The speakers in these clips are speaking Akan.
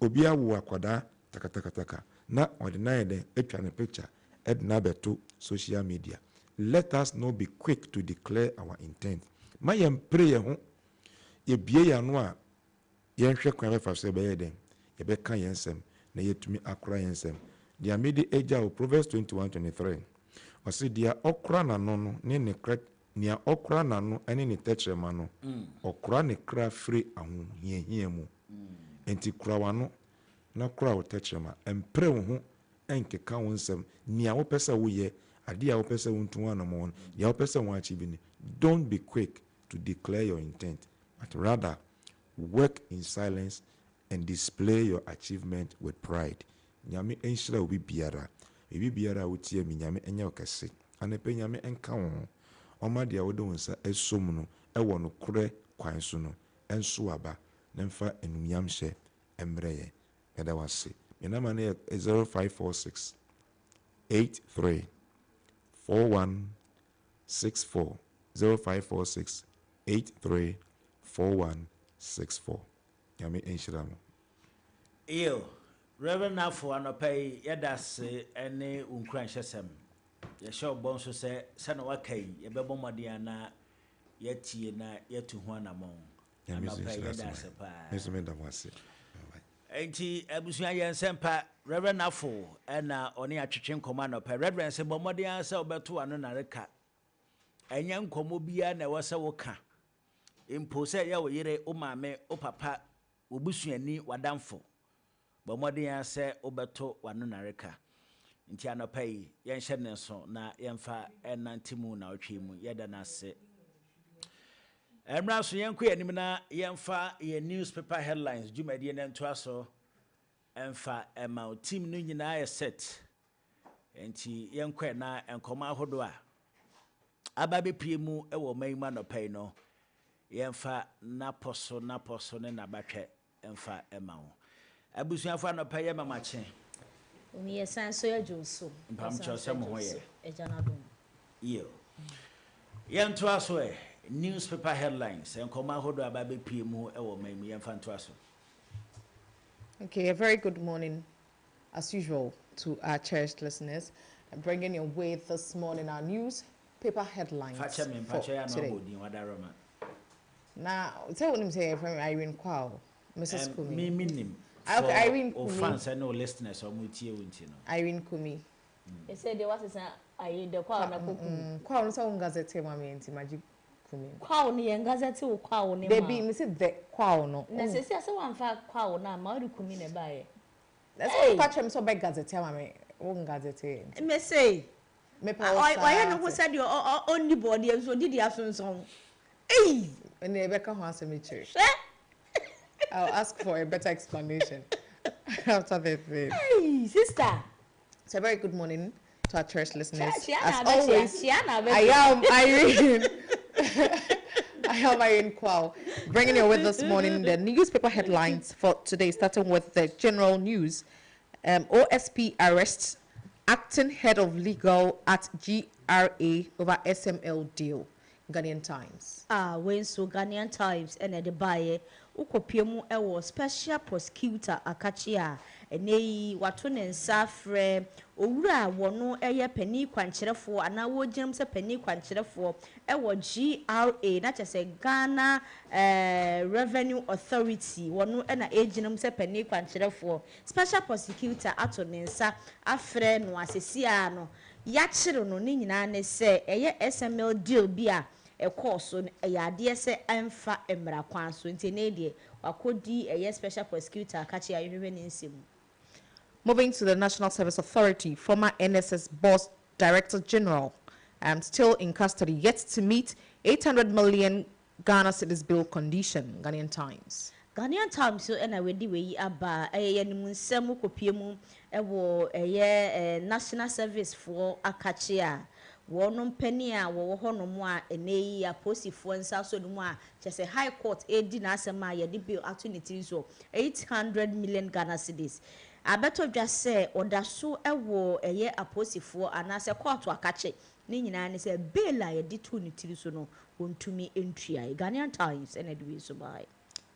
obia wo akwada taka na ordinary den etwa ne picture edna beto social media. Let us not be quick to declare our intent. Ma yem pray ho ye bie ya no a yen hwe kwan fa se be yeden ye be kan yensem na yetumi akora yensem. Dia medi eja o Proverbs 21:23. O se dia okra na no ne ne kra nia okra na no ene ne tetrema no okra ne kra free ahun hiahia mu. Enti kra wano na kra wo tetrema empre wo ho enkeka wo nsem nia wo pese wo ye ade a wo pese wo ntu anamo ya wo pese wo achieve ni. Don't be quick to declare your intent, but rather work in silence and display your achievement with pride. Nyame enhyira obi biara wotie mi nyame enya okese anepe nyame enka wo oma dia wo de wonsa esom no ewo no kore kwan so no enso aba na mfa enumyam hye emreye eda wase menama ne 0546 83 4164 0546 83 4164. Nyame enhyira mo. Iyo Reverend Afo anopay yedase ene unkran hyesem. Ye show bon so se na wakai ye bebo mode na yetie na yetu ho anamon. Anopay yedase pa. Mesome da wase. Enti abusua yensempa Reverend Afo na oni atwetwe nkoma anopay Reverend se bomode an se obeto ano na reka. Enya nkomo bia na wose woka. Impo se ye wo yire o maame o papa obusuani wadamfo. Bomode ya se obeto wano nareka nti anopai yenhye ne so na yemfa enantimu na otwemu yeda na se emra so yenko yanim na yemfa ye newspaper headlines jumadi ne nto aso emfa ema team no nyina ye set nti yenko na enkoma ahodo a aba bepiemu ewo mayima anopai no yemfa na poso ne na batwe emfa ema ho abusuafo anopaye mamache oni yesan so yajoso mpam chose mo hoye ejanadom iyo yento aso newspaper headlines enkoma hodo ababe piemu ewo mamu yemfa aso. Okay, a very good morning as usual to our cherished listeners and bringing your way this morning our newspaper headlines for today. Now, tell what I'm saying from Irene Kwao, Mrs. Kumi. Minim. Okay, Irene Kumi. Fans and no listeners or mutie untino. Irene Kumi. They said there was a Irene the Kwao na kuku. Kwao no sa gazette mami enti Magic Kumi. Kwao ni gazette o Kwao ni ma. They be me say the Kwao no. Na se se wan fa Kwao na ma ru Kumi na bae. That's why catch him so big gazette mami. O gazette. Me say. Me pa. Why no go said your only body so did you asunson. Hey. And Rebecca wants me church. I'll ask for a better explanation after this. Hey, sister. So a very good morning to our church listeners. As always, I am Irene. I am Irene Kwao, bringing you with this morning the newspaper headlines for today, starting with the general news. OSP arrests acting head of legal at GRA over SML deal. Ghanaian Times. When so Ghanaian Times and the buyer, Ukopiemu ewo special prosecutor Akachia, ene watone safre, owura wono eye penny kwancherefo ana wo gyem se penny kwancherefo ewo GRA na chese Ghana Revenue Authority wono na eginam se penny kwancherefo special prosecutor atone nsa afre no asesia no ya kire no ni nyina ne se eye SML deal bia a course on a yade se emfa emra kwan so ntene de wakodi a special prosecutor kachi ayehwe nsim. Moving to the National Service Authority, former NSS boss Director General still in custody, yet to meet 800 million Ghana cedis bill condition. Ghanaian Times. Ghanaian Times so na wedi we aba ayenimu nsem kopiemu ewo National Service for akachia wono mpani a wo hono a eneyi aposifo nsa so no a chese high court edi na asema ye de bill opportunity so 800 million Ghana cedis abeto dwa se odaso ewo aposifo anase court akache ni nyina ne se bill a ye de to ni tiri so no wontumi entua. Ghanaian Times and edwi so bai.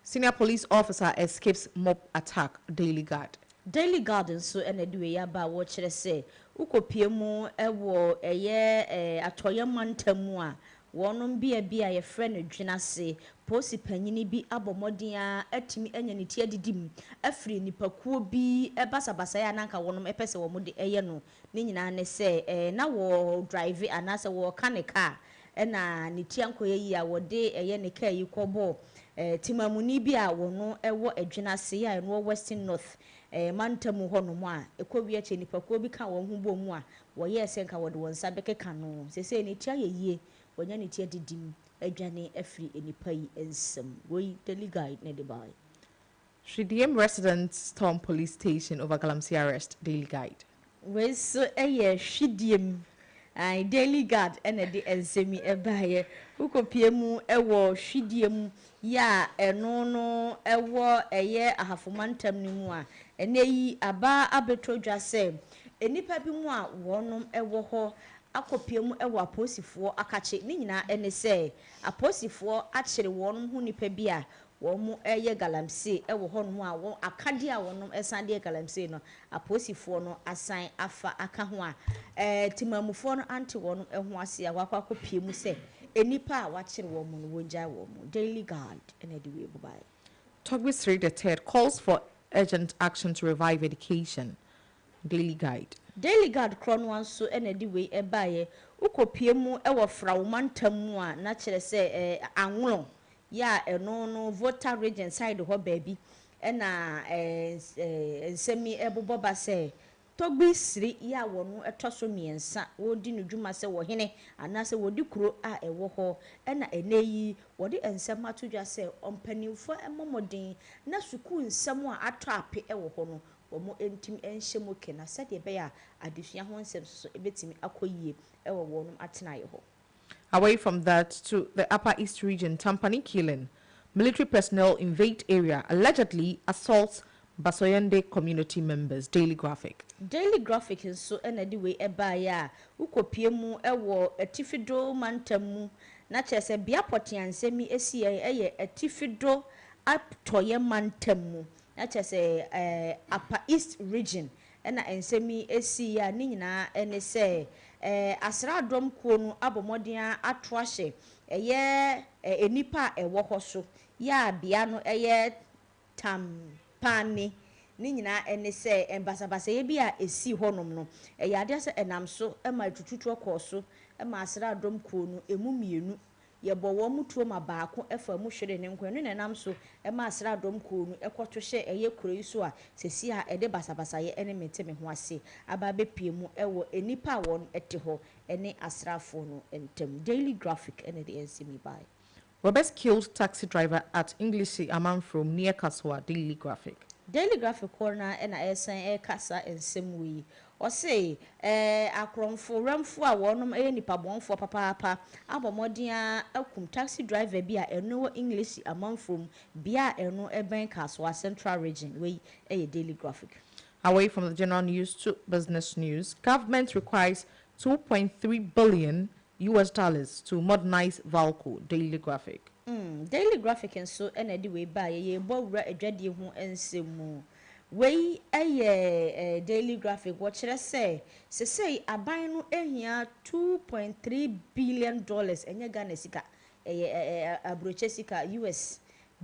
Senior police officer escapes mob attack. Daily Guard. Daily Garden so ene de we aba wo kire se ukopie mu ewo eye atoye mantamu a wonom bia ye frɛ no dwenase posi panyini bi abomɔden a atimi anya ne tie didim afiri nipakuo bi ebasabasa ya nanka wonom epese wo de eye no ne nyina ne se na wo drive anase wo kanika na ne tie ankoye yi a wo de eye ne kaa yi kɔbɔ timamuni bi a wono ewo adwenase ya no Western North mantamu hono a ekowi ache nipakuo bi ka won ho bom a wo ye se nka wo de won sa bekeka no sese ne tia yeye wonya ne tia didim adwane afiri enipa yi ensem we Daily Guide ne de bai Shidiem residents storm police station over Galamsey arrest. Daily Guide. we so Shidiem ai Daily Guide ene de ensemi ebaye ukopie mu ewo Shidiem ya eno no ewo ahafomantam ni mu a ene yi aba abetodwa se enipa bi mu a wonom ewo ho akopie mu ewo aposifo akache ni nyina ene se aposifo akyere wonom hu nipa bi a womu Galamsey ewo ho no a won akade a wonom esande Galamsey no aposifo no asan afa aka ho a timamufo no ante wonom eho ase a wakopie mu se enipa a wakyere wo mu no wonja wo mu Daily Guide ene de we bubai Togbis 3 the third calls for urgent action to revive education. Daily Guide. Daily Guide kron wan so ene de we ebaye ukopie mu ewo frawmantam mu a na kyere se anwolo ya eno no voter region side ho baabi ena ensemi ebobo ba se Togbi siri ya wono etoso miensa wodi no dwuma se wo hene anase wodi kuro a ewo ho ena eneyi wodi ensem atodwa se ompanimfo emomodin na suku nsem a ato ape ewo ho no womo entim enhyemo kena sede be ya adesua ho nsem so ebetimi akoyie ewo wonom atena ye ho. Away from that to the Upper East region, Tampani killing. Military personnel invade area, allegedly assaults Basoyende community members. Daily Graphic. Daily Graphic so ena di we ebaya ukopie mu ewo atifido mantamu na chese bia potiansemi esi eye atifido atoye mantamu na chese Upper East region ena ensemi esi ya ni nyina ene se asradom kuo no abomodin atoahye eye enipa ewo hoso ya bia no eye Tampani ni nyina ene se embasabasa ye bia esi honom no ade se enam so ema tututu okoso ema asradom kuo no emu mienu ye bowo mutuo ma baako efa mu hwere ne nkwan ne nam so ema asradom kuo no ekoto hye eye kuro yi so a sesi a ede basabasa ye ene meteme ho ase aba bepie mu ewo enipa won ete ho ene asrafo no entem. Daily Graphic ene de ensemi bai. Roberts killed taxi driver at English Amanfrom near Kaswa. Daily Graphic. Daily Graphic corner ena esen kasa ensem wi o say akromfo ramfo a wonom nipa bonfo papa abomodin akum taxi driver bi a eno English Amanfrom bia eno eben Kaswa Central region we Daily Graphic. Away from the general news to business news, government requires $2.3 billion to modernize Valco. Daily Graphic. Daily Graphic and so ena we buy ye bowra adwade ho ensemu we Daily Graphic what should I say aban no ehia $2.3 billion enye Ghana sika abroche sika US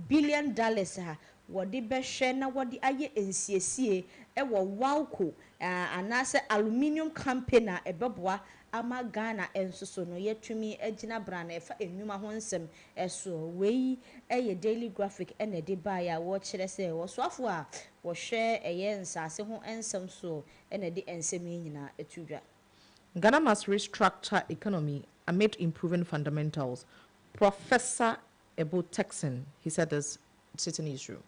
billion dollars ha wodi behwe na wodi aye ensiesie ewo Valco anase aluminium company ebeboa ama Ghana ensoso no yetumi agina brana efa enwuma ho nsem eso wei Daily Graphic ene de ba ya wo kire se wo soafo a wo hwe nsase ho ensem so ene de ensem nyina etudwa. Ghana must restructure economy amid improving fundamentals. Professor Ebo Texan, he said this City Newsroom.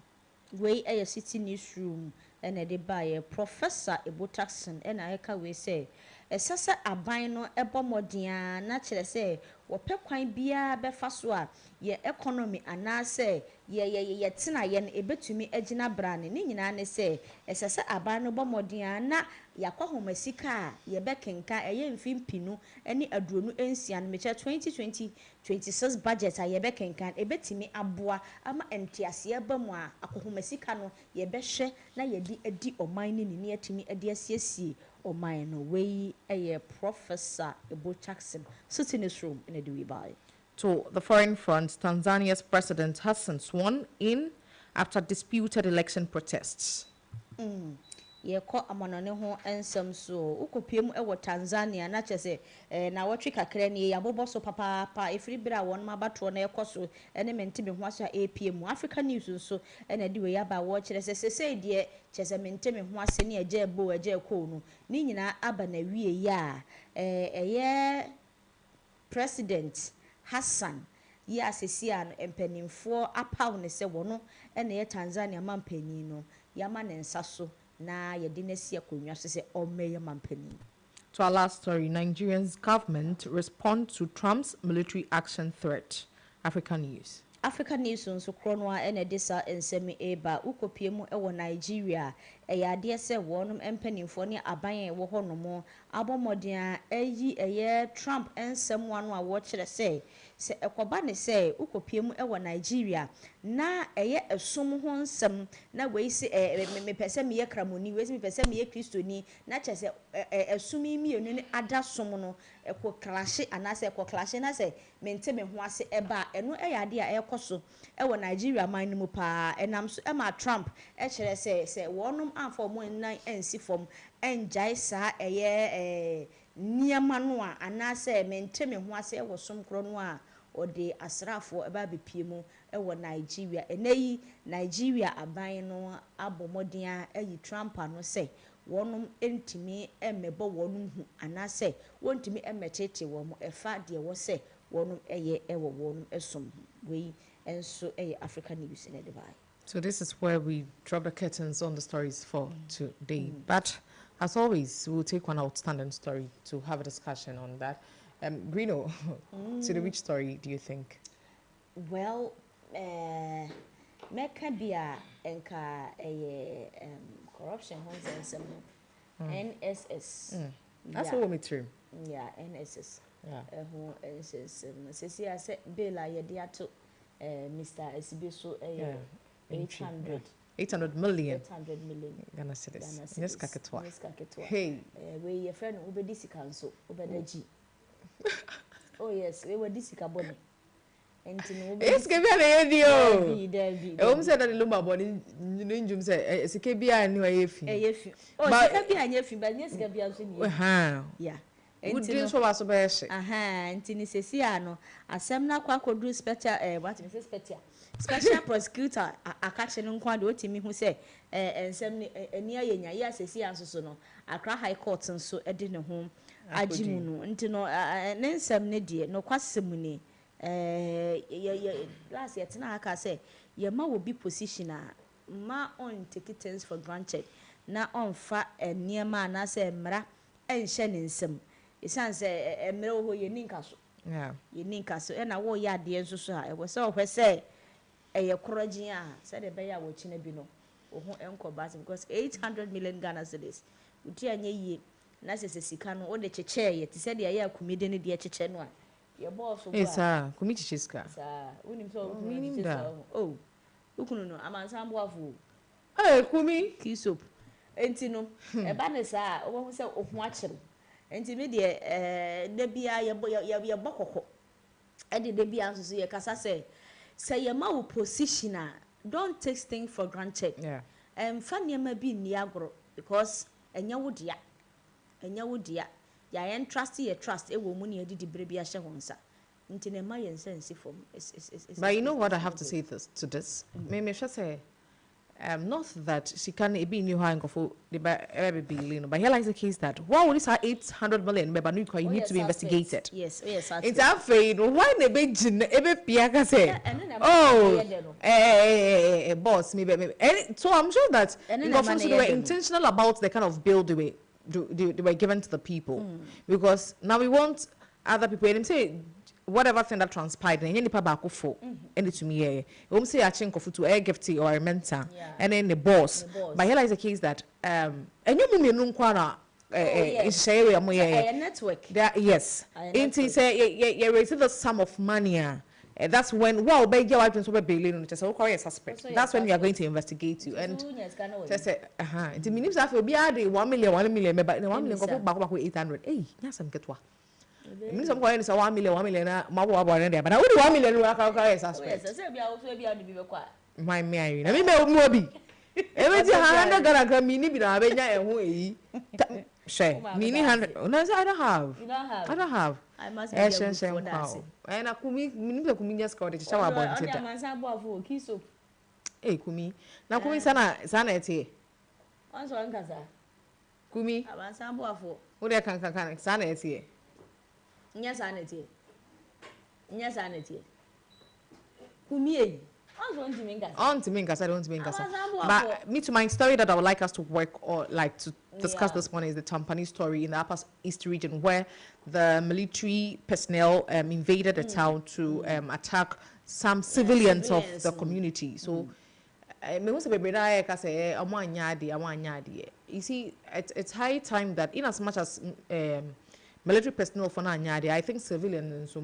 Wei City Newsroom ene de ba ya Professor Ebo Texan ena eka we say esasa aban no ebomodian na kire se wo pe kwan bia be fa so a ye economy anase ye tena ye no ebetumi agina brane ni nyina ne se esese aban no bomodin na yakwa homasika a ye bekenka eye mfimpinu ene aduonu ensia no meche 2026 budget a ye bekenka ebetimi aboa ama entiase bamu a akohomasika no ye behwe na ye di edi oman ni ni atimi edi asiesie oman no we eye Professor Ebo Jackson sitting in this room in Eduibai. To the foreign front, Tanzania's president Hassan sworn in after disputed election protests. Ye ko amanone ho ensem so ukopiem e wo Tanzania na chese na wotwe kakra ne ya bobo so papa efiri bra won ma bato na ekoso ene mentime ho aso APM Africa News so ene de we ya ba wo kire se de chese mentime ho ase ne aja ebo aja ko no ni nyina aba na wie ya eye President Hassan ya asesi an empanimfo apaw ne se wono ene ye Tanzania mampani no yama ne nsa so na yedinesi akonwa so se omeye mampani. To our last story, Nigeria's government respond to Trump's military action threat. African News. African News nso kronwa ene disa ensemi eba ukopiemu ewo Nigeria ade se wonum empanimfo ne aban wo honomo abomodin ayi eye Trump ensem wano a wo kire se ekoba ne se ukopiemu ewo Nigeria na eye esum ho nsem na we se me pese me ye kramoni we se me pese me ye kristoni na chese esumi mienu ne ada som no ekwo clash anase ekwo clash na se mente me ho ase eba eno ade a ekoso ewo Nigeria man no mu pa enam so ema Trump kire se wonum amfo mo nan ensi fom enjai sa eye niama no a anase mente me ho ase ewo som kro no a ode asrafo eba bepiemu ewo Nigeria eneyi Nigeria aban no abomodin ayi Trump ano se wonum entimi emebo wonum hu anase wontimi emetete wo mo efa de wo se wonum eye ewo wonum esom we enso eye African News in Dubai. So this is where we drop the curtains on the stories for today. But as always, we'll take one outstanding story to have a discussion on that. Bruno, to the which story do you think? Well, Mekabia enka corruption homes and NSS. That's what we term. Yeah, NSS. Yeah. Who NSS? Sisi I said Bela Yediato, Mr. Esibiso 800 million. 800 million. Ghana cedis. Yes, kaketwa. Hey, we your friend Ubedisi Council, Ubedaji. Oh yes, we were disika body. It's give me a radio. Said that the Lumba body ninjum say it's a KBI anyway. Oh, KBI, but yes, KBI. Yeah. Good deals for us. Antini Sesiano, a semna quaco do special, what is special prosecutor, a catching on quando to me who say, and some near Yenya, yes, a sea so no, a cry high court and so a dinner home. Ajimuno nti no nensem ne de no kwasemuni last year tena aka say ye ma wo bi position a ma on take things for granted na on fa niema na say mra enhye ne nsem isan say mra ho ye ninka so ye ninka so e na wo ya de enso so a e wo say ohwe say ye korogin a say de be ya wo chi na bi no ohun enkoba because 800 million Ghana cedis uti anye yi na sese sika no o de cheche ye ti se de ya kumide ne de cheche no a ye boss go esa kumi cheche sika sa unim so oh ukunu no amansa mboafo kumi kisop enti no e ba ne sa o hu se ohun akere enti me de da bia ye bokoko e de bia nso so ye kasa se ye ma wo position a don't take things for granted fa niam bi ni agro because enya wo dia ya trust ye trust e wo mu ne adidi bre bia hye honsa nti ne ma ye sense form. But you know what I have to say to this me sure say not that she can be new hang of the baby, but here lies the case that why would this 800 million but you need to be investigated. Yes, it's afraid why the big piaka say oh boss maybe so I'm sure that they were intentional about the kind of bill they were given to the people because now we want other people and say whatever thing that transpired, and any pabako for, and it to me, eh, say a chink of to a gifty or a mentor, and then the boss. But here is the case that, and you mean, no quana, is say, a network. Yes, into say, you raised the sum of money. That's when, well, beg your items over billion, just all a suspect. That's when we are going to investigate you. And just say, the minutes after be 1 million, but 1 million go back with 800. Hey, yes, I'm get what. Means I'm going to 1 million, Mabo, but I would 1 million work out as suspect. My Mary, I mean, Moby. Every time I got a mini, but I mean, share, mini 100. No, I don't have. I don't have. I must have a and I could just call it a shower about it. Eh, Kumi. Now, Kumi Sana, sanity. Once one casa. Kumi, I want some waffle. what I can sanity. Yes, sanity. Yes, sanity. Kumi. On to me, because I don't mean but me to my story that I would like us to work or like to discuss this one is the Tampani story in the Upper East region where the military personnel invaded the town to attack some civilians of the community. So, you see, it's high time that in as much as military personnel for Nanyadi, I think civilians and so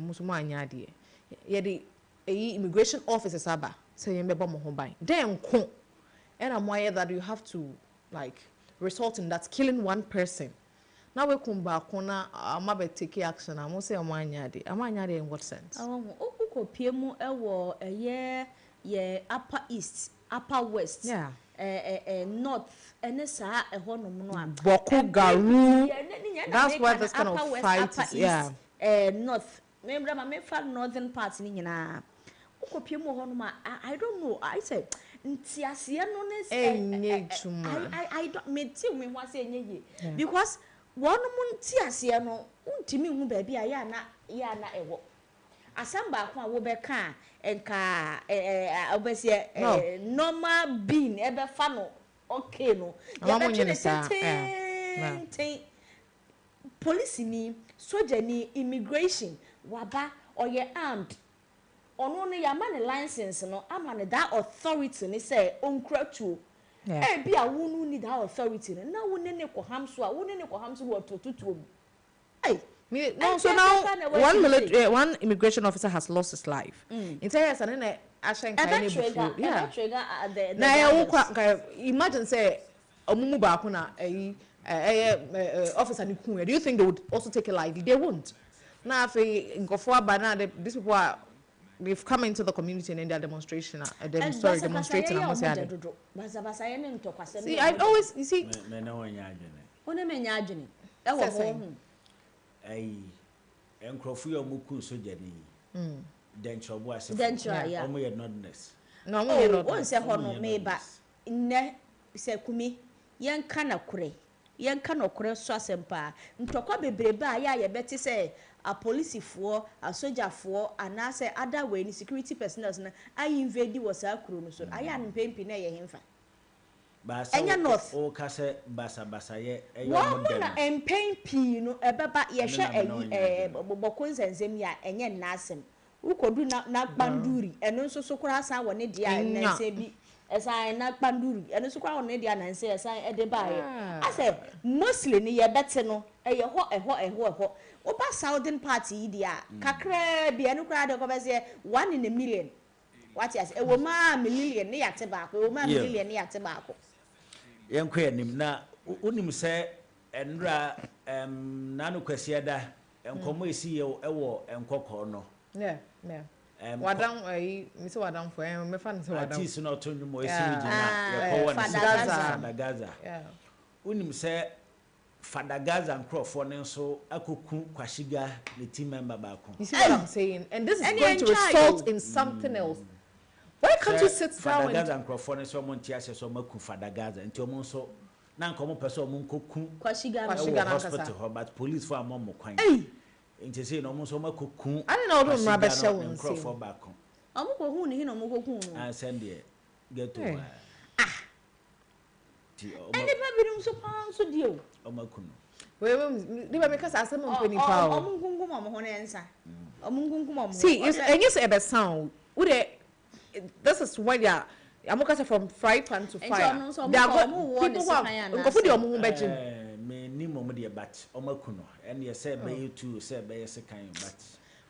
the immigration officers aba say you mbeba mo ho ban then ko and I'm why that you have to like result in that killing one person now we come back na amabe take action am say amanyade in what sense okuko piemu ewo ye upper east upper west north ene saa eho no no a Boku Garu that's where this kind of fight is north remember my northern parts ni nyina I don't know. I said, Ntiasia no I don't me want say because one moon Tiasia no untimi hu baby ya na ewo. Asamba kwa wo be ka enka obesie normal bean ebe fa no okay no. Police ni, soldier ni, immigration waba or ye armed. Ono ne ya man license no amane that authority ni say onkratu e bia wonu ni that authority na wonu ne ko hamso a wonu ne ko hamso wo totutu ai no so now one immigration officer has lost his life in say na na ashen kai ne bufu na ya wo imagine say omumu ba ko na officer ni ku do you think they would also take a life? They won't. Now if ngofo aba na these people are they've come into the community and in their demonstrating see I always you see enkrofu yo muku soja ni dencho bo ase ya omo ye nodness no omo ye not won se hono meba nne se kumi yenka na kure so asempa ntokwa bebrebe a ya beti se a policefoɔ a sojafoɔ anase other way ni security personnel na I invade was akuru no so aya no pempi na ye hemfa enya north o ka se basa ye eyo modern na empempi no ebeba ye hwe boboko nsensem ya enye nnasem ukodu na kpanduri eno nso so kura san wo ne dia na se bi esan na kpanduri eno so kura wo ne dia na se esan ede baaye ase mostly ni ye bete no eye ho oba southern party dia kakra bia no kura de ko be se 1 in a million what is e wo ma million ne yate ba ko wo ma million ne yate ba ko yenko enim na unim se enra nanu kwasieda da enkomo esi ye ewo enkoko no wadam mi se wadam fo me fa no se wadam ati so no to nyumo esi gina ye ko wona Fadagaza unim se Fadagaza nkrofo ne nso akoku kwashiga the team member baako. You see what I'm saying? And this is going to result in something else. Why can't you sit down? Fadagaza nkrofo ne so monti ase so maku Fadagaza nti omo nso na nkomo pese omo nkoku kwashiga na hospital but police for amomo kwan. Nti say no omo nso makoku. I don't know do ma be show nkrofo baako. Omo ko hu ni hin omo koku no. Send there get to and the baby so pan so omakuno we make us asem mpani pa o omungungu mo ho nensa See, and you say about sound. This is when you're. I'm going from fry pan to fire. They are people who have food your mum bedroom. Me ni mum dear but omakuno and you say by you too say by a second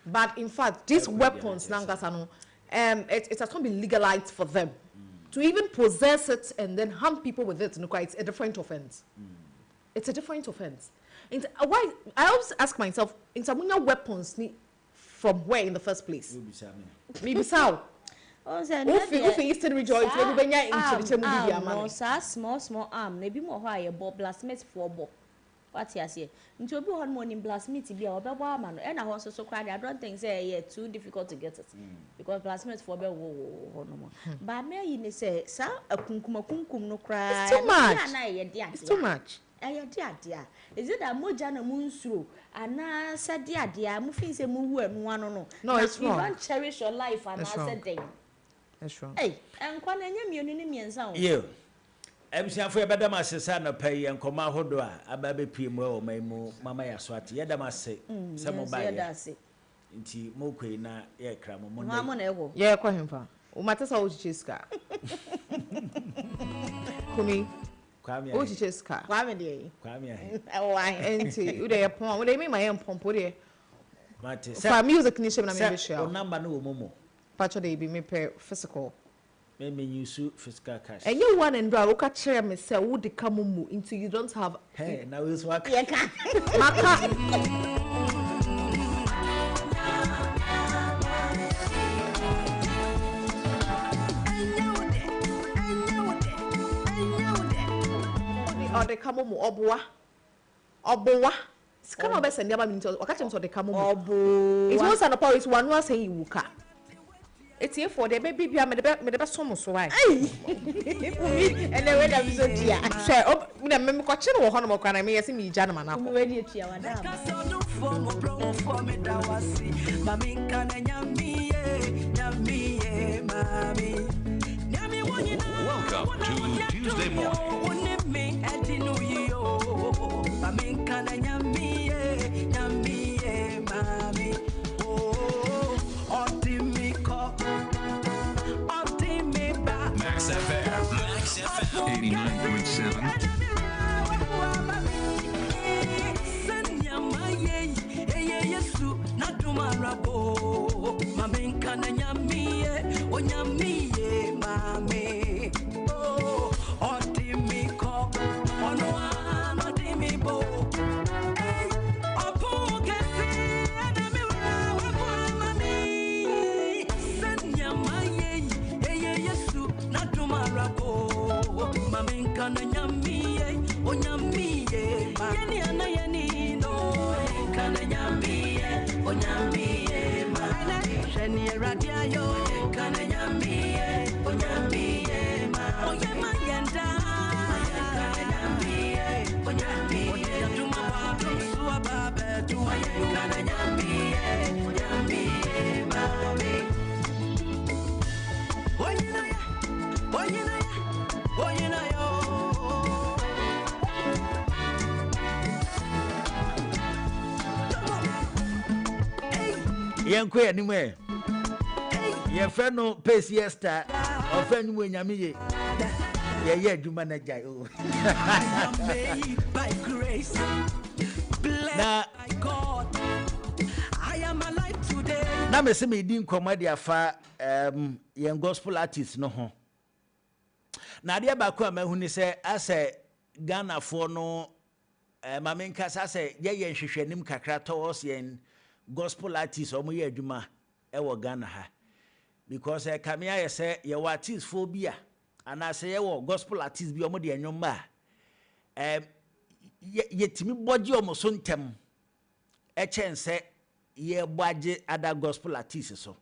but in fact these weapons nangasano it has not been legalized for them to even possess it and then harm people with it. It's a different offense. It's a different offense. Why I always ask myself, in some weapons from where in the first place? Maybe so. If Eastern rejoice, when we into the small arm, maybe more higher, blasphemous for bo. What you say? Into a good morning blasphemy be our man, and I also so cried. I don't think say too difficult to get it because blasphemous for no more. But may you say, sir, a kunkum no cry. It's too much. It's too much. Dear. Is it a mojana moon through? And I said, dear, moving say move and one no. No, it's wrong. You don't cherish your life and I said, that's wrong. Hey, and when I am your sound. You. Ebusia for better my sister no pay and come out hodo a baby pm or my mama ya swati. Yadama say, some of by inti mokwe na ye cram mo. Yeah, call him for. Umatasa uchiska. Kumi. Uchiska. Kwame. Oh, I enti. Ude upon. Ude me my pompo de. Mate. For music nation na me share. Number no momo. Pacho de be me pay physical. Maybe use physical cash. And you one and bra oka chere me say wo de kamumu until you don't have. Hey, now is what. Maka. Or the kamumu obowa. Scan of best and never mean to catch him to the kamumu. It's once and a power is one was saying you wuka. It's here for the baby. I'm the best almost right. And then when I'm so dear, share up with a member question or Honomo can I may see me, gentlemen. I'm ready to your Welcome to Tuesday morning. Max FM 89.7. Yanko anyway. Your friend no pace yester or friend when Yami. Yeah, do manage. By grace. Now, I am alive today. Now, me say me didn't come at the affair, young gospel artists no ho. Now, dear Bakwa, when he say, I say, Ghana for no, Mamin Casa say, yeah, she should him kakratos yen. Gospel artists omo ye adwuma e wo Ghana ha because kamia ye say ye artist phobia and I say ye wo gospel artists bi omo de enwom ba ye timi boje omo so ntem e chense ye boage other gospel artists so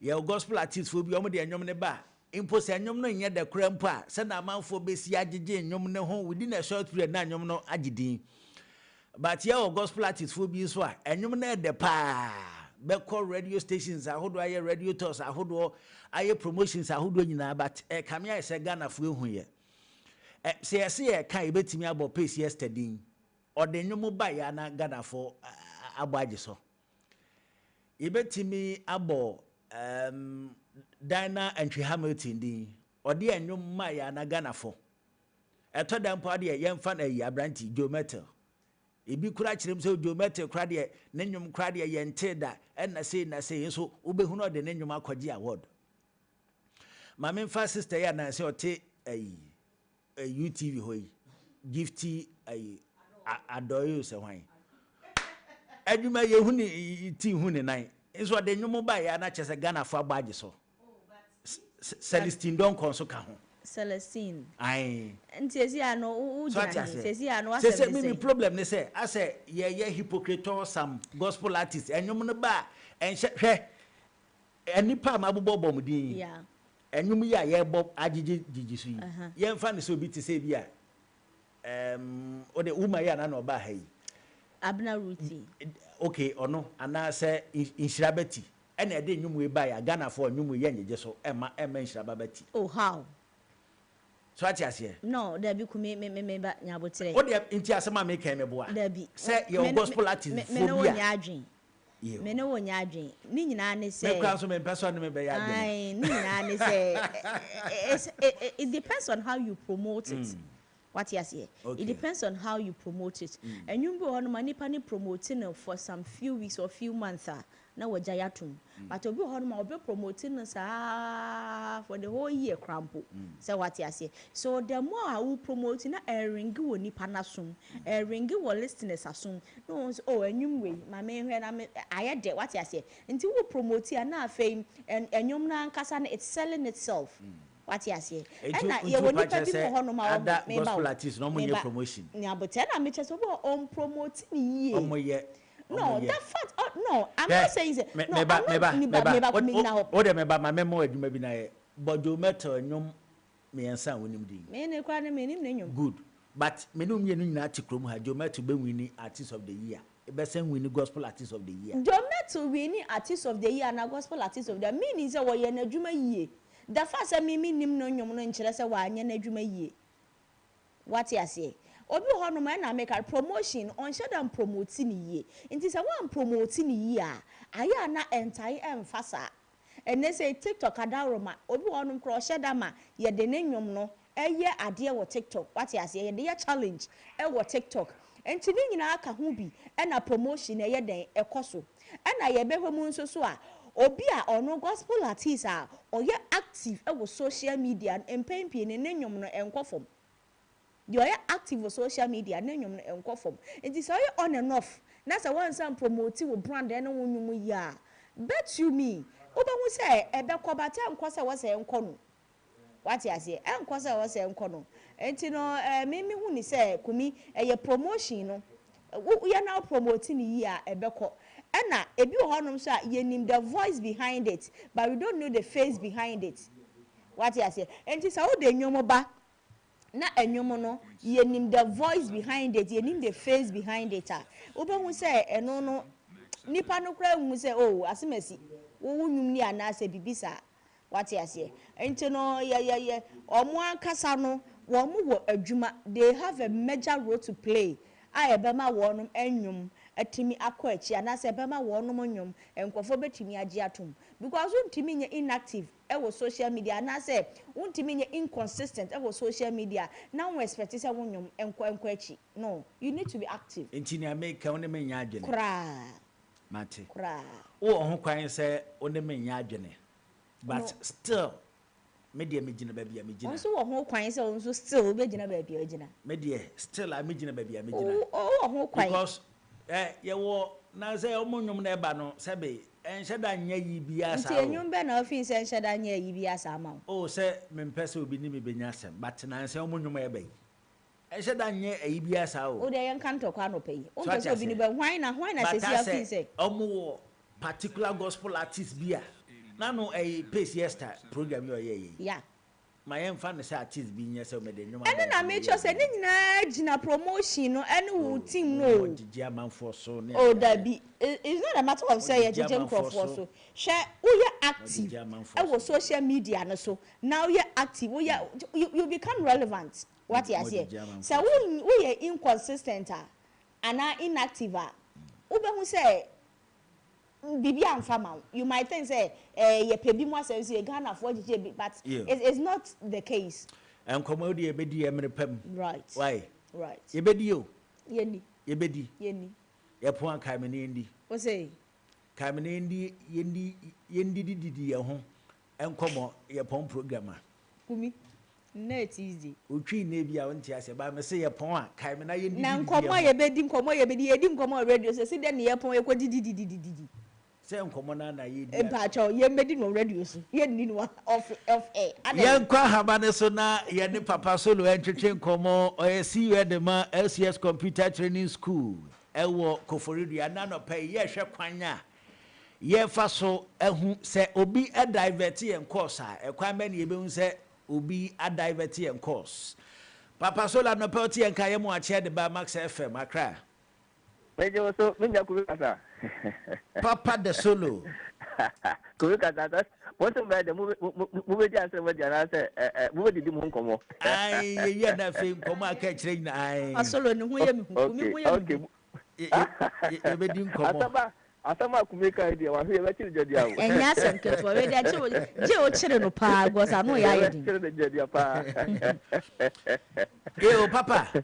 ye gospel artists phobia omo de enwom ne ba impo se enwom no nye de kura mpo a se na amanfo besi agege enwom ne ho within a short period na enwom no agedin. But yeah, gospel artists will be so. And you know the pa. Be call radio stations. I hold I radio tours. I hold I promotions. I hold you now. But come here, say Ghana for here. Say I say I can't bet me about pace yesterday. Or the new mobile na Ghana for abaji so. yɛbɛtumi abɔ Dina Entry Hamilton din ɔde ɛnwom ma yɛ ana Ghanafo ɛtɔ da mpo adeɛ yɛmfa no ayi abranti Joe Metal ebi kura kyerem sɛ Joe Metal kura deɛ ne nnwom kura deɛ yɛnte da ɛna sei nso wobɛhu no ɔde ne nnwom akɔgye award ma memfa sister yɛ na sɛ ɔte ayi UTV hɔ yi Gifty ayi adɔyo sɛ hwan adwuma yɛhu ne ti hu ne nan nso ɔde nnwom ba yɛ ana kyɛ sɛ Ghanafo abɔ agye so Celestine Don konso ka ho Celestine ai ntesi ano u ntesi ano asɛ me problem ne sɛ asɛ ye hypocrite some gospel artists enwom no ba enhwɛ hwɛ enipa ma bobɔ bom din yeah enwom yi a ye bɔ agigi so yi ye mfa ne sɛ obi te sɛ bi a ode uma ya na oba ha yi Abna Ruti okay ono ana sɛ inshirabati ɛna ɛde nnwom we ba ya Ghanafo nnwom ye nyegye so ɛma inshirabati oh how so ati ase no there be me ba nyabotere o de nti asema me kan me boa there be say your gospel artist me no wonya adwen me no wonya adwen ni nyina ne say me kwan so me person no me be ya adwen ai ni nyina ne say it depends on how you promote it what you say it depends on how you promote it and you be on manipa ni promoting for some few weeks or few months na wagya yatum but obi ho no obi promoting no for the whole year crampo say what you say so the more I will promote na ring wo nipa nasom ring wo listeners asom no oh enyum we ma me hwe na me ayede what you say nti wo promote na afei enyum na nkasa na it's selling itself what you say and na ye woni pa bi ho no ma me gospel artist no mo ye promotion ni abote na me che so bo on promote ni ye omo ye no that fact no I'm not saying say me ba o de me ba ma memo adwuma bi na ye Joe Metal nyom me yansa wonim din me ne kwa na me nim na nyom good but me no me nyina ati krom ha Joe Metal be win artist of the year e be say win gospel artist of the year Joe Metal win artist of the year na gospel artist of the year meaning say wo ye na adwuma yie the fact say me nim no nyom no nkyere say wa anya na adwuma yie what you say obi ho no ma na make a promotion on shada promoting ye nti say one promoting ye a aya na entai emfasa ene say TikTok adaroma obi ho no kro shada ma ye de ne nwom no eye ade wo TikTok what you say ye de challenge e wo TikTok enti ni nyina aka ho bi e na promotion eye den ekoso e na ye behwe mu nso so a obi a ono gospel artist a oye active e wo social media empempie ne nwom no enkofom you are active on social media na nyom no enkofom enti say on and off na say one sam promote wo brand na wonwum ya bet you me obahu say ebe kobata enko say wo say enko no what you say enko say wo say enko no enti no me hu ni say kumi eye promotion no we are now promoting ya ebe ko na ebi ho nom so ye nim the voice behind it but we don't know the face behind it what you say enti say wo de nyom ba na enyom no yenim the voice behind it yenim the face behind it obehu say eno no nipa no kra hu say oh asemasi wo nwum ni anase bibisa what you say enti no ye omo ankasa no wo mo wo adwuma they have a major role to play ayebema wonum enwum atimi akwachi anase ebema wonum nwum enkofo betimi agi atom because untimi nye inactive ewo social media anase untimi nye inconsistent ewo social media now we expect say wonum enkwachi no you need to be active enti na make one me nya adwene kra mate kra wo ho kwan say one me nya adwene but no. Still media me gina ba bia me gina onso wo ho kwan say onso still be gina ba bia gina media still I me gina ba bia me gina wo ho kwan because ye wo na say omonyum na eba no sebe enhyeda nya yi bia sa nti enyum be na ofin say enhyeda nya yi bia sa ma o say me mpese obi ni me benya asem but na say omonyum eba yi enhyeda nya yi bia sa o de yen kan to kwa no pay o mpese obi ni be hwan na say si afin say omo particular gospel artist bia na no pace yester program yo ye yeah my fan say artist bi nya say me de nyuma ene na make sure say ni nyina gina promotion no ene wo team no jiji amanfo so ne oh that be it's not a matter of say jiji amanfo so share we active e wo social media no so now you active you become relevant what you say so we inconsistent and inactive wo be hu say bibi amfama. You might think say ye pebi mo asem say Ghana for GJ, but it's not the case. And commodity ebedi emrepem. Right. Why? Right. Yebedi yo. Yeni. Yebedi. Yeni. Yepon kamene ndi. What say? Kamene ndi yendi ye ho. Enkomo yepon programmer. Kumi. Net easy. Utwi na bia wonti ase ba me se yepon a kamena yendi. Na nkomo yebedi yedi nkomo radio say de ne yepon ekodi. Say nkomo na ye di. Empacho ye medi no radio so. Ye ni no off air. Ye nkwa habane so na ye ne papa solo entwetwe nkomo oye CU de ma LCS Computer Training School. Ewo Koforidua na no pay ye hwe kwanya. Ye fa so ehu se obi e divert en course a ekwan be ne ye behu se obi a divert en course. Papa solo no pay ti en ka ye mo a che de ba Max FM Accra. Mejo so minya kubikasa. Papa de solo. Kubikasa that what about the movie just what you say movie did mu nkomo. Ai ye na fe nkomo aka kire na ai. Asolo ne ho ye mi hu ye. Okay. E be di nkomo. Asama kumeka idea wa hwe ba chiri jodi awo. Enya sem kefo we dey je o chire no pa go sa no ya ye din. Chiri jodi pa. O papa.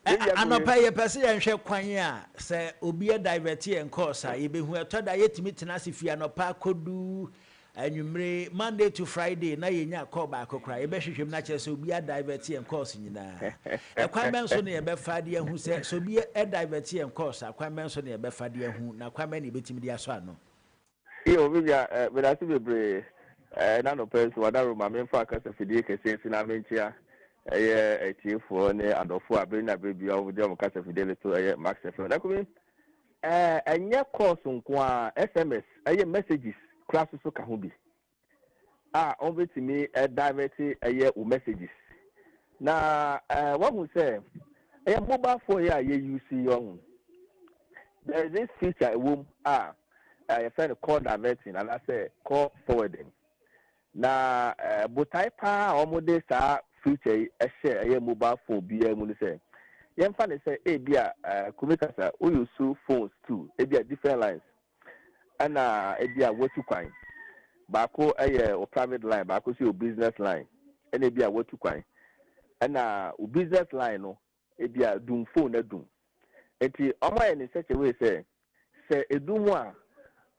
Anopa ye pese ye nhwe kwan a se obi e divert en course a ye behu etoda yetimi tena sefi anopa kodu anwumre Monday to Friday na ye nya call ba akokra ye be hwehwem na kire se obi a divert en course nyina ekwan men so ne ye be fa de hu se so obi e divert en course akwan men so ne ye be fa de hu na kwan men ne betimi de aso ano obi bia me da se bebre na no person wadaro ma me fa kasa fidie kese na menchia etiefo ne adofo abiri na bebi a wodi am kasa fidie to Max FM na kumi enye course nko a SMS messages class so ka ho bi on betimi divert o messages na what we say mobile phone ya use yon there is this feature your friend call diverting and I say call forwarding na botai pa omode sa feature share mobile phone bi mu ni say yemfa ne say bia kumikasa o use phones too bia different lines ana bia watu kwan baako o private line baako si o business line ene bia watu kwan ana o business line no bia dum phone na dum enti omo ne such a way say edumu a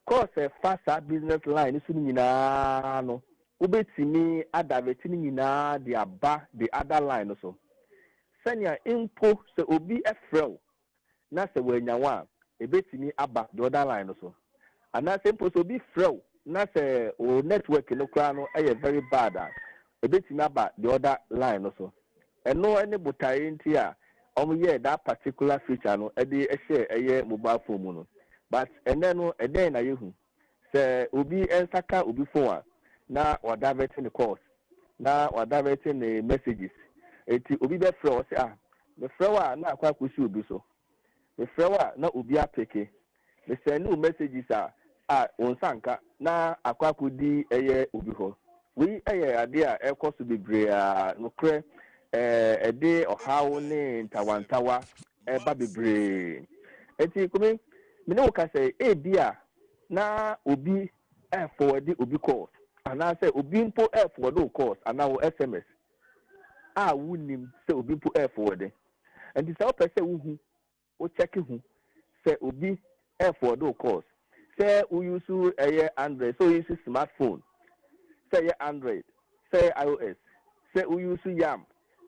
course faster business line so nyina no ubetimi adaveti nyina de aba the other line so senya impo se obi efrel na se wanyawa ebetimi aba the other line so ana se impo se obi frel na se o network no kra no very bad ebetimi aba the other line so eno ene botai nti a omo that particular feature no e share mobile phone mu no but no na yehu se obi ensaka obi phone na wadaveting the course na wadaveting the messages eti obi be frɛ o say the frɛ na akwa kusi obi so the frɛ na obi apeke the send no messages onsanka na akwa kudi obi ho we ade a ekoso bebre no kre ede ohawo ne ntawantawa ba bebre eti komi me no ka say bia na obi forward obi course and I say obi mpo forward o course and now SMS wunim say obi mpo forward and this how person hu o check hu say obi forward o course say we use Android so use smartphone say Android say iOS say we use Yam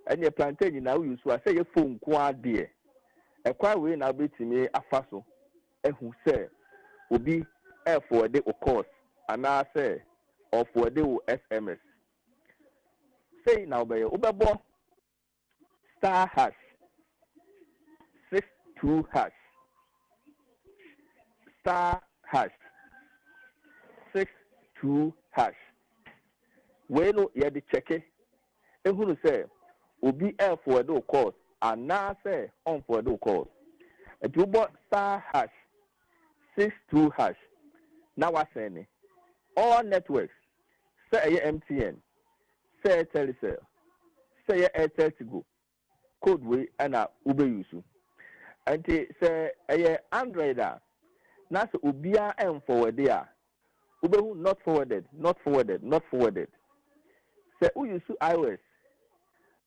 and your plantain now use say your phone kwa de e kwa we na betimi afa so hu say obi forward o course and I say of what they will SMS. Say now by Ubabo star hash 62 hash star hash 62 hash. When you had the check it, and who say Ubi F for the course and now say on for the course. And you bought star hash 62 hash. Now I say all networks, say MTN, say Telecel, say Airtel Tigo, code way and Uber use. And say Android na sɛ obiara ɛmforward a wobɛhu not forwarded not forwarded not forwarded sɛ wouse iOS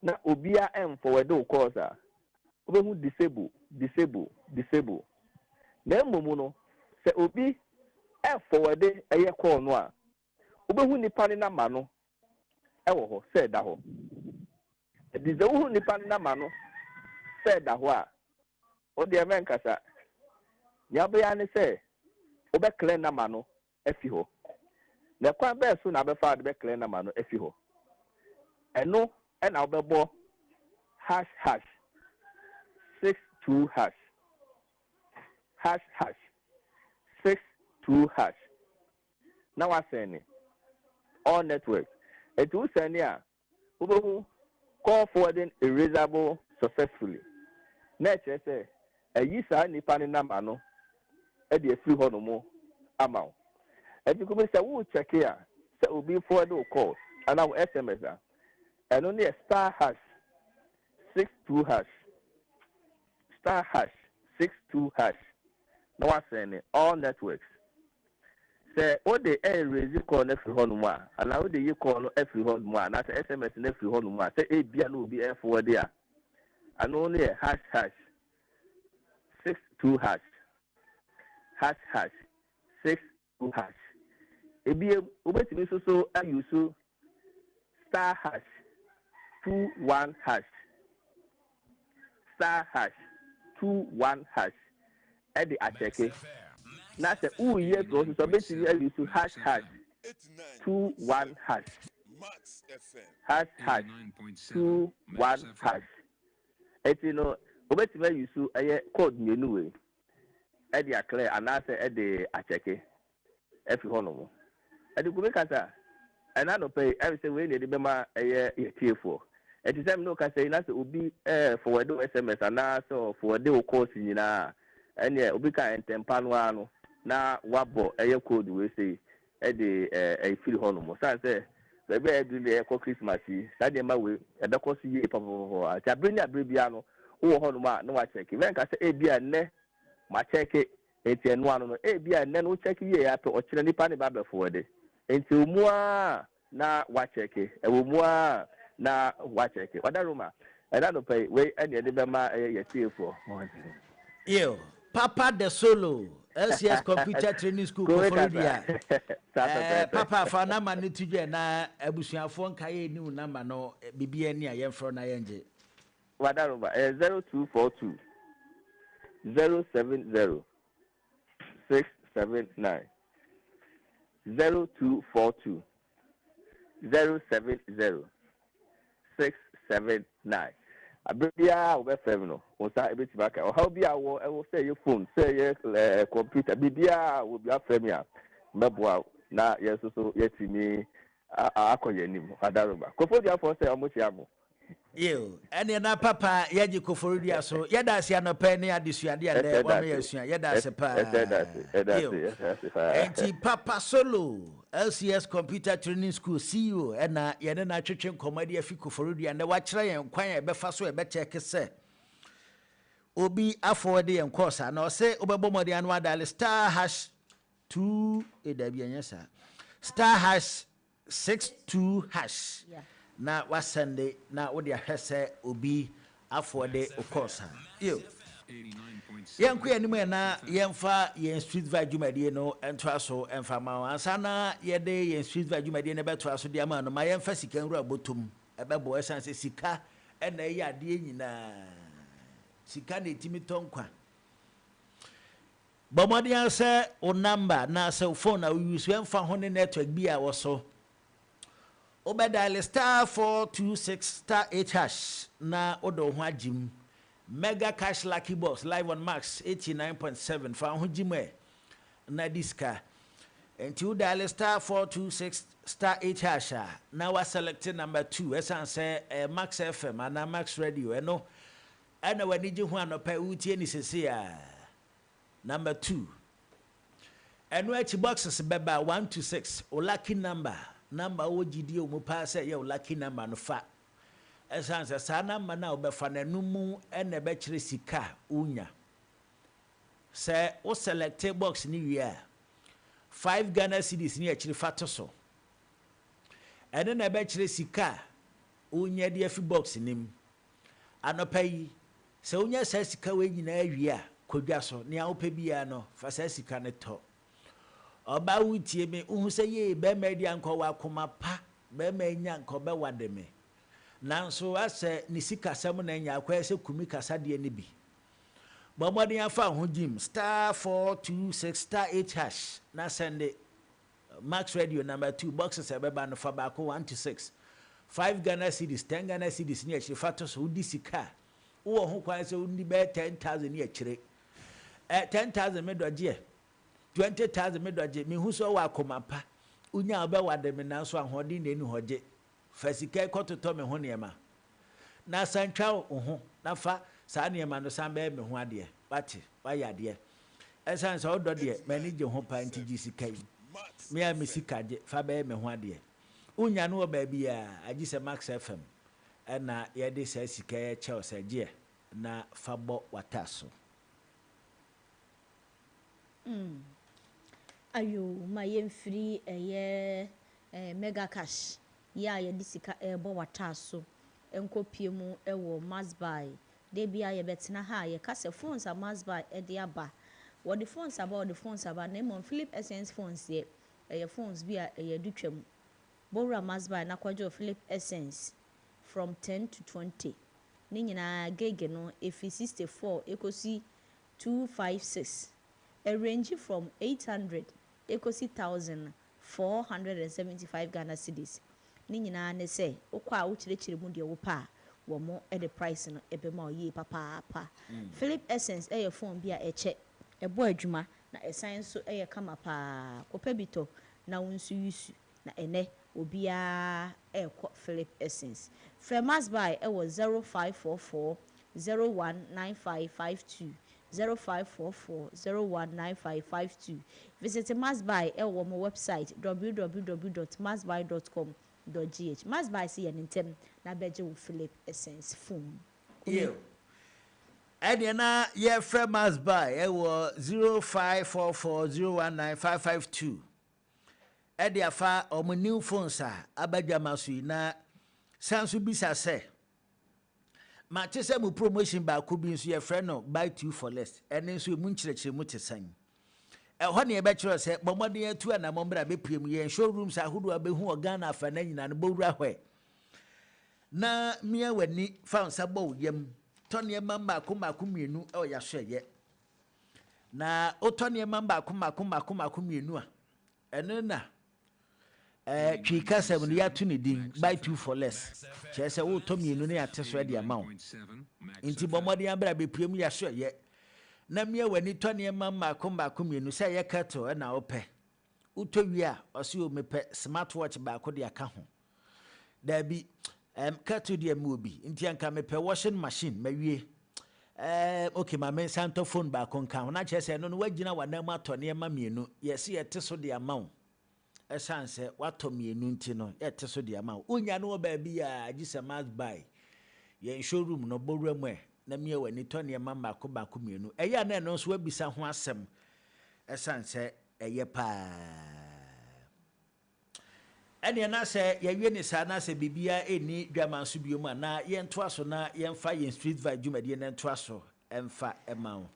na obiara ɛmforward wo calls a wobɛhu disable disable disable na mmom no sɛ obi ɛforward ɛyɛ call no a wobɛhu nipa ne nama no ɛwɔ hɔ sɛ ɛda hɔ ɛdi sɛ wohu nipa ne nama no sɛ ɛda hɔ a wode ɛmɛnkasa nyabea ne sɛ wobɛklɛ nama no afi hɔ na kwan bɛɛ so na abɛfa de bɛklɛ nama no afi hɔ ɛno ɛna wobɛbɔ #62# #62# na wasɛn all networks ɛti wosɛn a wobɛhu call forwarding erasable successfully na ɛkyerɛ sɛ ɛyi saa nipa ne nama no ɛde afiri hɔ no mu ama wo ɛti kɔmi sɛ wo check a sɛ obi forward wo calls ana wo SMS a ɛno ne yɛ *62# *62# na wasɛn all networks sɛ wode raise call no afiri hɔ no mu a ana wode yi call no afiri hɔ no mu a na sɛ SMS no afiri hɔ no mu a sɛ ebia na obi forward a ano ne yɛ #62# #62# ebie wobɛtumi nso so ayusu *21# *21# ɛde akyɛke na sɛ woyɛ to so wobɛtumi ayusu #21# #21# eti no wobɛtumi ayusu ɛyɛ code mmienu wei ɛde aclear anaasɛ ɛde akyɛke ɛfi hɔ no mu ɛde kumi kasa ɛna no pɛ ɛbi sɛ wei na ɛde bɛma ɛyɛ yɛtiefoɔ ɛti sɛ no kasa yi na sɛ obi forward SMS anaasɛ forward wo calls nyinaa ɛne obi ka ntempa no a no na wabɔ ɛyɛ code wei sɛ ɛde ɛfiri hɔ no mu san sɛ baabi a ɛdu de ɛkɔ Christmas yi saa deɛ ma wei ɛbɛkɔ so yie papapapa ati abere ne abere bia no wowɔ hɔ no mu a na wakyɛke wɛn ka sɛ ebia nnɛ makyɛke enti ɛno ano no ebia nnɛ no wokyɛke yie apɛ ɔkyerɛ nipa ne ba bɛfoɔ de enti omu a na wakyɛke ɛwɔ mu a na wakyɛke ɔdaroma ɛna no pɛ wei ɛne ɛde bɛma ɛyɛ yɛtiefoɔ yo Papa de Solo LCS Computer Training School Florida. Papa fa number ne tuje na abusuafo nkaye ni number no bibia ni ayemfro na yenje. Wadaroba 0242 070 679 0242 070 679 abia obefem no onsa ebetima aka o how bia wo e wo say your phone say your computer bibia wo bia frame ya meboa na yeso so yetimi akoye nim adaroba kofodia for say omotia mo yo ene na papa yaji kofodia so yeda asia no pe ne adesuade ade wa me yasua yeda ase pa enti Papa Solo LCS Computer Training School CEO ena yene na twetwe komadi afi kofodia na wa kire yen kwan e befa so e be check se obi afford yen course na o se obebo modi anu adale *2 edabia nyesa *62# na wasende na wode ahwese obi afford o course yo yanku yanimo na yemfa yen street vajumade no entwa so emfa ma ansa na yede yen street vajumade ne betwa so de ama no ma yemfa sika nru abotom ebebo esanse sika ena eya ade nyina sika na etimi tonkwa bomodi anse o number na se phone na use emfa ho ne network bi a wo so obedial *426*8# na odo ho agim Mega Cash Lucky Box live on Max 89.7 fa ho gime na diska enti u dial *426*8# na wa select number 2 esan say Max FM and Max Radio eno ana wani gi ho anopa utie ni sese a number 2 eno achi boxes beba 1 to 6 o lucky number o gidi o mu pa say ye o lucky number no fa esanse sa number na obefa nanumu ene be kire sika unya sɛ wo select box ni wie a 5 Ghana cedis ni akyiri fa to so ɛne na ɛbɛkyerɛ sika wonya de afi box nim anɔpa yi sɛ wonya saa sika we nyinaa wie a kodwa so nea wopɛ biara no fa saa sika ne tɔ ɔba wotie me wohu sɛ yee bɛma di ankɔ wakoma pa bɛma nya nkɔ bɛwade me nanso asɛ ne sika sɛm na nya akɔɛ sɛ kumi kasa deɛ ne bi bɔmmɔden afa ho gym *426*8# na sɛnde Max Radio number 2 boxes ɛbɛba no fa baako 1 to 6 5 Ghana cedis 10 Ghana cedis ne akyire fa to so wodi sika wo ho kwan sɛ wodi bɛ 10,000 ne akyire 10,000 me dɔgye 20,000 me dɔgye me hu so wa akoma pa unya obɛwade me nanso ahoɔden na eni hɔgye fa sika kɔtotɔ me ho nneɛma na santwa wo ho na fa saa nneɛma no san bɛyɛ me ho adeɛ wate wayɛ adeɛ ɛsan sɛ wodɔ deɛ m'ani gye ho pa nti gye sika yi me a me sika gye fa bɛyɛ me ho adeɛ unya no wɔ baabi a agye sɛ Max FM ɛna yɛde saa sika yɛ kyɛw sɛ gye na fa bɔ wata so ayo ma yɛmfiri ɛyɛ mega cash ya yɛde sika ɛbɔ wata so ɛnkɔpie mu ɛwɔ Masby de bia yɛbɛtena ha yɛka sɛ phones a Masby ɛde aba wɔde phones aba na mmom Philip Essence phones yɛ ɛyɛ phones bi a ɛyɛ de twam bowra Masby na kɔgye Philip Essence from 10 to 20 ne nyinaa gege no efi 64 ekosi 256 a range from 800 ekosi 1,475 Ghana cedis ne nyinaa ne sɛ okɔ a wokyerɛkyerɛ mu deɛ wo pa wo mo e the price no ebe ma oye papa Philip Essence ɛyɛ phone bi a ɛkyɛ ɛbɔ adwuma na ɛsan so ɛyɛ kama pa kopɛ bito na wonsu yusu na ene obia ɛkɔ Philip Essence Masby ɛwɔ 0544 019552 0544-019552. Visit Masby ɛwɔ mo website www.masby.com.gh. Masby si yɛ ntem na bɛgye wo Philip Essence phone. Yo. Ɛdeɛ na yɛfrɛ Masby ɛwɔ 0544-019552. Ɛde afa ɔmo new phones a abadwama so yi na sanso bisa sɛ ma te sɛ mu promotion ba ko bi nso yɛ frɛ no buy 2 for less ɛne nso mu nkyerɛkyerɛ mu te san ɛhɔ ne yɛbɛkyerɛ sɛ bɔmmɔden atu ana mɔmbra bɛpie mu yɛn showrooms ahodoɔ abɛhu ɔgana afa na nyina no bɔwura hɔ na mia wani fa nsa bɔ wo yam tɔ nneɛma mbaako mmienu ɛwɔ yɛahwɛyɛ na wotɔ nneɛma mbaako mmienu a ɛno na twi kasɛm no yɛato ne din buy 2 for less kyerɛ sɛ wotɔ mmienu ne yɛate so de ama wo nti bɔmmɔden abra bɛpue mu yɛahwɛyɛ na mmea w'ani tɔ nneɛma mbaako mmienu sɛ ɛyɛ kettle ɛna wopɛ wotɔ wie a ɔse o mepɛ smartwatch baako de aka ho daabi kettle deɛ mu obi nti anka mepɛ washing machine mawie okay ma me santo phone baako nka ho na kyerɛ sɛ no no wagyina wanam atɔ nneɛma mmienu yɛse yɛte so de ama wo ɛsan sɛ watɔ mmienu nti no yɛte so de ama wo wonya no wɔ baabi a agye sɛ Masby yɛn showroom no bɔwura mu na mmea w'ani tɔ nneɛma mbaako mmienu ɛyɛ a na ɛno nso wabisa ho asɛm ɛsan sɛ ɛyɛ paa ɛneɛ na sɛ yɛwie ne saa na sɛ biribiara ɛnni dwama nso bio mu a na yɛntoa so na yɛmfa yɛn street vibe dwumadie na ntoa so ɛmfa ɛma wo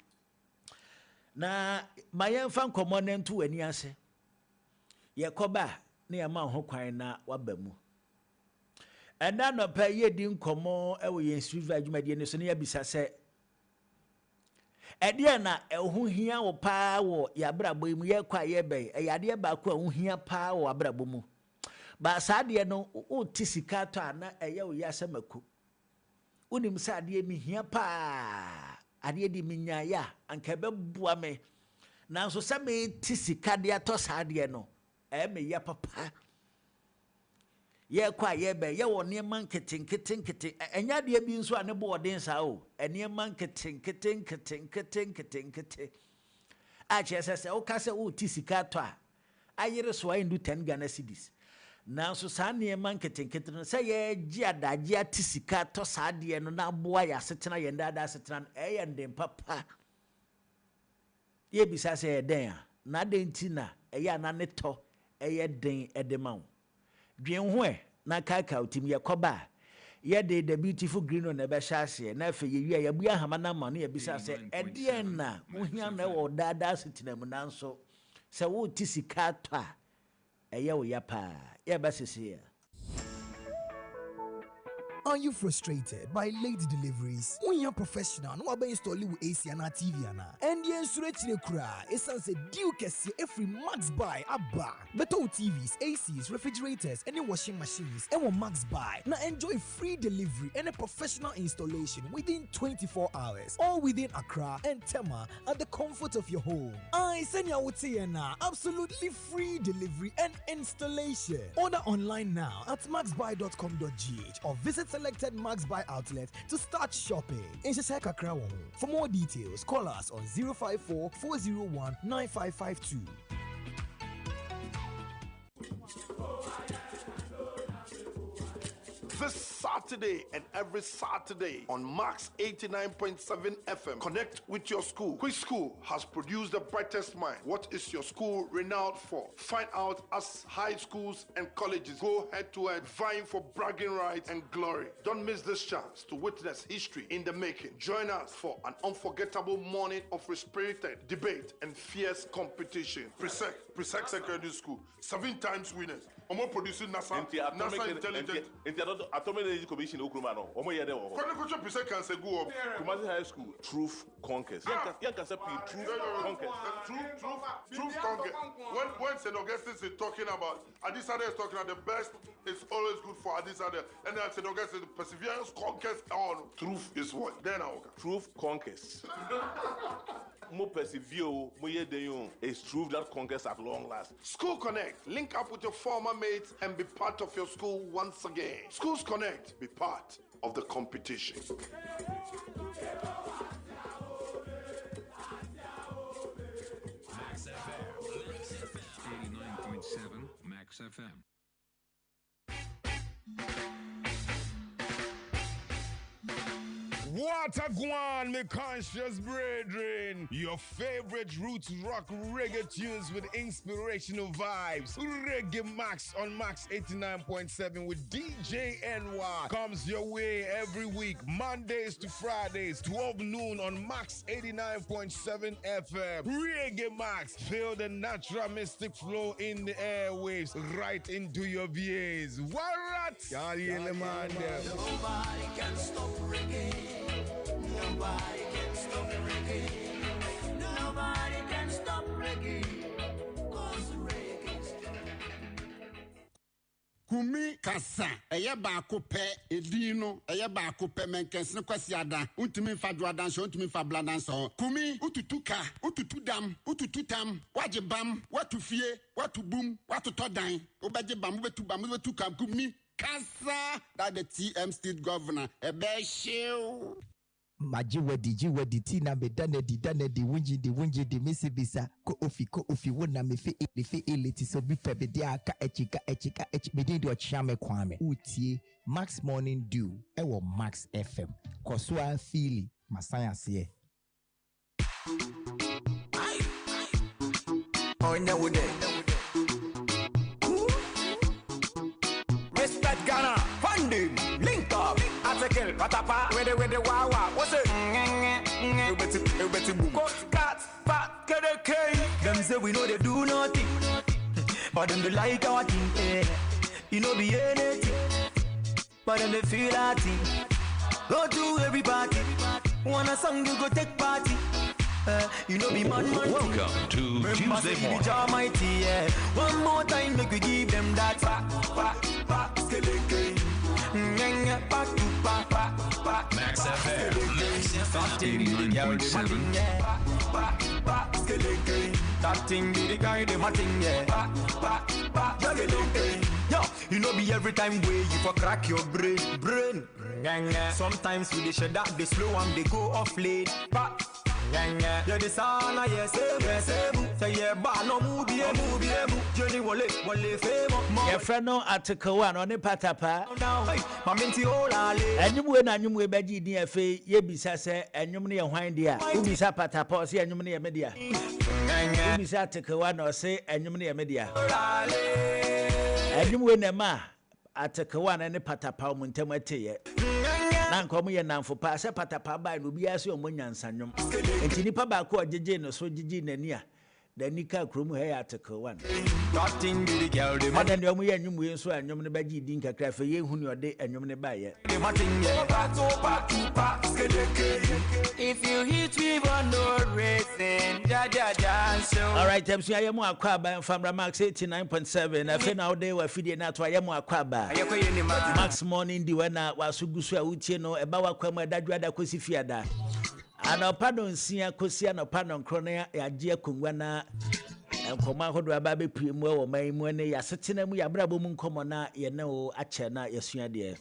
na ma yɛmfa nkɔmmɔ na nto w'ani ase yɛkɔba na yɛma ho kwan na waba mu ɛna nɔpɛ yɛdi nkɔmmɔ ɛwɔ yɛn street vibe dwumadie no so na yɛbisa sɛ ɛdeɛ na ɛho hia wo paa wɔ yɛabrabɔ yi mu yɛkɔ a yɛbɛn ɛyɛ adeɛ baako a ho hia paa wɔ abrabɔ mu ba saa adeɛ no wote sika tɔ a na ɛyɛ wo yɛasɛm ako wonim sɛ adeɛ mi hia paa adeɛ de menyaeɛ a anka ɛbɛboa me nanso sɛ mete sika de atɔ saa adeɛ no ɛyɛ me yɛ papa yɛkɔ a yɛbɛn yɛwɔ nneɛma nkete ɛnyɛ adeɛ bi nso a ne bɔ ɔden saa o nneɛma nkete a kyerɛ sɛ woka sɛ wote sika tɔ a ayere so ayɛ ndu 10 Ghana cedis nanso saa nneɛma nkete no sɛ yɛgye adagye ate sika tɔ saa adeɛ no na aboa yɛ asetena yɛn daadaa asetena no ɛyɛ nden papa ye bisa se den a na den ti na eya na ne to eye den edema wo dwen ho na kaka otim ye koba ye de the beautiful green on ebe hyase na afa ye wi ya bua hama na ma no ye bisa se edien na wo hia na wo dada sitinam na nso se wo ti sika to a eye wo ya pa ye ba sese ya. Are you frustrated by late deliveries? When you're professional, no one install with AC and TV and the insurance kura. Essence a deal kesi every Max Buy abba. Better TVs, ACs, refrigerators, any washing machines. And one Max Buy. Now enjoy free delivery and a professional installation within 24 hours. All within Accra and Tema at the comfort of your home. I send you out here now. Absolutely free delivery and installation. Order online now at maxbuy.com.gh or visit selected Max Buy outlet to start shopping. In Shaseka Accra. For more details, call us on 054 401 9552. This Saturday and every Saturday on Max 89.7 FM. Connect with your school. Which school has produced the brightest mind? What is your school renowned for? Find out as high schools and colleges go head to head, vying for bragging rights and glory. Don't miss this chance to witness history in the making. Join us for an unforgettable morning of respirited debate and fierce competition. Presec Secondary School, 7 times winners. Omo producing NASA intelligent. Atomic Energy Commission Okrumano. Omo yede wo. Kwani presec can say go up. Kumasi High School, Truth Conquest. Yan can say Truth Conquest. Truth Conquest. When St. Augustine is talking about Adisade is talking about the best is always good for Adisade, and then St. Augustine perseverance conquest on truth is what? Then Truth Conquest. Mo persevere, mo yede is truth that conquers at long last. School Connect. Link up with your former mates and be part of your school once again. Schools Connect. Be part of the competition. Max FM. 89.7 Max FM. What a guan, me conscious brethren. Your favorite roots rock reggae tunes with inspirational vibes. Reggae Max on Max 89.7 with DJ NY comes your way every week, Mondays to Fridays, 12 noon on Max 89.7 FM. Reggae Max, feel the natural mystic flow in the airwaves right into your ears. What? Nobody can stop reggae. Nobody can stop reggae. Nobody can stop reggae. 'Cause reggae is Kumi kasa eye baako pɛ edin no eye baako pɛ menkɛse kwasi ada untumi fa dwadan so untumi fa bladan so kumi ututu ka ututu dam ututu tam waje bam watu fie watu bum watu todan obaje bam betu ka kumi kasa that the TM state governor ebe shew Maji wedi tina me dane di wunji di misi bisa ko ofi wona me fe eleti so bi fe be dia ka echika me di ochame kwame utie Max Morning Dew ewo Max FM koso a feel masaya se oh no we there. Respect Ghana, funding, link up, article, patapa, with the wawa, what's it? You better boom. Cats, fat, get a K. Them say we know they do nothing, but them they like our thing, eh. You know be anything, but them they feel our thing. Go to every party, wanna song you go take party. You know be man. Welcome to Tuesday morning. Almighty, yeah. One more time, make we give them that back, skeleton. Back to back. Max FM. 89.7. Back, skeleton. That thing be the guy, the matting, yeah. Back, skeleton. Yo, you know be every time way you for crack your brain. Sometimes we they shut that they slow and they go off late. Yeah, the sana yes, say yeah, ba no movie, Johnny Wale fame. Your friend no article 1 on the patapa. Maminti olale. And you win and you will be DFA, ye be sase, and you may wind there. You be sapatapa, see, and you may media. You be article 1 or say, and you may media. And you win a ma article 1 and the patapa muntemate. Nanko ye nan for pass patapa by no be as your munyan sanyum. And Tinipa Bako, Jiji, no so Jiji Nania. The Nika Krum Hay article 1. Nothing be the girl, the More than the way and you so and you may be dinka craft for you who your day and you may buy it. If you hit me for no reason, all right, I'm saying I am a crab from Max 89.7. I think now they were feeding out to I am a crab. Max morning, the one was Sugusu Uchino, about Kwama Dadra Cosifiada. And our pardon, Sia Cosia, no pardon, Cronia, a dear Kungwana, and Comaho Baby Primo, or May Mwene, ya sitting we are Brabum Commona, you know, Achena, yes, you dear.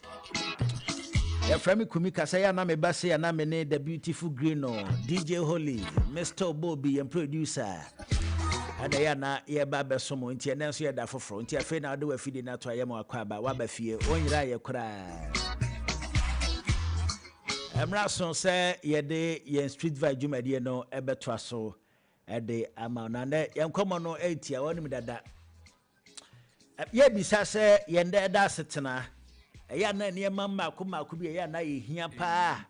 Your friend Kumika Sayana me Bassi and Amene, the beautiful Greeno, DJ Holly, Mr. Bobby, and producer. And I am here Baba Somo, and Tiana, so that for front, your friend, I do a feeding out to a Yamo Aquaba, Wabafia, when you cry. Emrason say ye street vibe jumadi no ebetwa so ede amanande yem komo no 80 a woni dada ye bisa say ye nda da setena ya na ne mamma ko bi ya na ye hia pa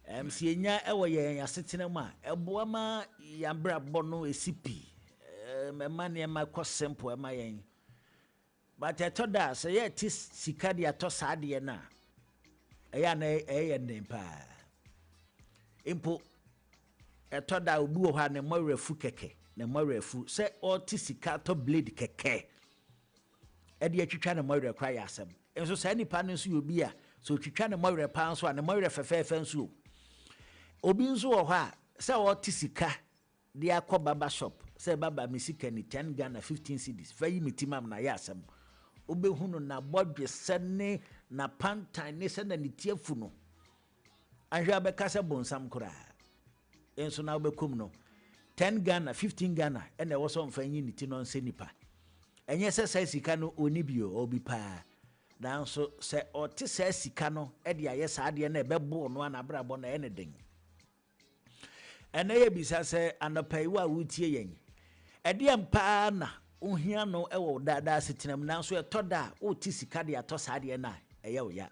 MC nya ewo ye asetena mu a eboa ma ya bra bono esipi mema ne ma ko simple ma yen but etoda say ye ti sika dia to saade na eya na nempa impo etoda obi wo ha ne morefu keke ne morefu se otisika to blade keke e de atwitwa ne more kwa ya asem enso sa nipa no nso obi a so twitwa ne more pa nso a ne more fefefe nso obi nso wo ha se otisika de akọ baba shop se baba misika ni 10 Ghana 15 cedis fa yi mitimam na ya asem obehunu na bodwe sene na pantan ne se na nitiafu no ahwe abeka se bonsam kura enso na obekum no 10 Ghana 15 Ghana ene wo so mfa nyi niti no nse nipa enye se sai sika no oni bio obi pa nanso se oti sai sika no e de aye saade na ebebo no na brabo na ene den ene ye bisa se anopai wa wutie yen e de mpa na ohia no ewo dada setenam nanso etoda o ti sika de ato saade na eye oya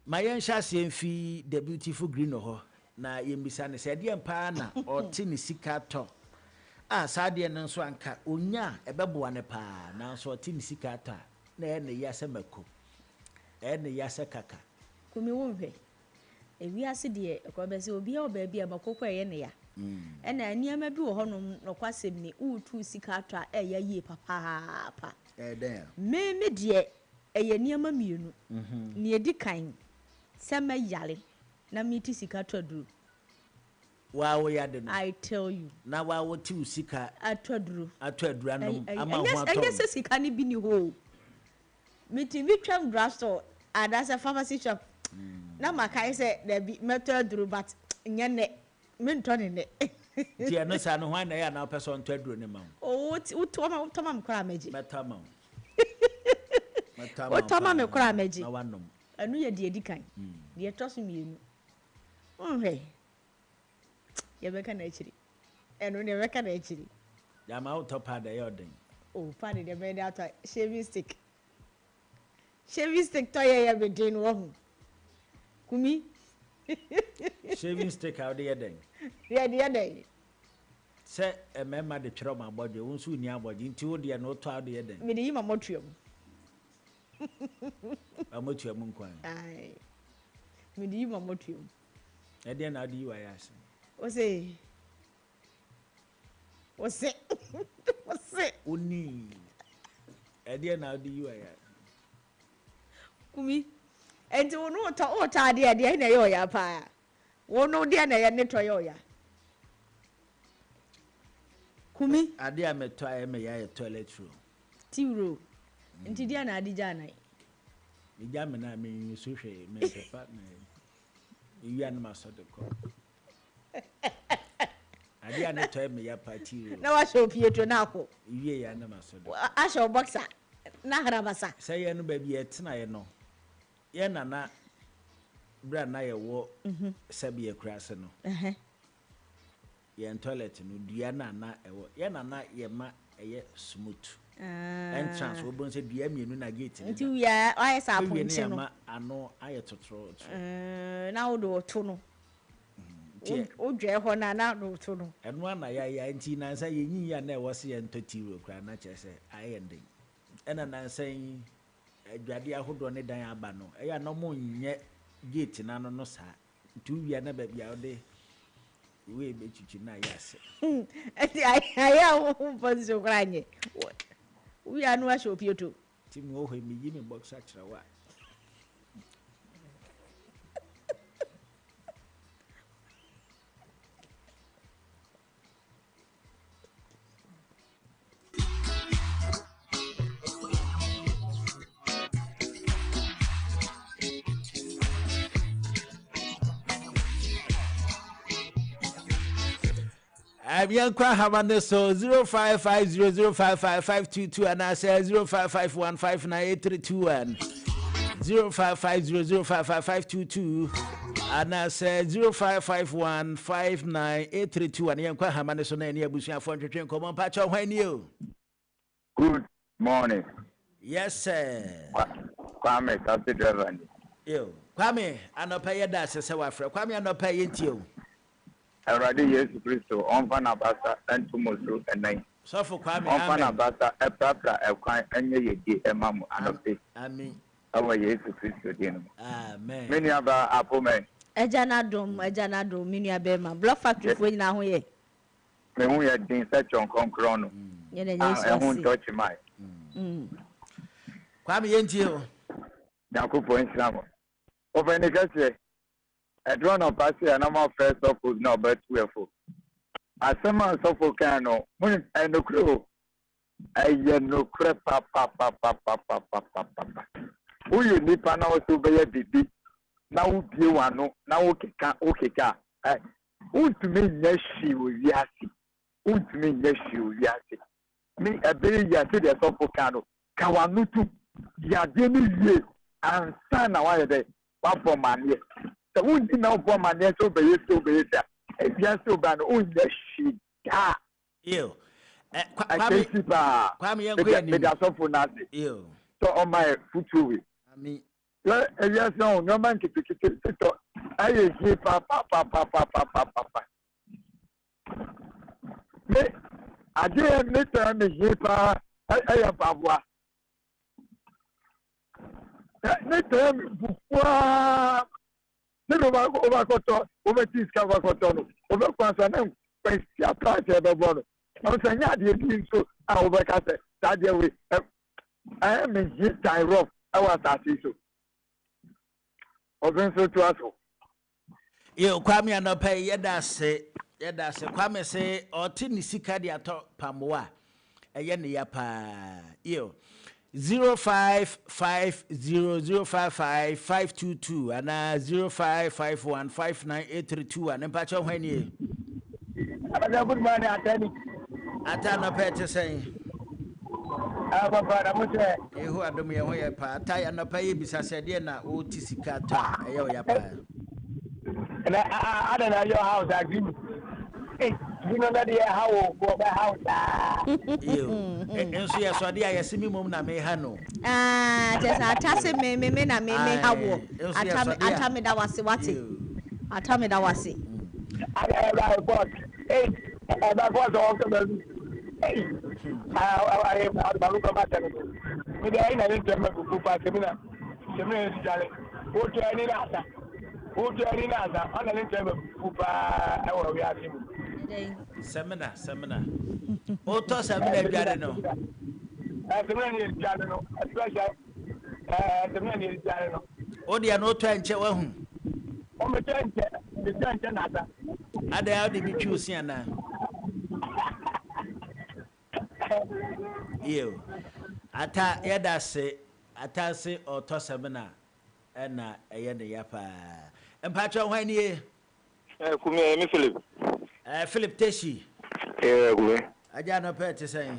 mayen hyase mfi the beautiful green ho na yembisa ne se de mpa na o ti ni sika to saade no nso anka onya ebeboa ne pa nanso o ti ni sika to na ene ya se mako ene ya se kaka kumi wonhwe ewiase de ekobese obi a oba bia makoko eye ne ya ena niam bi wo honom no kwasem ni utu sika atwa eya yie papa me de eye niam mienu ni edikan sema yale na miti sika atwa duru wa wo ya de no I tell you na wa wo ti sika atwa duru anom ama ho atom eye se sika ni bi ni ho miti bi twam drugstore adasa pharmacy shop na makai se there be metal duru but nyene mentone ne ti eno sa no hwan na ya na person to aduro ne ma o utoma mkora meji metama utoma mkora meji na wanom anu ye de edikan de toso mienu onhwe ye beka na achiri enu ne beka na achiri ya ma utopa da yoden o padi de be that shaving stick to ye be din wo hu kumi shaving stick out there then yeah say a member the tro ma body won so ni abodi nti wo de no to out there then me dey ma motuam amotuam nkwan ai me dey ma motuam e dey na di wa yas o say oni e dey na di wa ya kumi enti wono ta de na yo ya pa wono de na ye ne to yo ya kumi ade a meto a me ya toilet roll tiwro enti de na ade ja na e ja me na me so hwe me pepa me iwi an ma so de ko ade a ne toy me ya party na wa show Pietro na ko wie ya na maso do a show boxer na harabasa say ye no ba bi etena ye no ye nana bra na ye wo sabi ye krase no ye toilet no dua na ewo ye nana ye ma eye smooth entrance wo bon se dua mienu na gate ni nti ya aye sa ponchi no ma ano aye totoro na wo do to no o dwe ho na do to no eno na ya nti na nsa ye nyi ya na ewo se ye ntoti ro kra na chese aye ndin ena na nsa yi adwade ahodo ne dan aba no eya no mo nye gate na no sa nti wia na ba bia ode we be chichi na yase ati aya wo ponzo kranye wia no a show Pietro ti mo ho mi yi me boxer kira wa Abian kwa hamane so 0550055522 and I say 0551598321 0550055522 and I say 0551598321 yan kwa hamane so na eni abusuan fo ntwetwen komo pacha hwan ni o. Good morning. Yes sir. Kwame taxi driver ni. Yo, Kwame anopa yeda sese wafre. Kwame anopa yenti o. Awurade Yesu Kristo onfa na basa entumoso enan. So for Kwame onfa na basa epapra ekwan enye yedi emamu anope. Amen. Awa Yesu Kristo dinu. Amen. Many aba apomen. Eja na dom mini abema block factory fo nyina ho ye. Me hu ye din se chon konkron no. Ye na Yesu. E hu touch mai. Kwame yenti o. Yakupo nsamo. Obenikase Edron of Passi and I'm first of all, no, but we are full. As some of Sopocano, when I no crew, I no crap, papa. Who you need now to be a baby? Now, you want no, now, okay, who to me, yes, she will yassi. Who to me, yes, she will yassi. Me, a very yassi, the Sopocano, Kawanutu, Yadini, ye, and son, away there, Papa man, yes. The one thing now for my next over is so bad. If you are so bad, oh, yes, she got you. Kwame, you so on my foot away. I mean, yes, no man can pick it. I hear papa. I didn't let them hear papa. I am Papa. Let them. Never overcoto, overseas cover over Quansanam, Questia Party of Bono. I was saying, so I overcast that way. I am in his time rough. I was at so. Open so to us. You Kwame anopa yeda se Kwame say or tini sika dia to pamoa. Eye ne ya pa. Yo. 0550055522 and 0551598321 and Pacho Henny. Good morning, Atana Pet saying, who are doing away pa, tie and a pay beside Sadiana, O Tisicata, a yapa. And I don't know your house, I agree. You know that how go by house. You and so yes, I see me mum na me hano. Just atase me na me hawo. Atame da wase wate. Atame da wase. I bought. Hey, that was all the hey. I baluka mata. Me dai na ni tema ku pa semina. Semina ni jale. O to ani nasa. Ana ni tema ku pa e wo wi asimu. Seminar. Oto seminar jare no. Seminar ni jare no. Especially seminar ni jare no. Odi an oto enche wa hu. O me enche nata. Ada odi bi choose yana. Yo. Ata yeda se oto seminar na eye ne yapa. Empacho hwan ni e? Kumi me Philip. Philip Teshi. we. Aja no pay to say.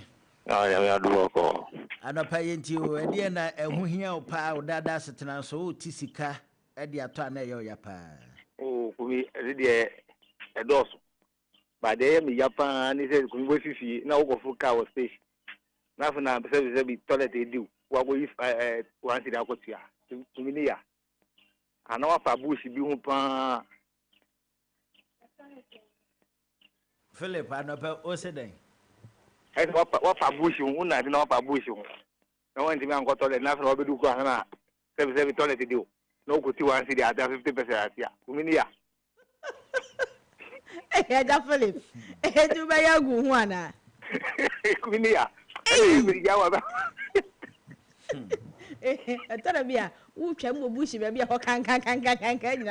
Ya do work. Anɔpa yɛnti o ɛdeɛ na ɛho hia wo paa wo dada setena so wote sika ɛde atɔ a na ɛyɛ ɔya paa Kumi ɛde ɛdɔso ba de me ya paa ni sɛ kumi bo fifi na wo kɔfo car wo station na fa na sɛ bi toilet ediw wa go if wan si da akɔtua kumi ni ya ana wa fa bush bi ho paa Philip anɔpa o se den wa fa bush ho na de na wa fa bush ho na wan ti me ankɔ toilet na fa wa bedu ko na sɛ toilet ediw na wo kɔti wan si da 50% atia kumi ni ya Eja Philip. Eju ba ya gu hu ana. Kumi ya. Ya wa ba. Etara bia, wo twam mo bushi ba bia ho kan nyina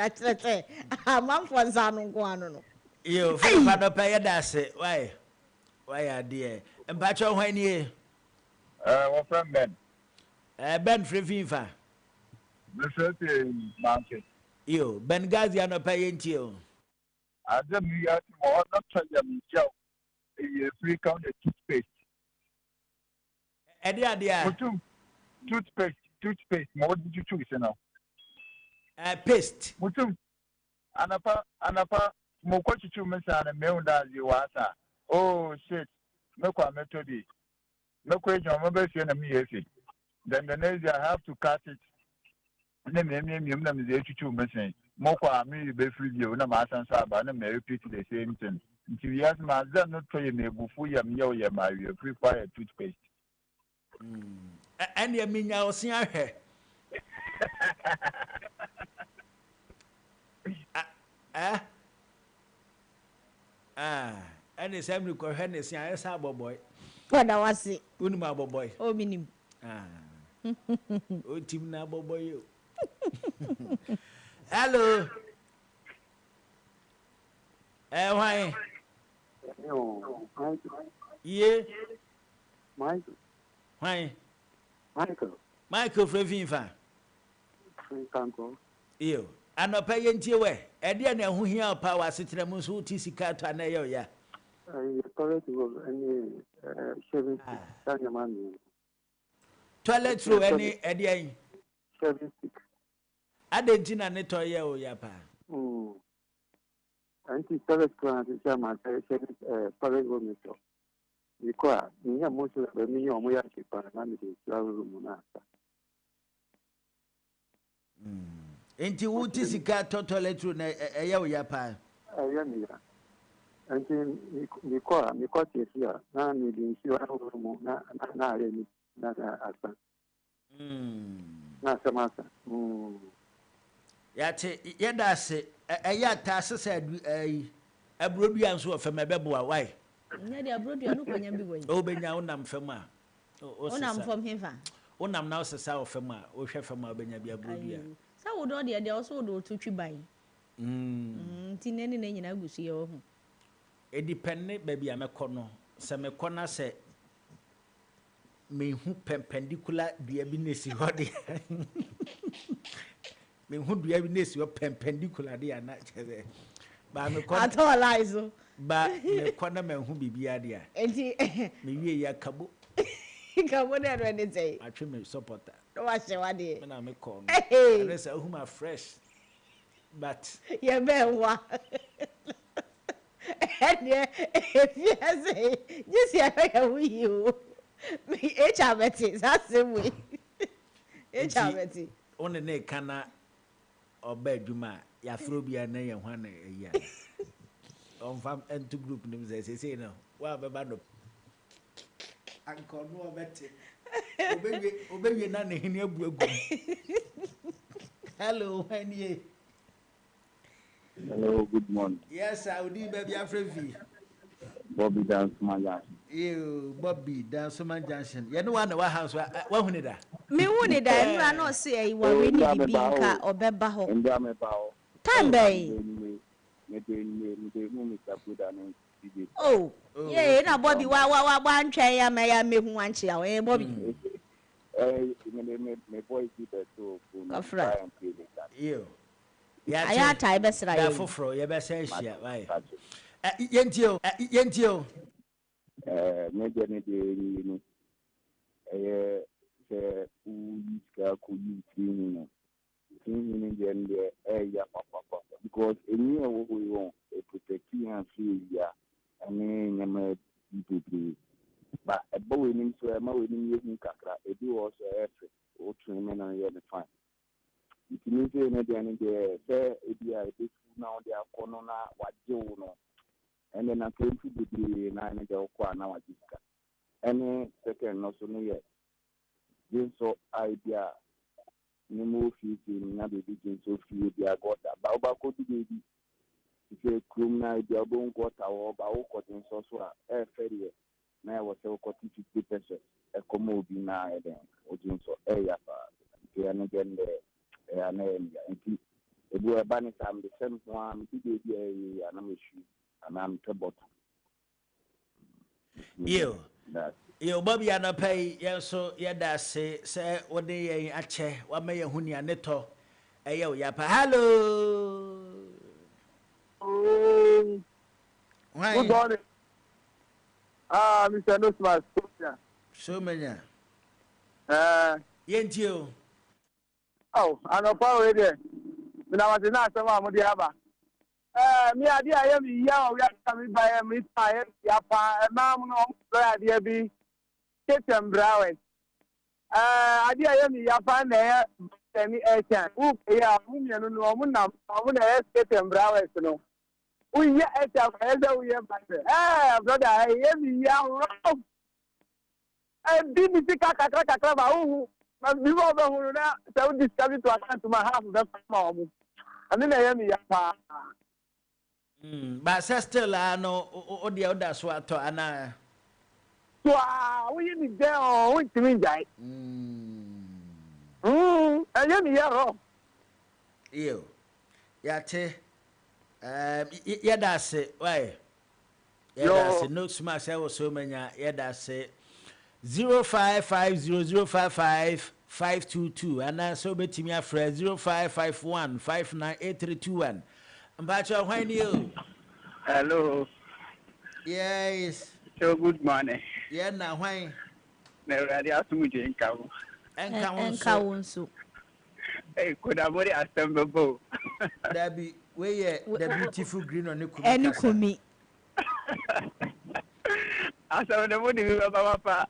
kyerɛkyerɛ. Amanfo nsa no nko ano no. Yo, Philip anɔpa yɛ da se. Why adeɛ. Mpacho hwan nie? Wo friend Ben. Ben Frefinfa. The first market. Yo, Ben Gazi anɔpa yɛnti o. Adam you are more not trying to show a free count of toothpaste. Toothpaste, more did you choose now? Paste. Mutum, Anapa, Mokochi Chumas and a Meunda, you are. Oh, shit, Mekwa Metodi. No question, I'm a enemy. Then the next I have to cut it. And then the 82 missing. Mokwa me be free you na ma san sa ba na me repeat the same thing. Until yes ma za no to ye me bufu ya me ye ma we free fire toothpaste. And ye minya osin ahwe. And the same ko hwe ne sia esa boboy. Wada wasi. Unu ma boboy. O minim. O tim na boboy yo. Hello. Why? Yeah. Michael. Why? Michael Frefinfa. Franco. Yo. Anɔpa yɛntie we. Ɛdeɛ na ɛho hia pa wa setena mu so wote sika to ana yɛ ya. Toilet roll any shaving stick. Toilet roll any ɛdeɛ. Shaving stick. Adentina ne to ye o ya pa. Anti service plan is my public room. Because me have most of the me or my room na. Enti wuti sika toilet room na ye o ya pa. Me. Anti me call here na me dey room na re na asa. Na samasa. Yate yeda se eya taase se abrodua nso ofem ebeboa why nya de abrodua no kwanya bi wai o benya wonam fem a wonam fom hefa wonam na osesa ofem a o hwe fem a benya bi abrodua sa wo do de also do to twiban ti nene na nyina gusu ye ho e depend ba bia mekɔ no se mekɔ na se mehu perpendicular dua bi nesi hɔ de me hu dua bi nesi hɔ perpendicular de ana kyerɛ ba me kɔ atolize ba me kɔ na me hu bibia de a enti me wie ya kabo kabo na ro ne sei atwe me supporter no wa hye wa de me na me kɔ no and say hu ma fresh but ye be wa ene efia sei just ya ya wi you me echabeti that's we echabeti one ne kana oba adwuma ya fro bia na ye hwa na eya on fam into group nim say no wa beba no anko no obete obewie na ne hini abu agu hello hanie hello good morning yes Saudi baby Afrevi Bobby Dansman Junction you Bobby Dansman Junction ye no one wa house wa huni da me huni da nra no se e wa we ni bibi nka obeba ho nda me ba ho tambay me mu mi sabuda no oh yeah na Bobby wa ntwen ya me hu anche ya we Bobby me boy see that so afra you aya tai besra ya foforo ye be say hia why Yentio. Media ni the Uska could you cleaning the area because any what we want a protecting and free ya and then people. But a boy in so a mowing using Kakra, a do also effort or training on the fine. It means the say it now they are corner what you know. And then I came to the 9 now at this. Any second also no yet. Then so idea no more feeling na baby so feel they got that. But go to baby. If you come now they are going got our about cotton so fair. Now I was so cotton 50%. A commo be now then or so area they are not getting there and then if we are banning some the same one baby and I'm issue and I'm troubled. Yo Bobby and pay so yada say what day a chair what may a hunia neto ayo yapa hello. Good morning. Mr. Nusmas. So many. Yentio. Oh, I know power there. When I was in Asama, Modiaba. Me idea I am young, we are coming by a miss fire, Yapa, a mamma, idea be Captain Brown. Idea I am Yapa there, any air. Who, yeah, whom you know, I wouldn't ask Captain Brown, you know. We are at our we are brother, I am young. I didn't think I could talk but before the so discovered to attend to my house, that's mom. And then I am Yapa. But still, I know the other swat and we need there with me, guy. I am here. You, Yate, that's it. Why? That's it. No smash. I was so many. That's it. 0550055522 and then so bet me a friend 0551598321. But you're when you. Hello. Yes. So good morning. Yeah, now why? Never had to meet in Cow. And Cow. Hey, could have already assembled. That be where the beautiful green on the any kumi. I saw the money we were Papa.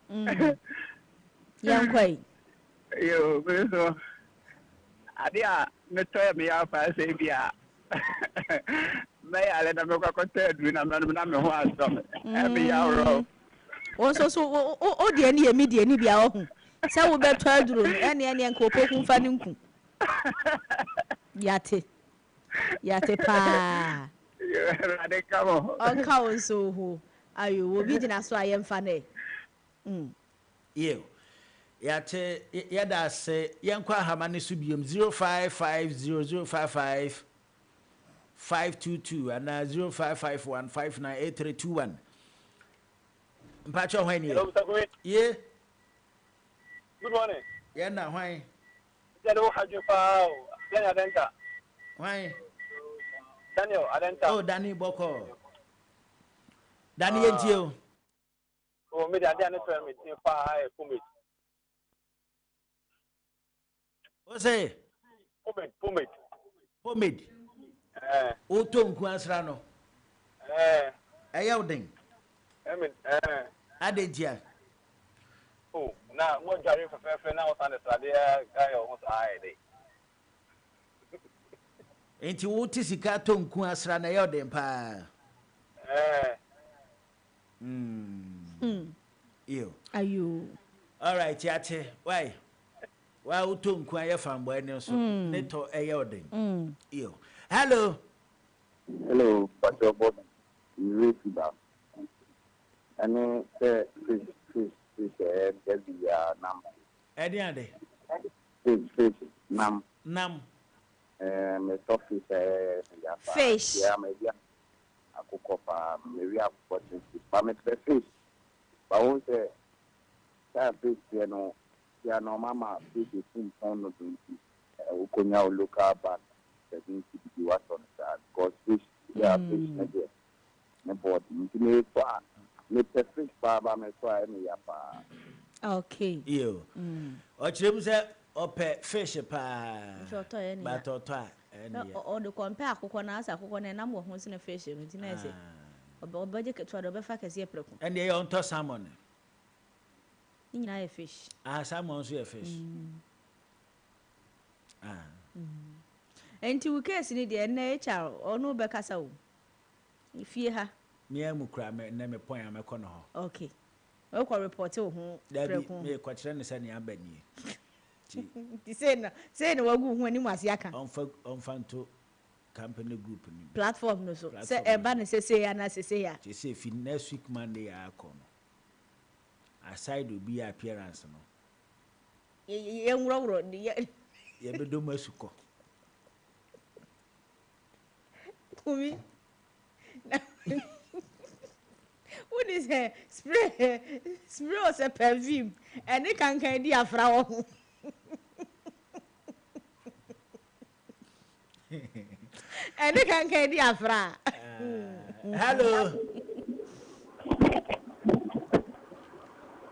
Young way. You, so I dear, not tell me how far say, yeah. May I let them go content when I'm not one every hour. Also, so, the any immediate Nibia. So we better 12 room, any uncle poking fanning. Yate pa. Come on, cow so who. Are you will be so I am funny. You. Yate, yada say, Yankwa Hamani Subium 055055 and 0551598321. Pacho when you. Hello, Mr. Gwen. Yeah. Good morning. Yeah, now why? Daniel Adenta. Why? Daniel Adenta. Oh, Danny Boko. Danny Yentio. Oh, maybe I didn't tell me to buy Pumit. What's it? Pomade. Oton Quasrano. A yielding. Adedia. Oh, now what Jerry for fair now on the Sadia guy almost I. Ain't you what is a carton Quasrana yielding pa? You. Are you? All right, Yate. Why? Well, to inquire from Buenos Neto a yielding. You. Hello. Hello, Pastor Bob. You read that. And then fish, get the number. Any Fish, nam. Fish. Yeah, maybe I cook up, maybe I've got but fish. But won't say, that fish, no, mama, fish is in front of the Ukonya local bank. That needs to be what on that because fish, fish, ne board nti me so a me perfect pa ba me so a me ya pa okay yo ochirem se ope fish pa shoto ye ni ba toto o de compare akoko na asa akoko na nam wo ho se na fish no nti na ese obaje keto do be fa kase epreko ene ye onto salmon ni na ye fish salmon so ye fish enti we case ni de na HR onu be kasa wo ifie ha me amukura me na me point ameko no ho okay we ko report wo ho preko me ko kire ne se ne abani ti say na wagu ho ani mu ase aka on to company group ni platform no so say eba ne say ya na say ya ti say fi next week Monday ya ko no aside obi appearance no ye nwuro ye be do masuko kumi what is her spray was a perfume and it can di afra wo and it can di afra hello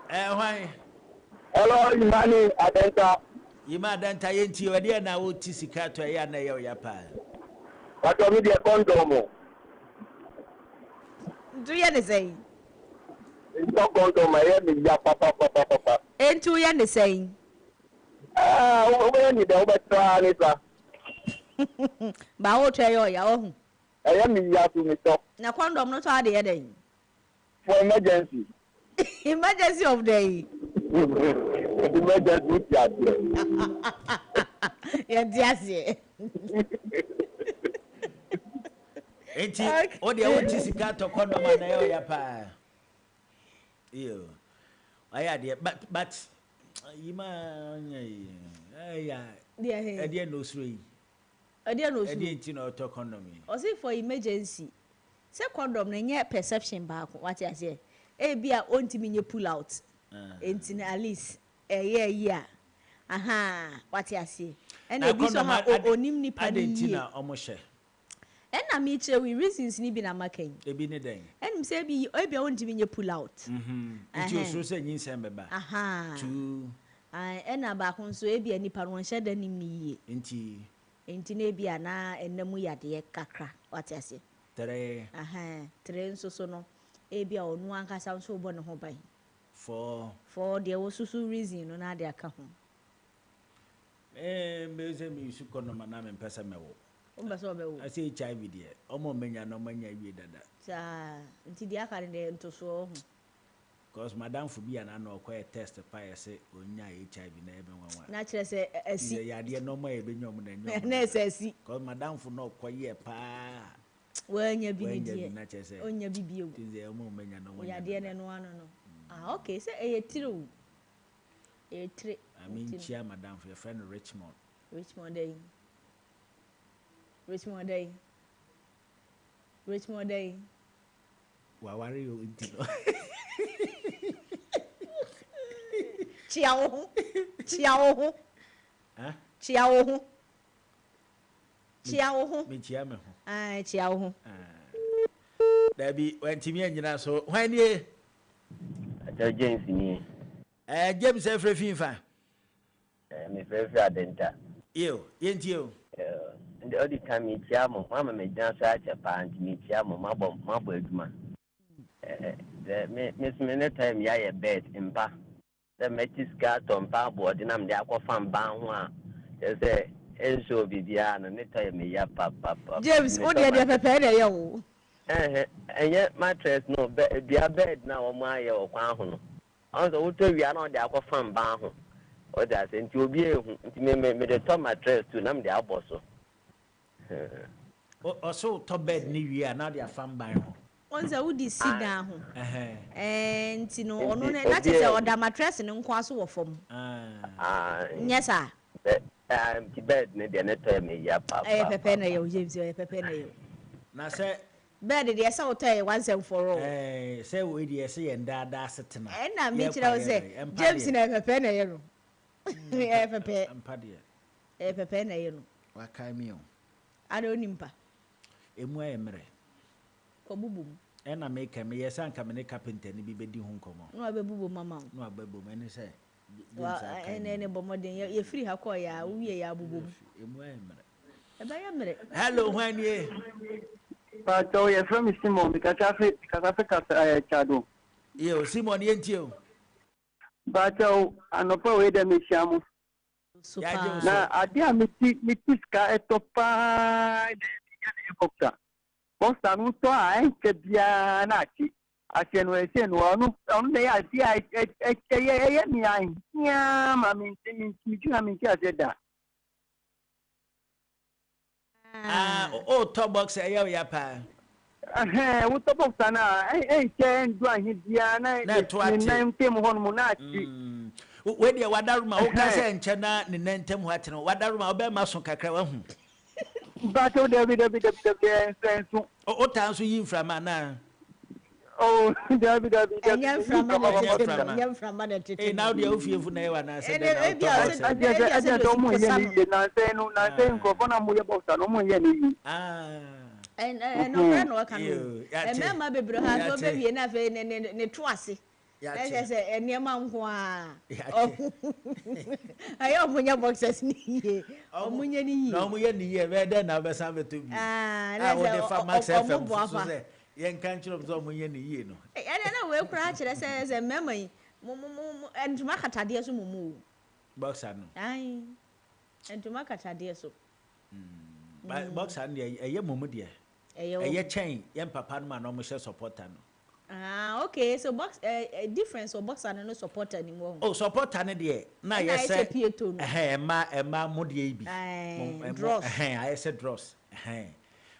why hello Imani Adenta Adenta yenti wadi na wo ti sika to ya na ye ya pa wato mi de condom do you ne say Ito condom ya mi ya papa entu ya ne say we ni de obetra ni sa ba wo twa yo ya ohun ya mi ya tu mi to na condom no to ade ye den for emergency emergency of day emergency ya diase enti o de wo ti sika to condom na yo ya pa yo aya de but yima ya ade no sroi ade no sroi ade enti no to condom o say for emergency say condom na nye perception ba ko what you say e bia ontimi nye pull out enti na at least ye aha what you say and e bi so ha onim ni pa ni enti na omo hye na me che we reasons ni bi na makan e bi ne den and say bi e bia ontimi nye pull out enti o so say nyin sem beba aha tu na ba ko so e bia ni pa no hye da nim ni yie enti na bia na enamu yade kakra what you say tere nso so no e bia onu ankasa nso obo ne ho ban for the osusu reason no na de aka ho me say me su kono na me pesa mewo umba so bewo I say HIV de omo menya no manya wie dada sa nti dia ka de nto so ho because madam fu bia na no kwa test pa say onya HIV na ebe nwanwa na kire say asi ya de no ma ebe nyom na nyom na say asi because madam fu no kwa ye pa wanya bi ni die na chese onya bibi ewu tinze omo menya no ya de ne no ano no okay say e tire e tire I mean chia madam for your friend Richmond day wa wari yo intino chiawo me chia me ho chiawo dabi wantimi anyina so hwan nie James ni James Efrefinfa me frefre Adenta yo yenti yo ndi odi time chiamo mama me dansa cha panti mi chiamo mabo aduma me ne time ya ye bed impa the metis ka tompa board na me akwa mba ho a say enso bibia no ne time me ya papa James o de pepe na ye wo enye mattress no bia bed na o ma ye okwa ho no onso wo to wia na o de akwa mba ho o da se nti obi ehu nti me de to mattress tu na me de aboso so to bed ni wia na de afam ban ho onza wudi sit down ho nti no ono na chese oda mattress ne nkwa so wo fom yes sir the bed ne de ne to me ya papa pepe na yo James pepe na yo na se bed de say otai once and for all say we de say yenda da setena na me kira wo say James na pepe na yo no pepe ampade pepe na yo no wa kai mi o ada onimpa emu ayemre ko bubum ɛna make me yes anka me ne carpenter ni bi bedi ho nkomo no abebubo mama no abebu me ne say wa ene bomoden ye free ha ko ya wiye ya abubo emu emre eba ya mere hello hwanie but oh ye from Simon because I chado yo Simon ye ntio but oh anopa we dem hyiamu na ade a miti ska etopa de kokta bosta no to a enke bia na chi ase no ese no onu ne ya ti ye mi ai ya ma mi ju na mi ti ase da o to box e ya pa wo to box na che ndu ahi bia na ne ntem hon mu na chi we dia wadaruma wo ka se nche na ne ntem ho atene wadaruma obe ma so kakra wa hu bato David sensu o tanso yi mframa na oh David enya mframa na tete now dia ofiefu na ewa na se de do mu ye ni na se nko na mu ye box no mu ye ni no no kan no ma bebro ha so be wie na fe ne to ase se eniema nko a ayo omunya boxes ni ye omunya ni ye na omunya ni ye be de na be san beto bi wo de fa Max FM so se ye nkan chiro so omunya ni ye no na we kura kire se memai entuma katade so mumu boxer no ai entuma katade so boxer no ye mumu de ye chain ye papa no ma no mo share supporter no okay. So box difference or boxer no supporter anymore. Oh, supporter ne de na yes say ma mo de bi. Dross. I said dross.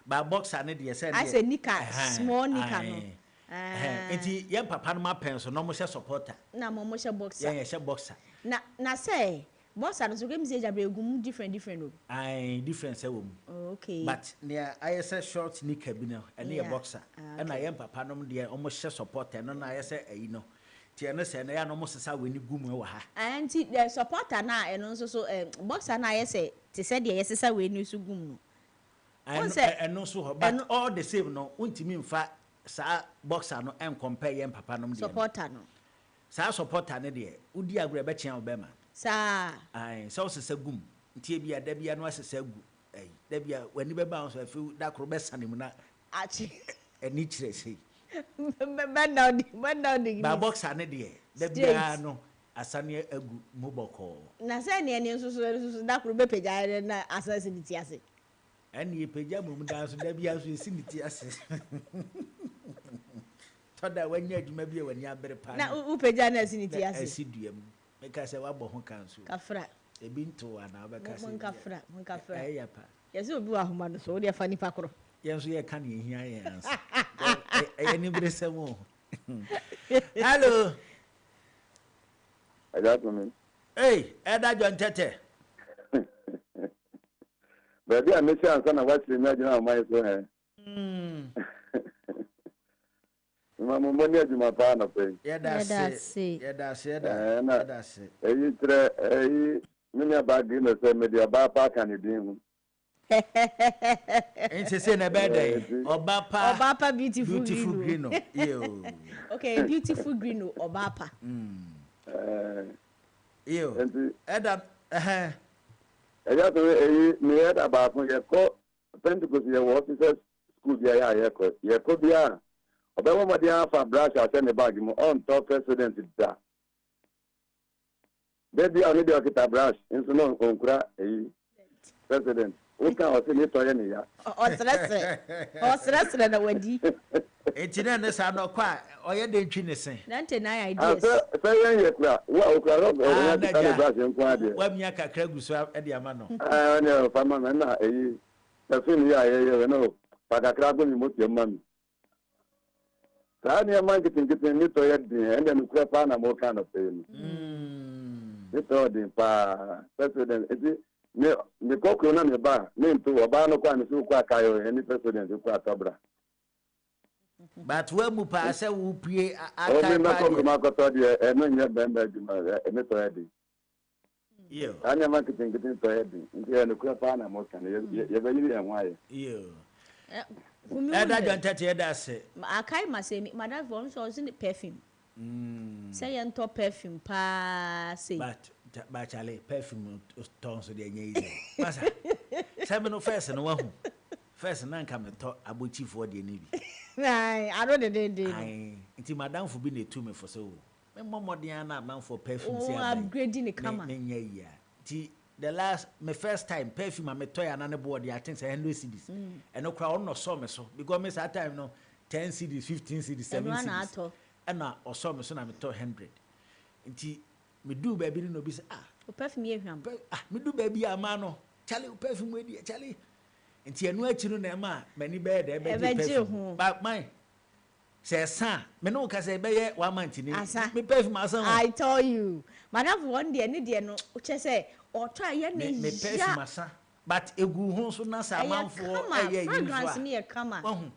But boxer ne de say I say nika small nika no. Enti ye papa no ma pen so no mo share supporter. Na mo share boxer. Yeah, share boxer. Na say boxer no so game say jabe egum different no. Different say wo mu. Okay. But near I say short nika bi no ene boxer. And I am papa no de almost share supporter no na I say no. Ti ene say na ya no mo sesa we ni gumu wa ha. Anti the supporter na eno so boxer na I say ti say de yesesa we ni su gumu. Eno so ho but all the same no untimi mfa sa boxer no en compare yem papa no de. Supporter no. Sa supporter ne de udi agre be chian obema. Sa so sesa gum. Ntie bia da bia no asesa gu. Da bia wani be ba so afi da kro be sanem na achi eni kire sei man down ba boxer ne de da bia no asane agu moboko na say ne eni so da kro be peja na asase ni ti ase eni peja mum da so da bia so esi ni ti ase to da wani adwuma bia wani abere pa na u peja na esi ni ti ase esi duam me ka say wa bo ho kanso kafra ebi nto ana obeka say mun kafra yapa yesi obi wa homa no so o de fa nipa kro yenso ye kan ye hia ye ans any bresemo hello Ajatumi hey eda John Tete baby a mechi ansa na watch me ajina mai so he mama moni ajuma pa na pe yeda se eyi tre eyi minya bagi no se media ba pa kan din hu Ain't say na bad day. Obapa beautiful green no. Yo. Okay, beautiful green no Obapa. Yo. Eda eya to me eda ba fun ye ko Pentecost ye wo officers school dia ye ko bia obewo mo dia fa brush ase ne bag mo on top president da. Baby on the okita brush inso no onkura eyi president Oka o se ni to ye ni ya. O stress na wadi. Etine ne sa no kwa o ye de ntwi ne sen. Na nte na ideas. Say ye kura wa okura ro o na ti ka brush nko ade. Wa mia kakra gusu e de ama no. Ne fa ma na eyi. Ta fi ni ya ye no. Pa kakra go mi mo ti ma mi. Sa ni ma kitin ni to ye din ende no kura pa na mo ka no pe ni. Ni to din pa president eti me kokro na me ba me nto oba no kwa me su kwa kayo any president kwa tabra but we mu pa se wo pie aka pa me kokro ma ko to de no nya bemba djuma me to yedi yo anya ma kitin to yedi ndi ya no kwa pa na mo kan ye be ni ya nwa ye yo That don't touch it. That's it. I can't say madam for so in the perfume. Say and top perfume pa say. But Charlie perfume tones the easy. Massa. Seven of first and one. First and then come and talk about chief for the navy. I don't know. It's madam for being a tumor for so. Mama Diana man for perfume. Oh, upgrading the camera. My first time perfume I toy and another body I think 100 CDs. And no crowd no saw me so because miss that time no 10 CDs, 15 CDs, 7 CDs. And now or saw me so I'm 100. Nti me do baby no be say perfume ye hwam. Me do baby a man no. Charlie perfume we dey Charlie. Nti enu achiru na ma mani be dey be perfume. But mine say san me no ka say be ye 1 month ni. Me perfume asan. I tell you. Madam one day ni dey no che say or try ye na me perfume asan. But egu ho so na sa manfo eye use fragrance me e come.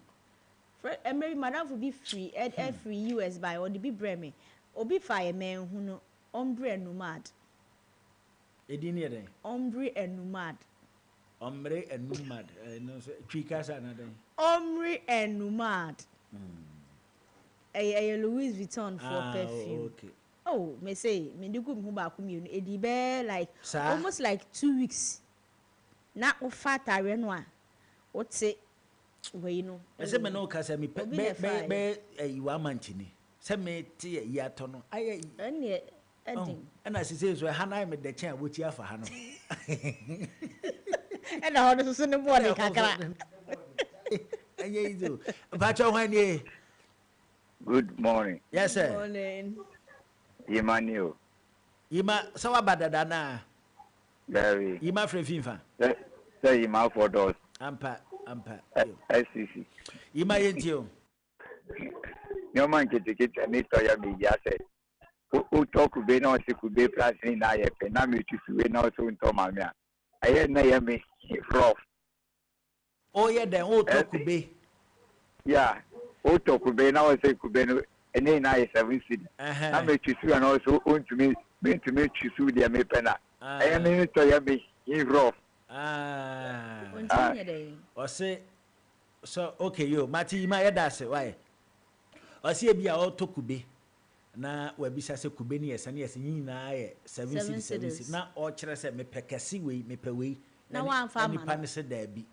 Maybe madam will be free every US by or the be breme. Obi fire men who no ombre and nomad. Edini eden. Ombre and nomad. Ombre and nomad. No tricasa another. Ombre and nomad. A Louis Vuitton for perfume. Okay. Oh, me say me do go move back me edi be like almost like 2 weeks. Na o fat are no a. O te we know. I say me no ka say me be you want mantini. Say me tie ya to no. Aye ene ending. And as say so hana me the chain wo tia fa ha no. And how do so no body kakra. Aye do. Pacho hwan ye. Good morning. Yes sir. Good morning. Emmanuel. Ima sawa badada na. Very. Ima frefimfa. Say Ima for those. Ampa. SCC. Ima yentio. No man get me to ya me ya say. Who talk be no se kube plus ni na ye pe na me tusu we na so nto ma me a. Aye na ye me rough. Oh yeah then o talk be. Yeah. O talk be na o say kube no ene na ye 7 cedi. Na me tusu and also on to me tusu dia me pe na. Aye me to ya me rough. Or say so okay yo Mati ma yeda se why or say bia o to kube na we bisa se kube ni yesa ni yesa nyina ye 7 cedis na o kire se me pekesi we me pe we na wan fa ma nipa ne se da bi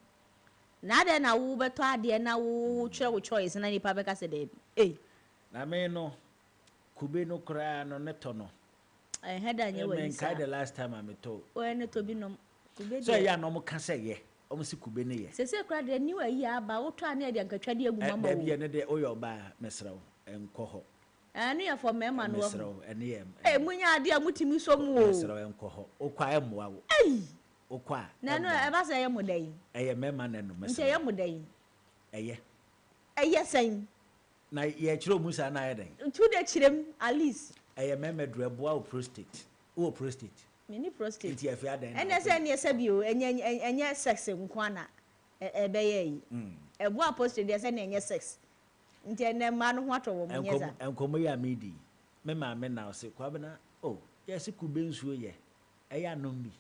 na de na wo beto ade na wo kire wo choice na nipa beka se da bi na me no kube no kra no ne to no head anya we nsa the last time I met to o ne to bi no kube so ya no mo ka se ye o si kube ne ye se kra de ni wa yi aba wo to ane de nkatwa de agu mama wo bi ne de o yo ba mesrawo enko ho anu ya for mema no mesrawo ene ye munya ade amutimi so mu o mesrawo enko ho o kwa emoa wo o kwa na no e ba se ye mudan eye mema na no mesrawo nte ye mudan eye sen na ye kiro musa na ye den tu de kirem alice eye memedru eboa o prostate o prostate mini prostate nti afi adan ene se ne se bio enye sex nko na ebe ye yi eboa prostate de se ne enye sex nti ene ma no ho ato wo munyeza enkomo ya medi me ma me na se kwabena yes kube nsuo ye eya nombi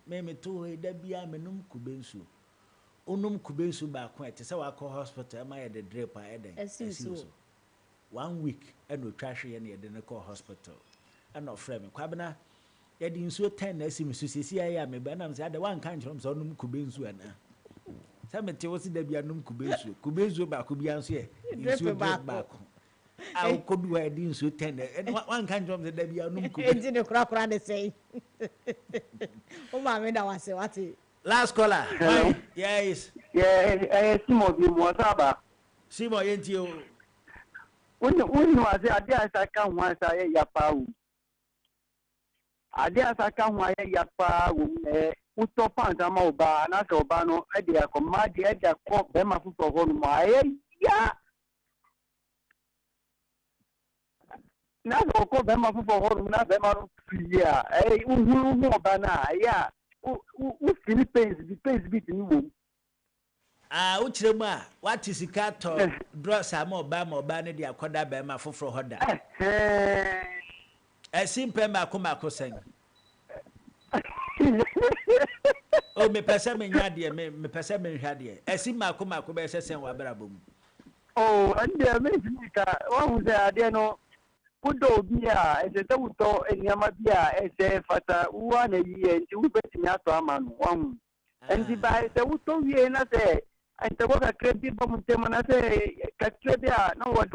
me to da bia menum kube nsuo onum kube nsuo ba ko ete se wa ko hospital ma ye de drip a eden esiso 1 week and no trash ye ne de ne ko hospital and no frame kwabena ye di nsuo 10 na esi msusisi ya me ba na me se ade wan kan chrom so onum kube nsuo na sa me te wosi da bia num kube nsuo ba ko bia nso ye nsuo ba ko aw kodu wa di nsuo 10 wan kan chrom se da bia num kube enti ne kura de sei o ma me da wase wate last caller yes Simo bi mo saba Simo yenti o wonu ase ade asaka ho asa ye yapa wu ade asaka ho ye yapa wu uto panta ma oba na se oba no e de akoma de e de ko be ma fufu ho no ma ye ya na ko be ma fufu ho no na be ma ya uhu oba na ya u Philippines the place bit ni wo uchire mu a wati sika to dross ama oba ne de akoda be ma foforo hoda simple ma ko sen Oh, me pese me nya de me pese me hwa de. Esi mako be sesen wa brabom. Oh, and there may be one who's there no. Kudo bia ese wuto enyama bia ese fata one year nti we beti nya to ama no wan enti ba ese wuto wie na se ente ko ka krebi ba muntema na se ka krebi a na wo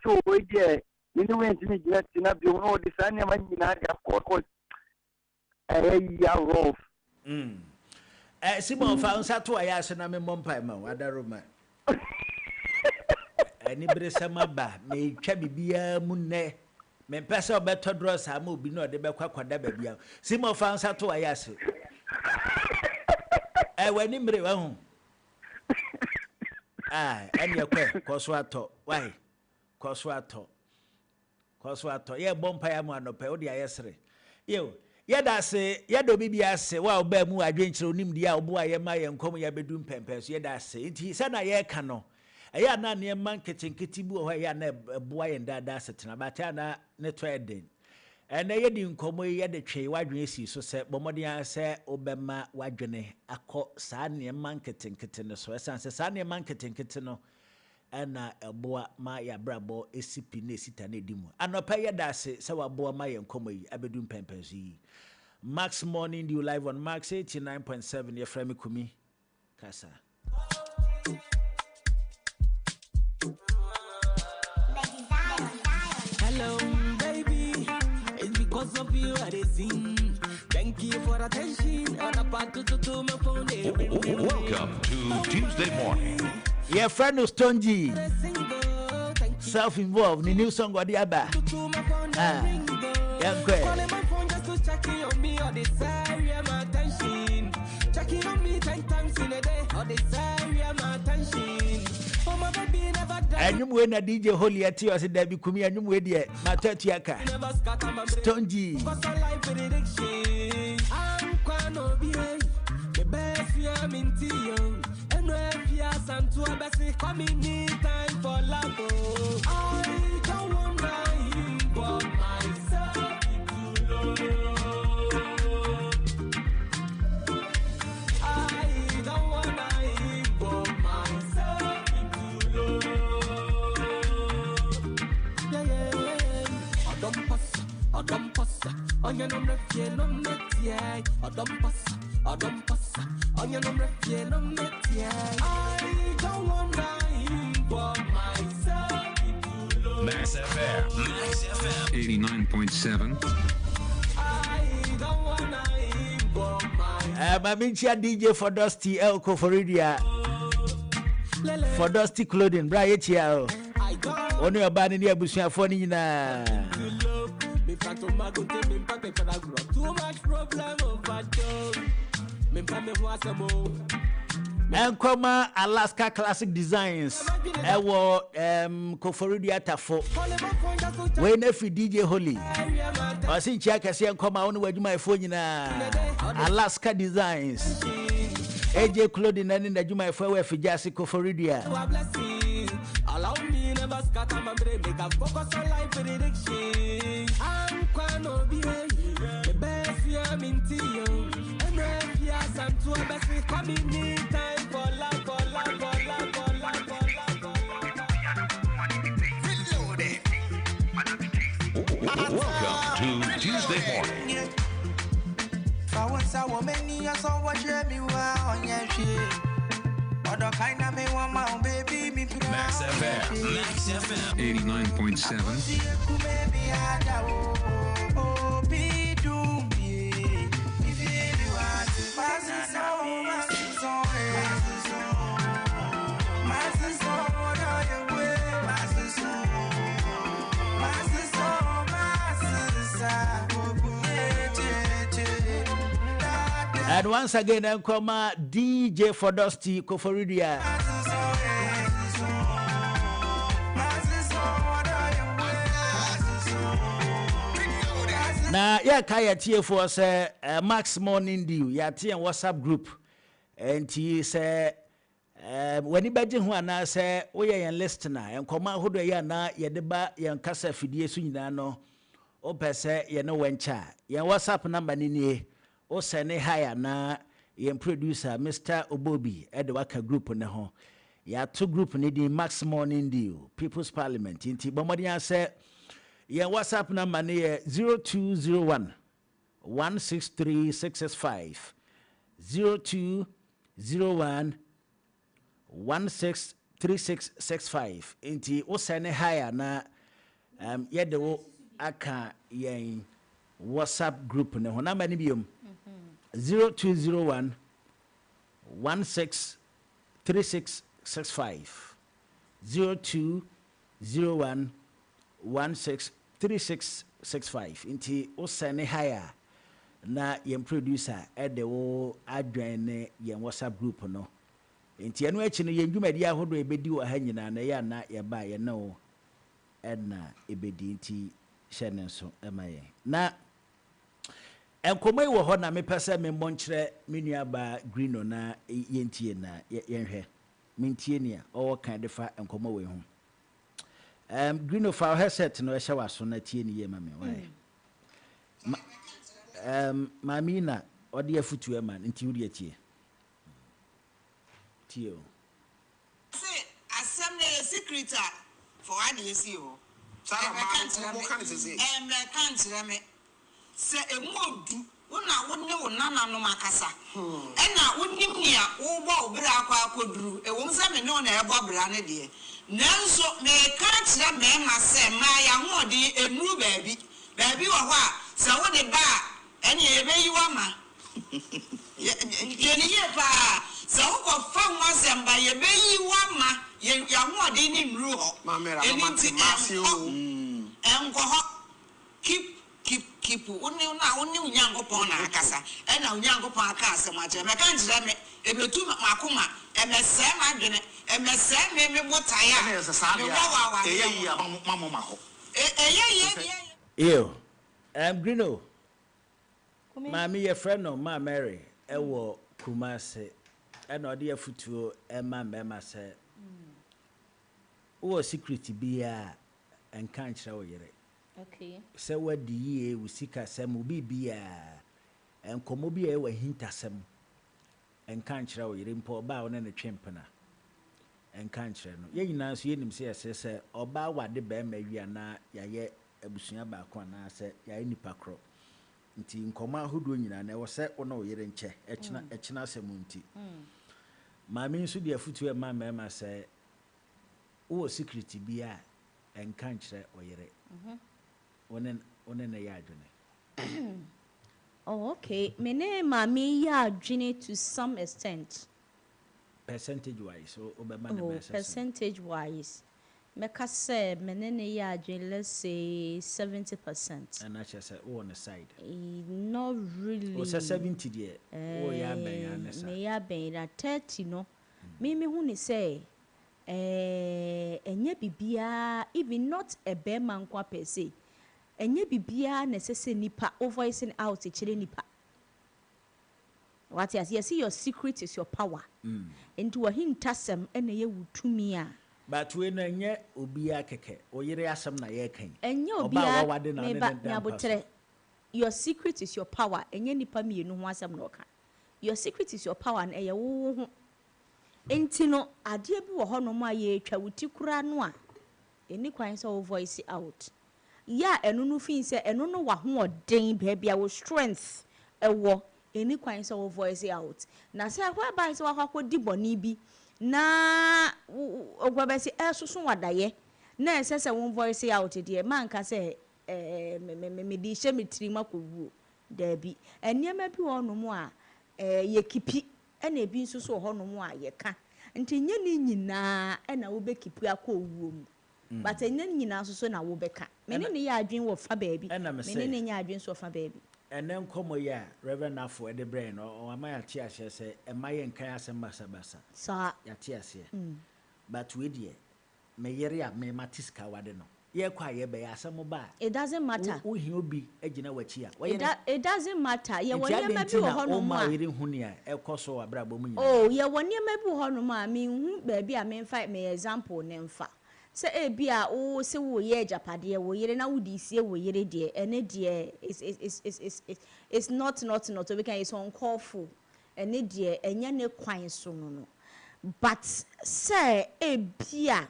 so we die ni we enti ni gira tina bi no de sa ne ma nyina ya ko ya rof Simon fa unsa to aya se na me mompa ma wadaroma ani bresama ba me twa bibia mu ne me pese obeto draws ama obi no de be kwakwada ba bia Simon fa unsa to aya se wani mre wa hu eni ekwe koso ato why koso ato ye bompa ya mu anope odi ayesere yo yeda se yedo bibia se wa oba mu adwenkyere onim dia obo aye ma ye nkom ya bedum pempe so yeda se nti se na ye ka no eya na ne man ketenketi bu ho ya na boa ye ndada setena bata na ne to eden ene yedi nkomo yede twe wadwen esi so se bomodin se obema wadwene akọ saa ne man ketenketi ne so esanse saa ne man ketenketi no ena eboa ma ya brabo esipi na esita na edimu anopa yeda se wa boa ma ye nkomo yi abedum pempenso yi Max Morning you live on Max 89.7 your friend Kumi Kasa. Hello, baby. It's because of you I sing. Thank you for attention. On a part to my phone. Welcome to Tuesday morning. Your friend Stongy. Self-involved. The new song got the Abba. Yeah, great. Calling my phone just to check in on me or desire my attention. Checking on me 10 times in a day or desire my attention. Oh, my baby never died. And you win a DJ Holy at you as a Debbie Kumi and you with the Matatiaka. Stongy. I'm quite no the best I'm in Tio. And if you are some to a best coming time for love. I don't want to but myself to love. I don't want to but myself to love. Yeah. I don't pass. On your number, no net, yeah. I don't pass. On your number, no net, yeah. I don't want to but myself to love. Max FM 89.7. I don't want to but myself. Maminchia DJ for Dusty Elko for Ridia. For Dusty Clothing, Brian Chiao. Only your band in the Abusia for Nina. Too much problem over and come Alaska Classic Designs. Ewo Koforidia Tafo. When if DJ Holy. I see check I see and come on where you my phone in Alaska Designs. AJ Clothing and in the Juma for where Fijasi Koforidia. Allow me never scatter my brain, make a focus on life prediction. I'm quite no the best I'm in Tio. And if you are some to a best coming me time for love. Welcome to Tuesday morning. Max FM 89.7. And once again, I come DJ for Dusty Koforidia. Na ya kaya tie for say Max Morning Dew ya tie WhatsApp group enti say wani baje ho ana say wo ye yen listener en koma hodo ya na ye de ba yen kasa fidie su nyina no o pese ye no wencha yen WhatsApp number ni nie o sene haya na yɛn producer Mr. Obobi ɛde waka group ne ho yɛato group ne di Max Morning Deal People's Parliament nti bɔmmɔden asɛ yɛn WhatsApp number ne yɛ 0201 163665 0201 163665 nti wo send higher na yɛde wo aka yɛn WhatsApp group ne ho number ne biom 0201 163665 0201 163665 nti wo send higher na yɛn producer ɛde wo adwan ne yɛn WhatsApp group no nti ɛno akyi no yɛn dwumadi ahodo ebedi wɔ ha nyinaa na yɛ na yɛba yɛ na wo ɛna ebedi nti hyɛ ne nso ɛma yɛn na enkomai wɔ hɔ na mepɛ sɛ memmɔ nkyerɛ me nuaba Greeno na yɛntie na yɛnhwɛ mentie ni a ɔwɔ kan de fa enkomai wɔ ho Greeno fa headset no ɛhyɛ waso na tie ni yɛ ma me why mami na ɔde afutu ɛma nti wuri atie tie o say asɛm na yɛ secret for what you see o sara ma mo kan say me kan kyerɛ me se emodu wona wonne wonana no makasa ɛna wonim nia wo bɔ obra akwa akoduru ewom sɛ me ne ona ɛbɔ bra ne de nanso me kan kyerɛ me ma sɛ ma ya hode enuru baabi wɔ hɔ a sɛ wo de ba ɛne ebeyi wa ma yɛni ye pa sɛ wo kɔ fa ho asɛmba yebeyi wa ma ya hode ne nuru hɔ enti ɛnkɔ hɔ keep woni Onyankopɔn na akasa ɛna Onyankopɔn aka asɛm akyerɛ me kan kyerɛ me ebetu makoma emesɛ madwene emesɛ me botae a me wawa eyi mama ho eyo Greeno mami ye friend no ma Mary ɛwɔ Kumase ɛna ɔde afutuo ɛma mɛma sɛ wo secret bia ɛnka nkyerɛ wo yere. Okay. Sɛ wadi yie wo sika sɛm obi bia enkomo bia ɛwɔ hintasɛm ɛnka nkyerɛ wo yere mpo ɔba wo ne ne twempena ɛnka nkyerɛ no yɛ nyinaa so yɛnim sɛ yɛsɛ sɛ ɔba wade bɛɛma wi na yɛyɛ abusua baako ana sɛ yɛyɛ nipa korɔ nti nkomo ahodoɔ nyinaa na ɛwɔ sɛ wo na wo yere nkyɛ ɛkyena asɛm nti maame nso de afutu ɛma mɛma sɛ wo secret bia ɛnka nkyerɛ wo yere. One na ya adwene. Oh, okay. Mene mami ya adwene to some extent. Percentage wise, so percentage wise. Meka say mene ne ya adwene, let's say 70%. And I just say on the side. Not really. O say 70 there. Oh ya ben ya nesa. Me ya ben na 30 no. Me hu ni say enye bibia even not a bema nkwa per se. Enye bibia necessary nipa voicing out echire nipa. What yes, see your secret is your power. Into a hintasem ene ye wutumi a. But we no enye obia keke. Oyere asem na ye kan. Enye obia neba nyabotre. Your secret is your power. Enye nipa mienu ho asem na oka. Your secret is your power na eye wo ho. Enti no ade bi wo ho no ma ye twa wuti kura no a. Eni kwan se wo voice out. Ya enu no fin se enu no wa ho odin bia wo strength ewo eni kwan se wo voice out na se ho ban se wa kwakodi boni bi na ogba se esusun wadaye na ese se wo voice out de man ka se me di hye metri makowu da bi enema bi ho no mu a ye kipi na ebi nso so ho no mu a ye ka nti nye ni nyina na wo be kipi akowu mu. But enya nyina so na wo beka mene ne ya adwen wo fa baabi mene ne nya adwen so fa baabi enen komo ya Reverend Afo e de brain o amaya tie ahye se emaye nkan asem basa sa ya tie ase but we die me yere a me matiska wade no ye kwa ye be asem ba it doesn't matter wo hi obi agina wachi a it doesn't matter ye woni ma bi wo ho no ma yere huni a ekoso abrabo mu nyina oh ye woni ma bi wo ho no ma me hu baabi a me mfa me example ne mfa se ebia o se wo ye japade wo yere na wudi sie wo yere de ene de is not we can is uncalled for ene de enye ne kwan so no but say ebia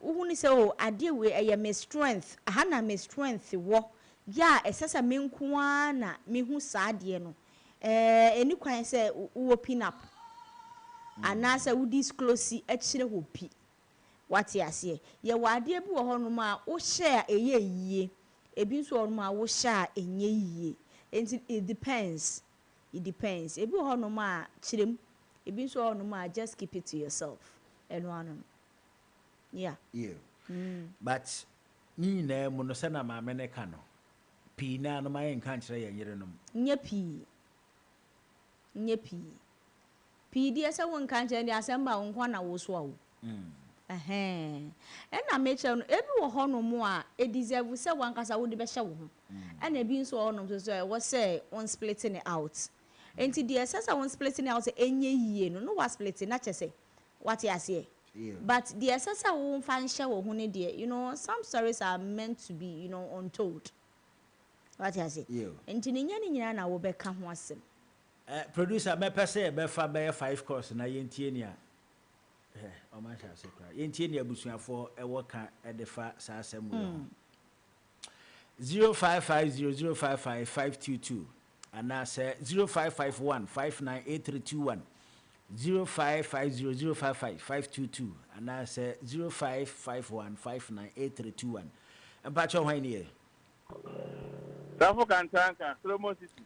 uhuni say o ade we eye me strength aha na me strength wo ya esesa me nkoa na me hu saade no eni kwan say wo pin up anasa wo disclose akire hopi wate ase ye wade bi wo hono ma wo share eye yie ebi nso hono ma wo share enye yie it depends ebi wo hono ma kirem ebi nso hono ma just keep it to yourself eno anu yeah but ni na mu no se na ma me ne ka no pi na no ma yen kan kire ye yire no nye pi di ese won kan kire di asamba won kwa na wo so awo ena meche no ebi wo hono mu a e deserve se wankasa wo de be hye wo ho ena ebi nso hono so wo say on splitting it out enti di esesa won splitting out enye yie no wa splitting na chese what you say but the esesa won fan hye wo ho ne de you know some stories are meant to be you know untold what you say enti ne nyina na wo be ka ho asem producer me pese be fa be 5 course na yentie ni a o ma sha se kra yentie ni abusuafo e wo ka e de fa sa asem wo 0550055522 ana say 0551598321 0550055522 ana say 0551598321 empacho hwan ni e Safo Kantanka Solomon City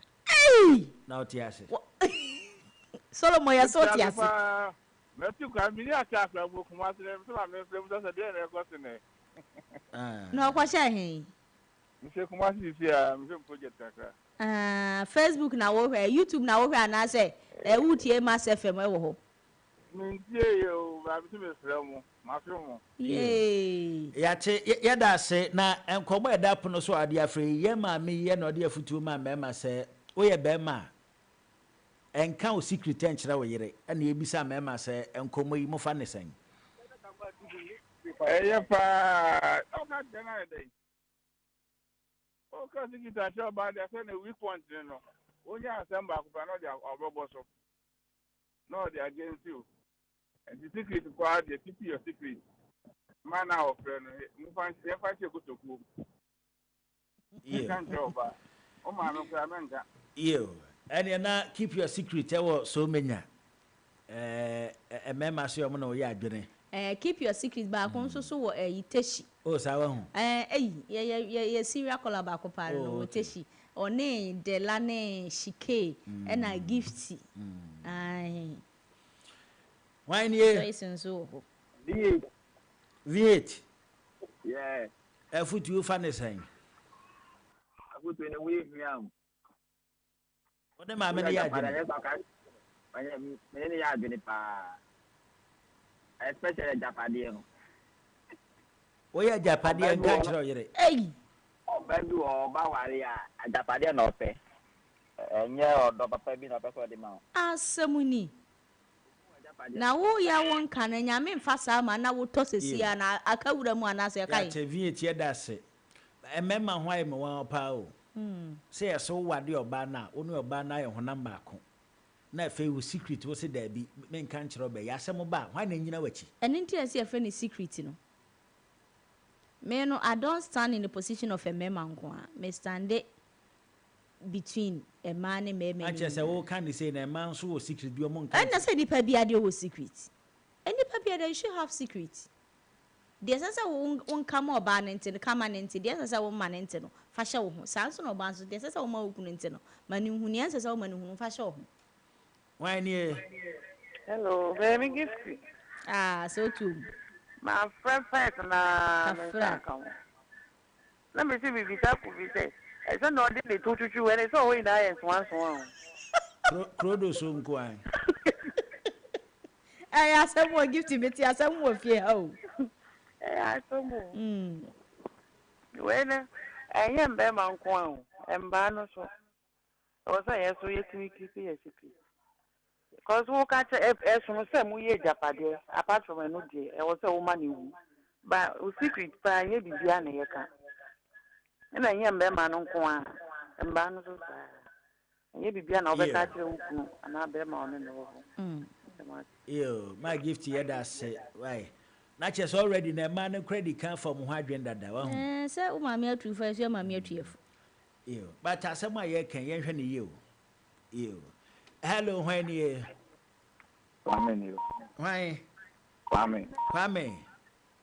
now tiase Solomon ya so tiase Metu kwa mini aka kwa kuma se so ma me flem so se de na ko se ne no kwa sha hen mse kuma si a mse project kakra Facebook na wo hwe YouTube na wo hwe ana se wutie Mass FM e wo ho mintie yo ba bi me flem ma fi mo ya che ya da se na enkomo eda pono so ade afre ye ma me ye na ode afutu ma mema se wo ye be ma enka o secret enchira wo yire na ebisa mema se enkomo yi mo fa ne sen pa o ka dena dey o ka sikita cho ba de se na week one no onya assemble akupa no de obobo so no de against you and the secret kwa de keep your secret man of friend mu fan se fa che gotoku kan cho ba o ma no kwa menga and na keep your secret ewo so menya mema so mo na o ya adwene keep your secret ba kon so wo Teshi o sa wa hu ye serial call ba ko pa no Teshi one de la ne shike na gift ai why nie so V8 yeah afutu fa ne sen afutu ne we miam o de ma me ne ya adwene me ne ya adwene pa especially Japade no o ya Japade nka kire yire obedu o ba ware a Japade na ope enye odo papa bi na ope so de ma asemuni na wo ya won kan nyame mfa sa ma na wo to sesia na akawura mu anase kai ya TV tie da se emema ho ai me wan pa o se eso wade oba na onu oba na ye honam ba ko na fe wo secret wo se da bi me nka nkire oba ya asem ba hwan na nyina wachi eni ntia se fe ni secret no me no I don't stand in the position of a man nko a me stand between a man and me I just say wo kan dey say na man so wo secret bi o mo nka and na say di pa bia dey wo secret any pa bia dey should have secret dey say wo come oba na nti kama na nti dey say wo ma na nti no fa hye wo ho sanso no oba so dey say wo ma wo kunu nti no ma ni hu ni say wo ma ni hu fa hye wo ho why ni hello baby gift so too my friend na let me see if visa could be say I don't know the two when it's all in there one Krodo so nko an asem wo gift me ti asem wo fie ha o asem when am be man ko an emba no so o say yes so yetimi keep your secret because who catch so say mu ye Japade apart from no dey e was say woman wu but secret pa ye bibia na ye ka na nye mbe ma no nko a mba no so sa Nye bibia na obeka kire ukunu ana be ma one no ho. Yo, my gift here that say why. Not just already na man credit can from ho adwen dada wa ho. Say o ma me atu fa so ma me atuefo. Yo, but asema ye kan ye hwe ne ye o. Yo. Hello, when you Kwame. Why? Kwame.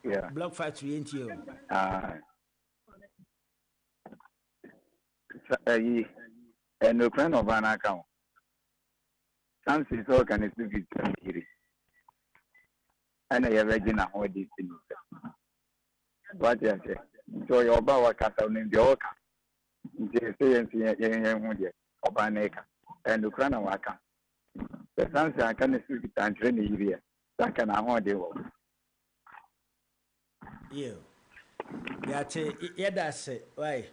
Yeah. Block factory ain't you? No friend of an account. Chances all can it be here. And I have region how this thing. What you say? So your power castle in the Oka. The say Obaneka. And the crown of Waka. The Sansa I can speak and train here. That can I want you. Yeah. Yeah, that's it. Why?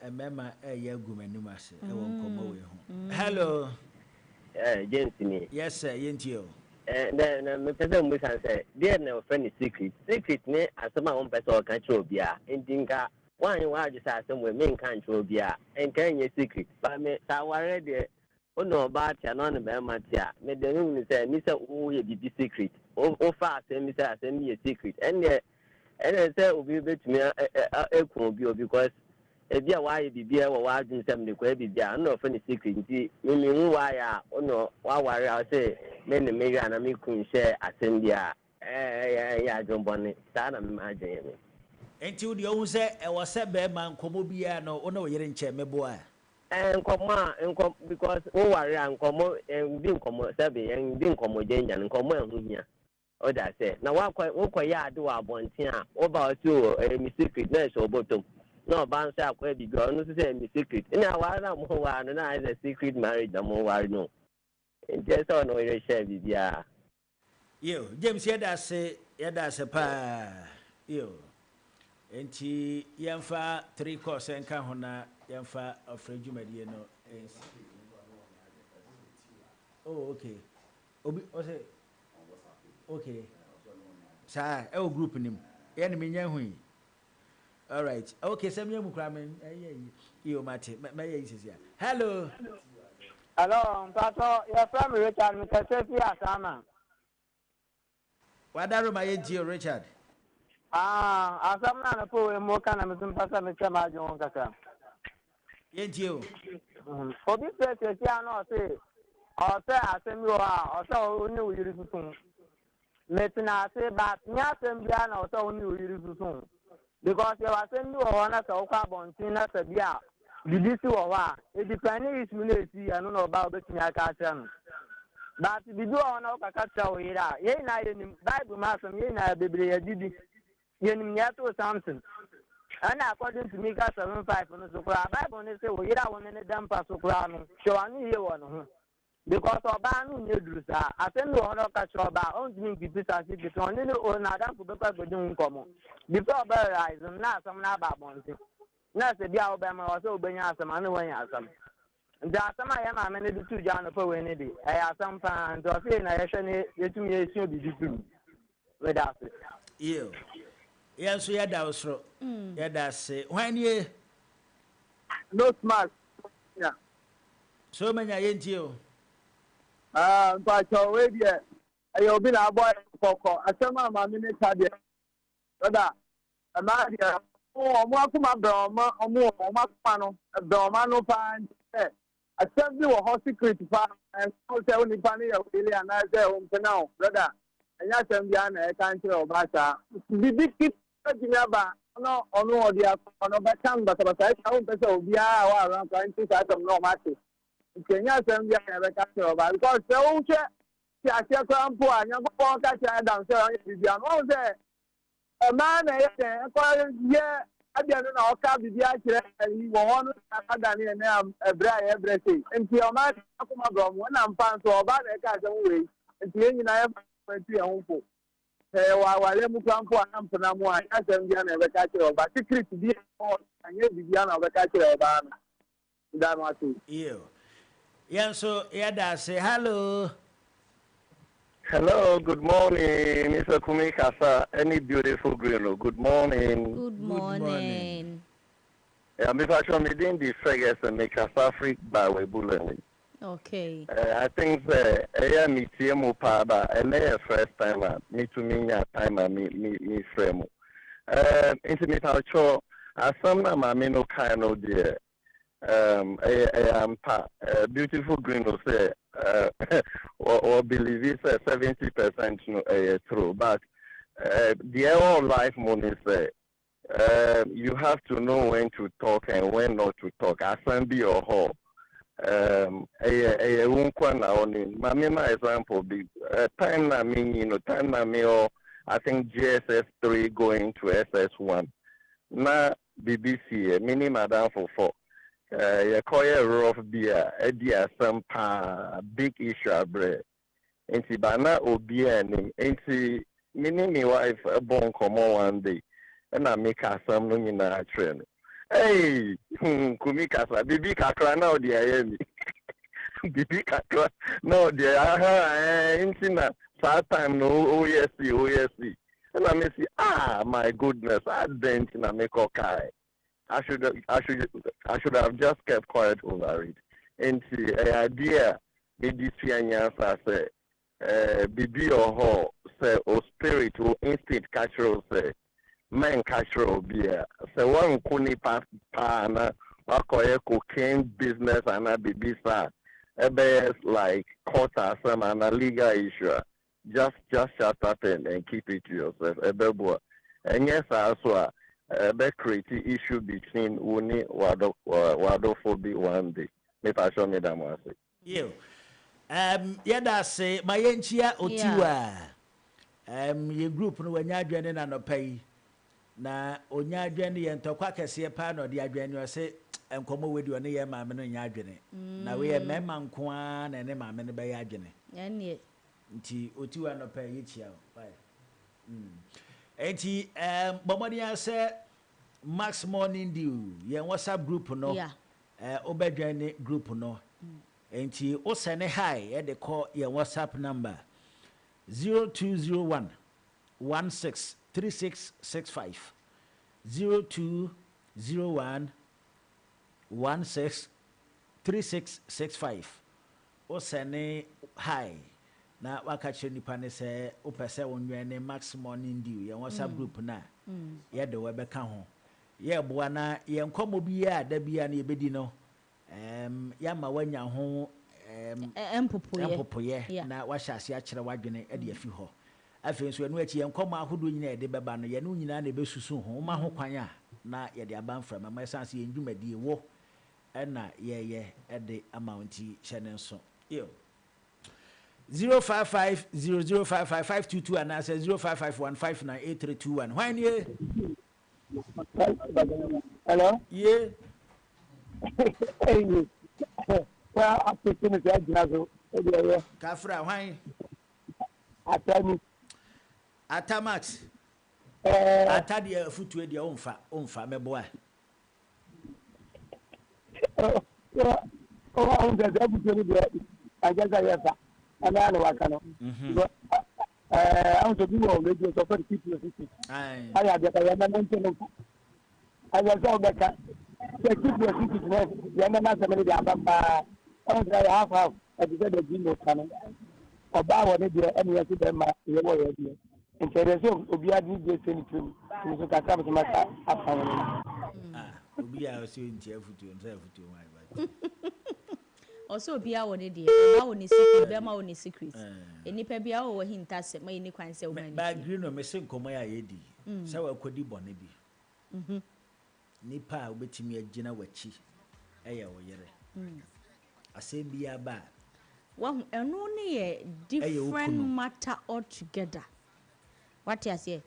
Mema ye gumenu ase e won komo we ho. Hello. Gentlemen. Yes sir, yentio. Na me pese mu san say there na friend secret. Secret ne asema won pese o kan che obi a. Ndinka wan wa aju sa asem we me kan che obi a. Enkan ye secret. Ba me sa ware de ono ba tia no ne be ma tia. Me de nu ni say mi say wo ye bibi secret. O fa asem mi say asem ye secret. And say obi betumi ekun obi because ebia why bibia wa wadun sem de kwa bibia no fa ni secret nti me hu wa ya ono wa ware a say me ne me ya na me kun share asem bia ya jombone ta na me ajen me enti wo de ohun say e wo se be man komo bia no ono yere nche mebo a nkom because wo ware an komo bi nkomo se be en bi nkomo jenja nkomo ehun hia o da say na wa kwa ya ade wa abonten a wo ba o ti o mi secret na so bottom. No, bounce up where the girl no say me secret. In a while, I'm one and I a secret marriage. I'm more no. And just on no share with ya. Yo, James, that's a pa. Yo, and he yamfa 3 course and kahona yamfa of Regumediano. Oh, okay. Okay. Sir, our group in him. Enemy Yahui. All right. Okay, Samuel Mukramen. You mate. Hello. Hello, Pastor. Your friend Richard, Mr. Sefi Asama. What are my NGO, Richard? Asama na po mo kana mtum pasa Mr. Majon kaka. NGO. Obi pese ti ano se. O se asemi o a, o se oni uyiri susun. Metina se ba nya asembia na o se oni uyiri susun. Because you are sending one as a bontina sabia. Did you see what? It depends if you see, I don't know about the Kinakasan. But if you do on a catcher, ye na Bible Master, ye na Biblia did Yeniato something. And according to Mika 7:5 on the Bible, they say, we don't want any damper so crown. So I knew you one. Because of Banu Nedrusa, I send you on a catcher about only people as if it's only on Adam for the doing common. Before Rise, not some Nababonsi. Not the Alabama or so Benyasam and Wanyasam. There are some I am a minute to John for Wendy. I have some fans or saying I should to me should be true. Without it. You. Yes, we had our throat. Yeah, that's it. When you no smart. Yeah. So many ain't you. But already, I have been a boy for a summer, my minute. Brother, a man here, more from a drama, or more, Macano, a drama, no pan. I sent you a hot secret and so only funny of Ilya and I say home to now, brother. And yes, I'm young, I can't tell about that. The big kid, no, or no, the other, but I can't tell you, around 20 no matter. Kenya Zambia never capture about because so I see a crown poor and young poor catcher down so I there. A man, yeah, I don't know, can't be and he won't have done in a bright everything. And your man, when I'm found so about a catch away, and the I have went to your home for. While I'm poor and for no more, I never capture about secret to be and you began of a catcher about that much. You. Yeah, so yeah, say hello. Hello, good morning, Mr. Kumikasa. Any beautiful girl. Good morning. Good morning. I'm sure me didn't the figures and make a Africa by way bullying. Okay. I think I am TMO Paba and they first time me to me time me frame. Intimate outro as some I mean no kind of dear. I am beautiful green will say or believe it's 70% no true, but the all life money say you have to know when to talk and when not to talk. As be or whole. A wonkwa na oni. My example be time na me, time na me or I think GSS 3 going to SS1. Na BBC mini madam for 4. You call it rough beer, idea some big issue abre. Enti bana obi anim. Enti mini mi wife born come one day, and I make her some no nyina train. Hey, kumi kasa bibi kakra na odi ayemi. Bibi kakra na odi enti na that time no OSC. And I may say, my goodness, I didn't na make okay. I should have just kept quiet over it. And the idea the this say bibi or ho say or spirit or instinct cultural say man cultural beer. Say one kuni pa na wakoye cocaine business and a bibi sa ebe like court some and a legal issue. Just shut up and keep it to yourself. Ebe and yes also be create issue between Uni Wadophobia one day. Me pa show me that one say. You. Yada say my enchia otiwa. Ye group no wanya adwene na no pay. Na onya adwene ye ntokwa kese pa na odi adwene o say enkomo wedi one ye maame no nya adwene. Na we ye mema nko a na ne maame no be ye adwene. Ya ne. Nti otiwa no pay ye chia. Bye. Enti bomodi say Max Morning Dew ye WhatsApp group no obedwane group no enti o send hi e de call ye WhatsApp number 0201 163665 0201 163665 o send hi na wakache nipa ne se o pese wonwene Max Morning Dew ye WhatsApp group na ye de we beka ho ye boa na ye nkomo biya da biya na ye bedi no ya ma wanya ho empopoye na wahyaase a kire wadwene e de afi ho afi so enu achi ye nkomo ahodo nyina ye de beba no ye no nyina na be susu ho ma ho kwan a na ye de aba mfra ma sanse ye ndwumadi wo e na ye e de amounti chene so yo 055005522 and answer 0551598321. When you? Hello? Yeah. Well, I'm thinking of that. Kafra, why? Atamax. Atadia foot with your own me boy. I guess I have that. And I know I cannot. I want to do all radio so for the people. I have the I was all back. The people are sitting there. The other man, the Abamba, I was half at the other Jimbo Cannon. Or Bow on it, and we have to them. And so there's no Obiadi just send it to Mr. Kakam to my Obia was in chair to himself to my also bia woni de ba woni secret be ma woni secret enipa bia wo hinta se ma ni kwan se wo mani ba green no me se nkomo ya yedi se wa kodi bone bi nipa obetimi agina wachi eye wo yere ase bia ba wa eno ne ye different matter altogether what you say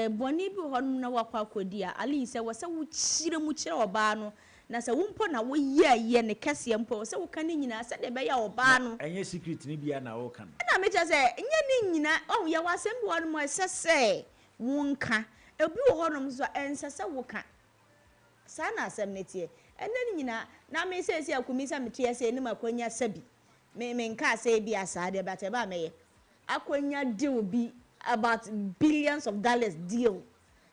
boni bi ho na wakwa kodi a ali se wo se wo chire mu chire oba no na se wumpo na wo ye ne kase mpo se wo kan nyina se de be ya oba no enye secret ni bia na wo kan na me che se enye ni nyina o ye wasem bi won mo se wonka ebi wo honom so ensese wo kan sa na asem netie ene ni nyina na me se akumi sa metie se ni makonya sabi me nka se bi asa de ba te ba me ye akonya deal bi about billions of dollars deal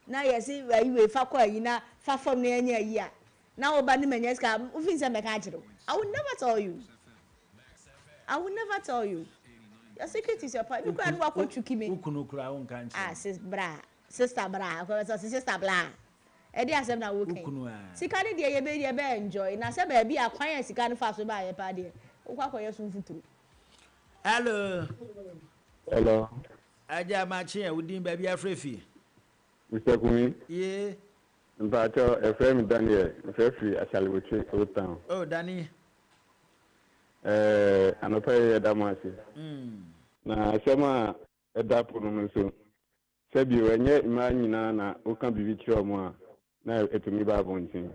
na yes we fa kwa yi na fa fom na anya yi a Now oba ni menyeska ufinse meka achiro. I will never tell you. I will never tell you. Your secret is your part. You can walk with me. Ukunu kura won kan. Ah, sister bra, ko sister bra. E dey asem na working. Ukunu a. Sika ne dey ye be enjoy. Na se ba bia kwan ya sika ne fa so ba ye pa dey. Ukwa koye sun futuru. Hello. Hello. Aja machi e udin ba bia frefi. Mr. Kumi. Yeah. Mpacho FM Daniel, frefi Ashalwoche Old Town. Oh, Danny. Anopa ye damasi. Na sema edapo no nso. Sebi wenye ima nyina na oka bibi kiro mo a na etumi ba bontin.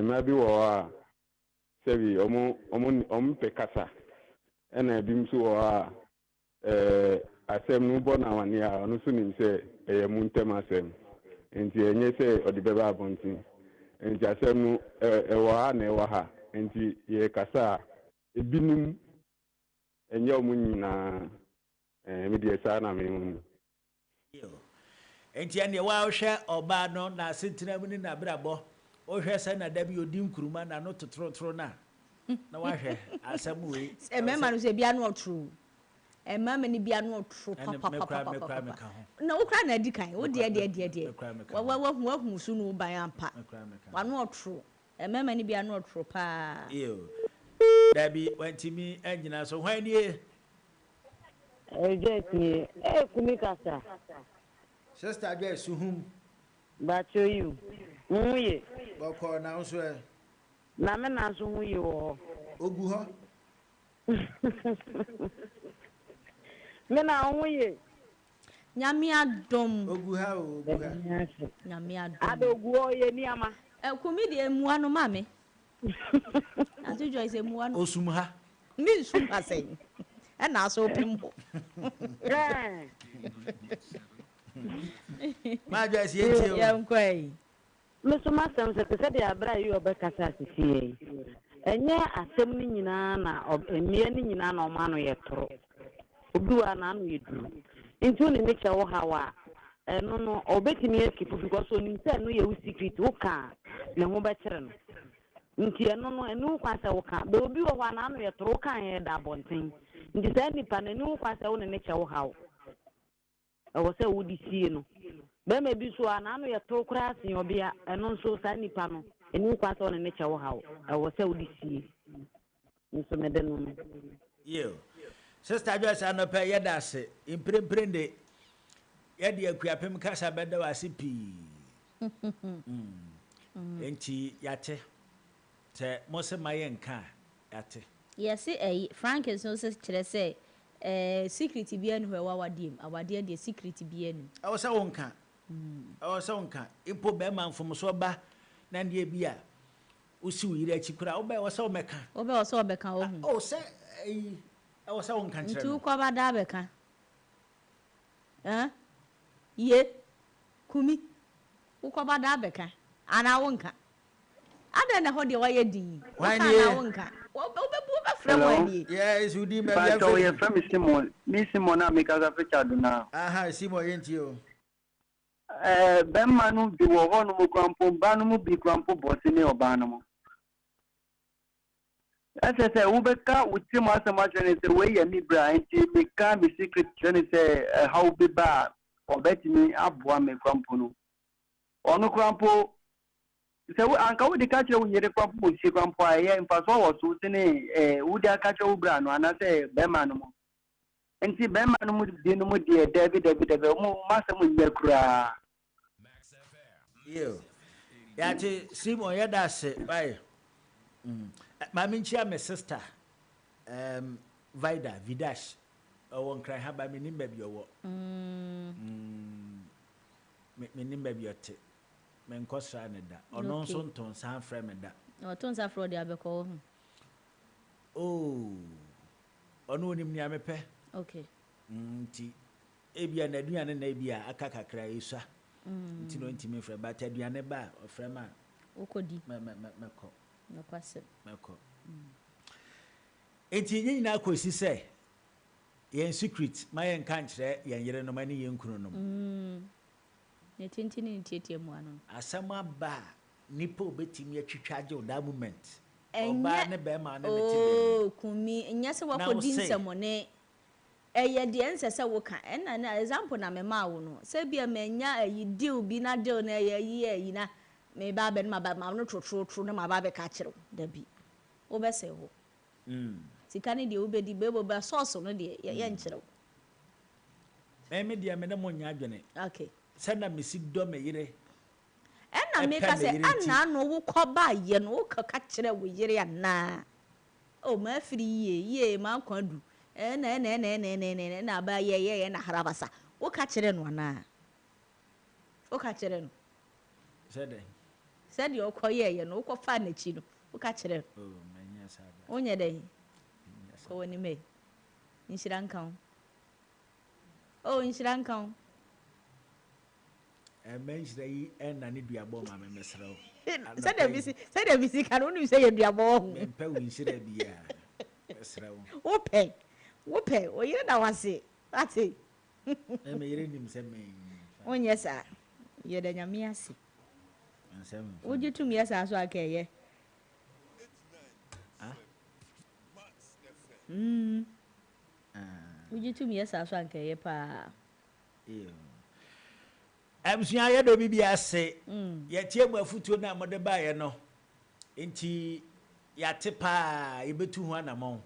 Ma bi wo a sebi omo pekasa. Ena bi mso wo a asem no bo na wane a no so nim se mu ntem asem. Enti enye se odi beba abontin. Enti asem no ewo ha na ewo ha. Enti ye kasa ebinum enye omunyi na media sa na me enti ane wa hwe oba no na sentina mu ni na brabo o hwe se na da bi odi nkuruma na no totrotro na wa hwe asem we mema no se bia no true mema ni bia no true papa na ukra na di kan wo de wa hu su no ban ampa wa no true mema ni bia no true pa Dabi wantimi engina so hwan nie Ejeti kumikasa Sister Joy Suhum ba show you Muye boko na so e na me na so muye wo ogu ho me na muye nyame adom ogu ha ogu ha nyame adom adogu o ye ni ama kumi de emu anu mame Auntie Joy say emu anu osum ha mi sum ha say e na so pimbo ma Joy say enti o ya nkwai me so ma sam se de abra yi obekasa sisi enye asem ni nyina na emie ni nyina na oma no yetoro obiwa na anu yeduru nti oni me chewo hawa eno no obetimi ekipu because oni se no ye secret wo ka ne ho be kire no nti eno no enu kwase wo ka be obi wo na anu yetoro kan ye da bonten nti se nipa na enu kwase wo ne chewo hawo wo se wo di sie no be me bi so na anu yetoro kura asin obia eno so sa nipa no enu kwase wo ne chewo hawo wo se wo di sie nso me de no yo Sister Joy say no pay yedase impremprende yede akuapem kasa beda wase pi enti yate te mose mayenka yate yes Frank so say kire say secret bi anu hwa wadiem awade de secret bi anu awo sa wonka ipo be manfom so ba na de bia usi uyire akikura wo be wo sa omeka o se awo sa wonka kire tu ko ba da beka ye kumi uko da beka ana wonka ada na ho de waye di ana wonka wo be frem wani yes udi me be to ye frem Simon na me kaza fecha do na aha Simon yenti o be manu bi wo ho no mo kwampo ba no mo bi kwampo bosi ne oba no mo ese wo be ka uti mo asema jene se we ye mi bra enti be ka mi secret jene se how be ba obetimi aboa me kwampo no onu kwampo se anka wo de ka kire wo yere kwampo si kwampo aye mfa so wo so tene wo de aka kire wo bra no ana se be ma no mo enti be ma no mo de no mo de David mo masem nya kura yo yati Simon yedase bye mami nchia me sister Vida Vidash won kran ha ba me nimba bi owo me nimba bi ote me nkosra ne da ono nso nton san frɛ me da oton sa frɔ de abekɔ oh ono onim ni amepe okay nti ebia na aduane na ebia aka kakra yesa nti no ntimi frɛ ba ta aduane ba ofrɛ ma okodi mekɔ no kwase mekɔ enti nyina akosi sɛ yen secret ma yen kan kyerɛ yen yere no mani yen kunu no ne tintini tietie mu ano asama ba nipa obetimi atwitwaje o that moment oba ne be ma na oh kumi nya se wakodi nsemone eye de ensese wo ka na example na me ma wo no se bia manya ayi deal bi na deal na ayi na me ba be na ba ma no trotro na ma ba be ka kire da bi wo be se ho sika ne de wo be di bebo ba source no de ye nkire wo me de me na mo nya adwene okay se na me si do me yire na me ka se ana no wo koba ye no wo ka kire wo yire ana o ma firi ye ma kwadu na ba ye na harabasa wo ka kire no ana wo ka kire no said you ko ye no ko fa na chi no wo ka kire oh manya sada onye dey ko woni me inshiran kan oh inshiran kan menshira yi na ne duabo ma me mesrew said the bisi kan wonu say ye duabo me pe wo insira bia mesrew wo pe o yire da wase ati me yire nim se me onye sa ye da nyame ase wo jitum ye sa so akeye wo jitum ye sa so akeye pa Abusua ye do bibia ase ye tie mu afutuo na mode ba ye no enti ya tepa ye betu ho anamon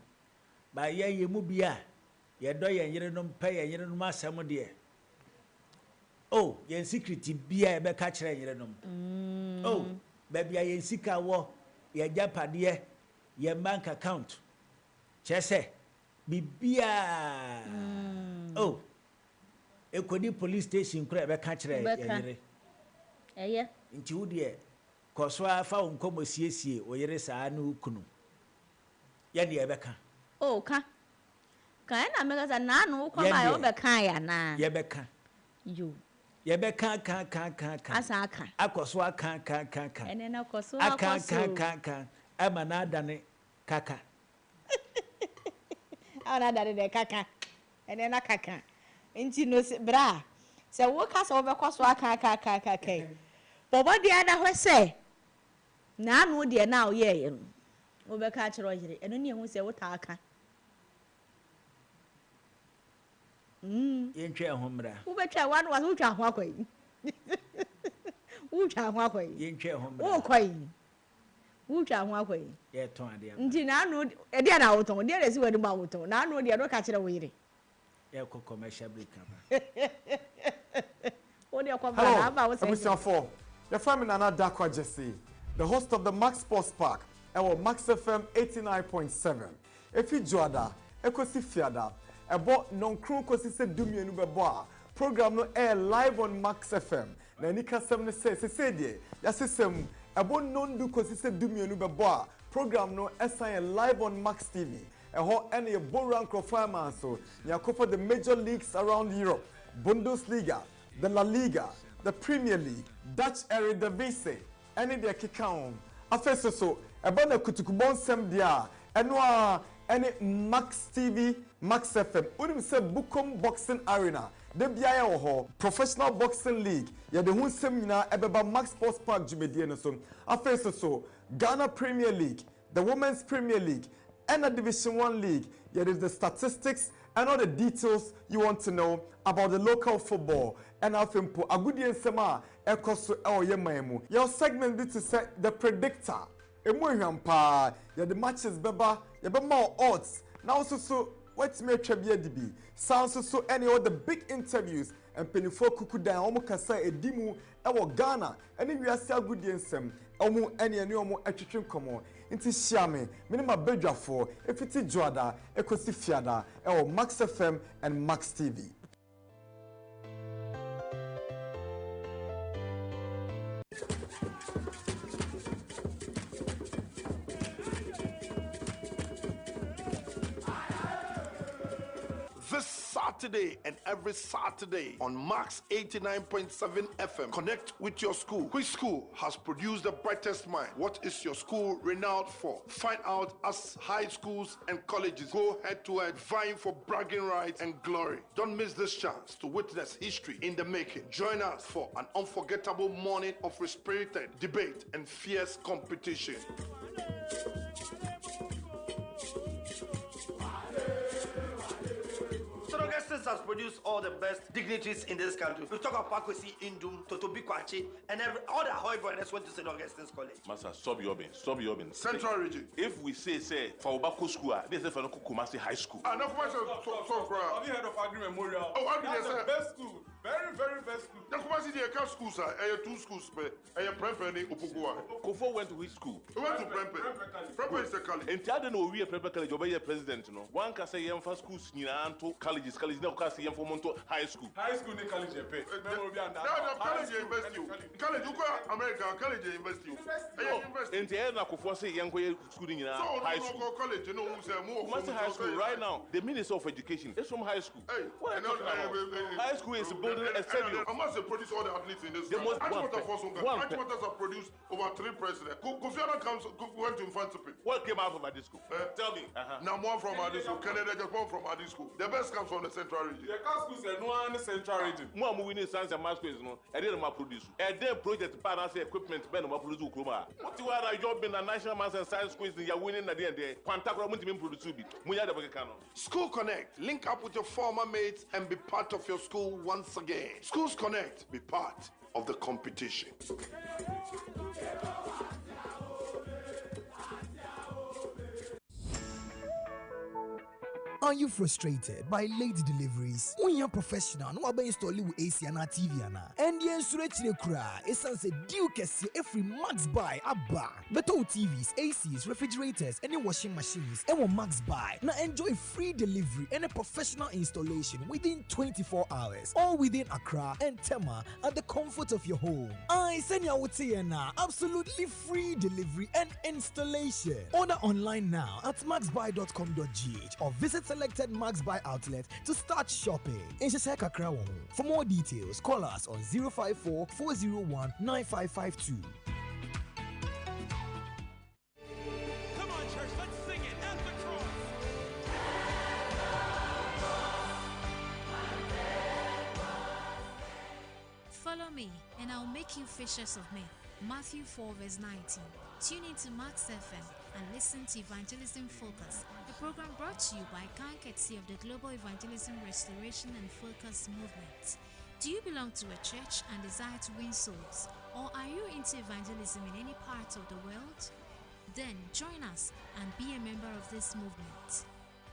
ba ye mu bia ye do ye yire no mpa ye yire no asem de oh ye secret bia ye be ka kire yire no oh ba bia ye sika wo ye japade ye bank account chese bibia oh ekodi police station kura be ka kire yire eye nti wo de koso afa nkomo siesie o yire saa na ukunu ye de be ka oh ka na me ga na no ko ba yo be ka ya na ye be ka yo ye be ka asa aka akoso aka ene na koso aka ama na adane kaka ana adane de kaka ene na kaka nti no bra se wo ka se wo be koso aka bobo dia na ho se na anu de na o ye no wo be ka kire o yire eno ne hu se wo ta aka ye ntwe ho mra wo be twa wan wo twa ho akwai wo twa ho akwai ye ntwe ho mra wo kwai wo twa ho akwai ye ton ade nti na anu e dia na wo ton dia na si wadi ma wo ton na anu de no ka kire wo yire ya ko commercial break aba o de ko ba ba wo se Abusiafo your family Nana Dakwa Jesse the host of the Max Sports Park our Max FM 89.7 efi joada ekosi fiada ebo non-crew kosi se dumienu bebo a program no air live on Max FM na ni kasem ne se die ya sesem ebo non-du kosi se dumienu bebo a program no esan live on Max TV eho ene ye Boran Crofama so yakofa the major leagues around Europe Bundesliga the La Liga the Premier League Dutch Eredivisie ene de keka afeso so ebo na kutukubon sem dia eno a ene Max TV Max FM unim se Bukom Boxing Arena de biaye wo ho Professional Boxing League ye de hu sem nyina ebeba Max Sports Park jumedie no so afeso so Ghana Premier League the Women's Premier League and the Division 1 League. Here is the statistics and all the details you want to know about the local football. And I think a good year sema ekoso yemaemu. Your segment this is the predictor. Emuhampa. Yeah, the matches beba. Yeah, be more odds. Now so what's me trivia DB. Sounds so any of the big interviews and penifo kukuda omo kasa edimu ewo Ghana. Any we are still good year sem. Omo any omo atwetwe komo. Inti Shiame, minima bedwafo, efiti joada, ekosi fiada, ewo Max FM and Max TV. This Saturday and every Saturday on Max 89.7 FM. Connect with your school. Which school has produced the brightest mind? What is your school renowned for? Find out as high schools and colleges go head to head, vying for bragging rights and glory. Don't miss this chance to witness history in the making. Join us for an unforgettable morning of spirited debate and fierce competition. Augustins has produced all the best dignitaries in this country. We talk about Pakwesi Indum, Totobi Kwachi, and all the high brothers went to St. Augustine's College. Master, stop your bin. Central region. If we say for Obako School, they say for Kumasi High School. No, have you heard of Agri Memorial? Oh, Agri That's the best school. Very, very best school. The Kumasi Diaka school, sir. I have 2 schools, I have Prempe and Upugua. Kofo went to which school? He went to Prempe. Prempe is the college. And tell them we are Prempe College, obey your president, no. One can say young first schools, Niranto, colleges, no class, young for Monto High School. High school, they college, pay. No, college invest you. College, you go America, college invest you. And the end of Kofo say young school in high school. College, you know, who's more. Kumasi High School, right now, the Minister of Education is from high school. High school is building a stadium. I must produce all the athletes in this country. Achimota have produced over 3 presidents. Kofi Annan went to Infantipi. What came out of Adi School? Tell me. Now more from Adi School. Canada just one from Adi School. The best comes from the Central region. The schools are no one Central region. More moving in science and math schools, no. I didn't produce. And then project balance equipment, Ben, my produce Ukroma. What you are job in the National Maths and Science schools, you're winning at the end there. Pantacra Muntimin produce. School Connect. Link up with your former mates and be part of your school once again. Schools Connect. Be part of the competition. Are you frustrated by late deliveries? When you're professional, no one install with AC and TV and the insulated kura. Essence deal kesi every Max Buy abba. Better TVs, ACs, refrigerators, any washing machines. And Max Buy now enjoy free delivery and a professional installation within 24 hours, all within Accra and Tema at the comfort of your home. I send you now absolutely free delivery and installation. Order online now at maxbuy.com.gh or visit selected Max Buy outlets to start shopping. For more details, call us on 054 401 9552. Come on, church, let's sing it at the cross. Follow me, and I'll make you fishers of men. Matthew 4 verse 19. Tune into Max FM and listen to Evangelism Focus, a program brought to you by kind courtesy of the Global Evangelism Restoration and Focus movement. Do you belong to a church and desire to win souls? Or are you into evangelism in any part of the world? Then join us and be a member of this movement.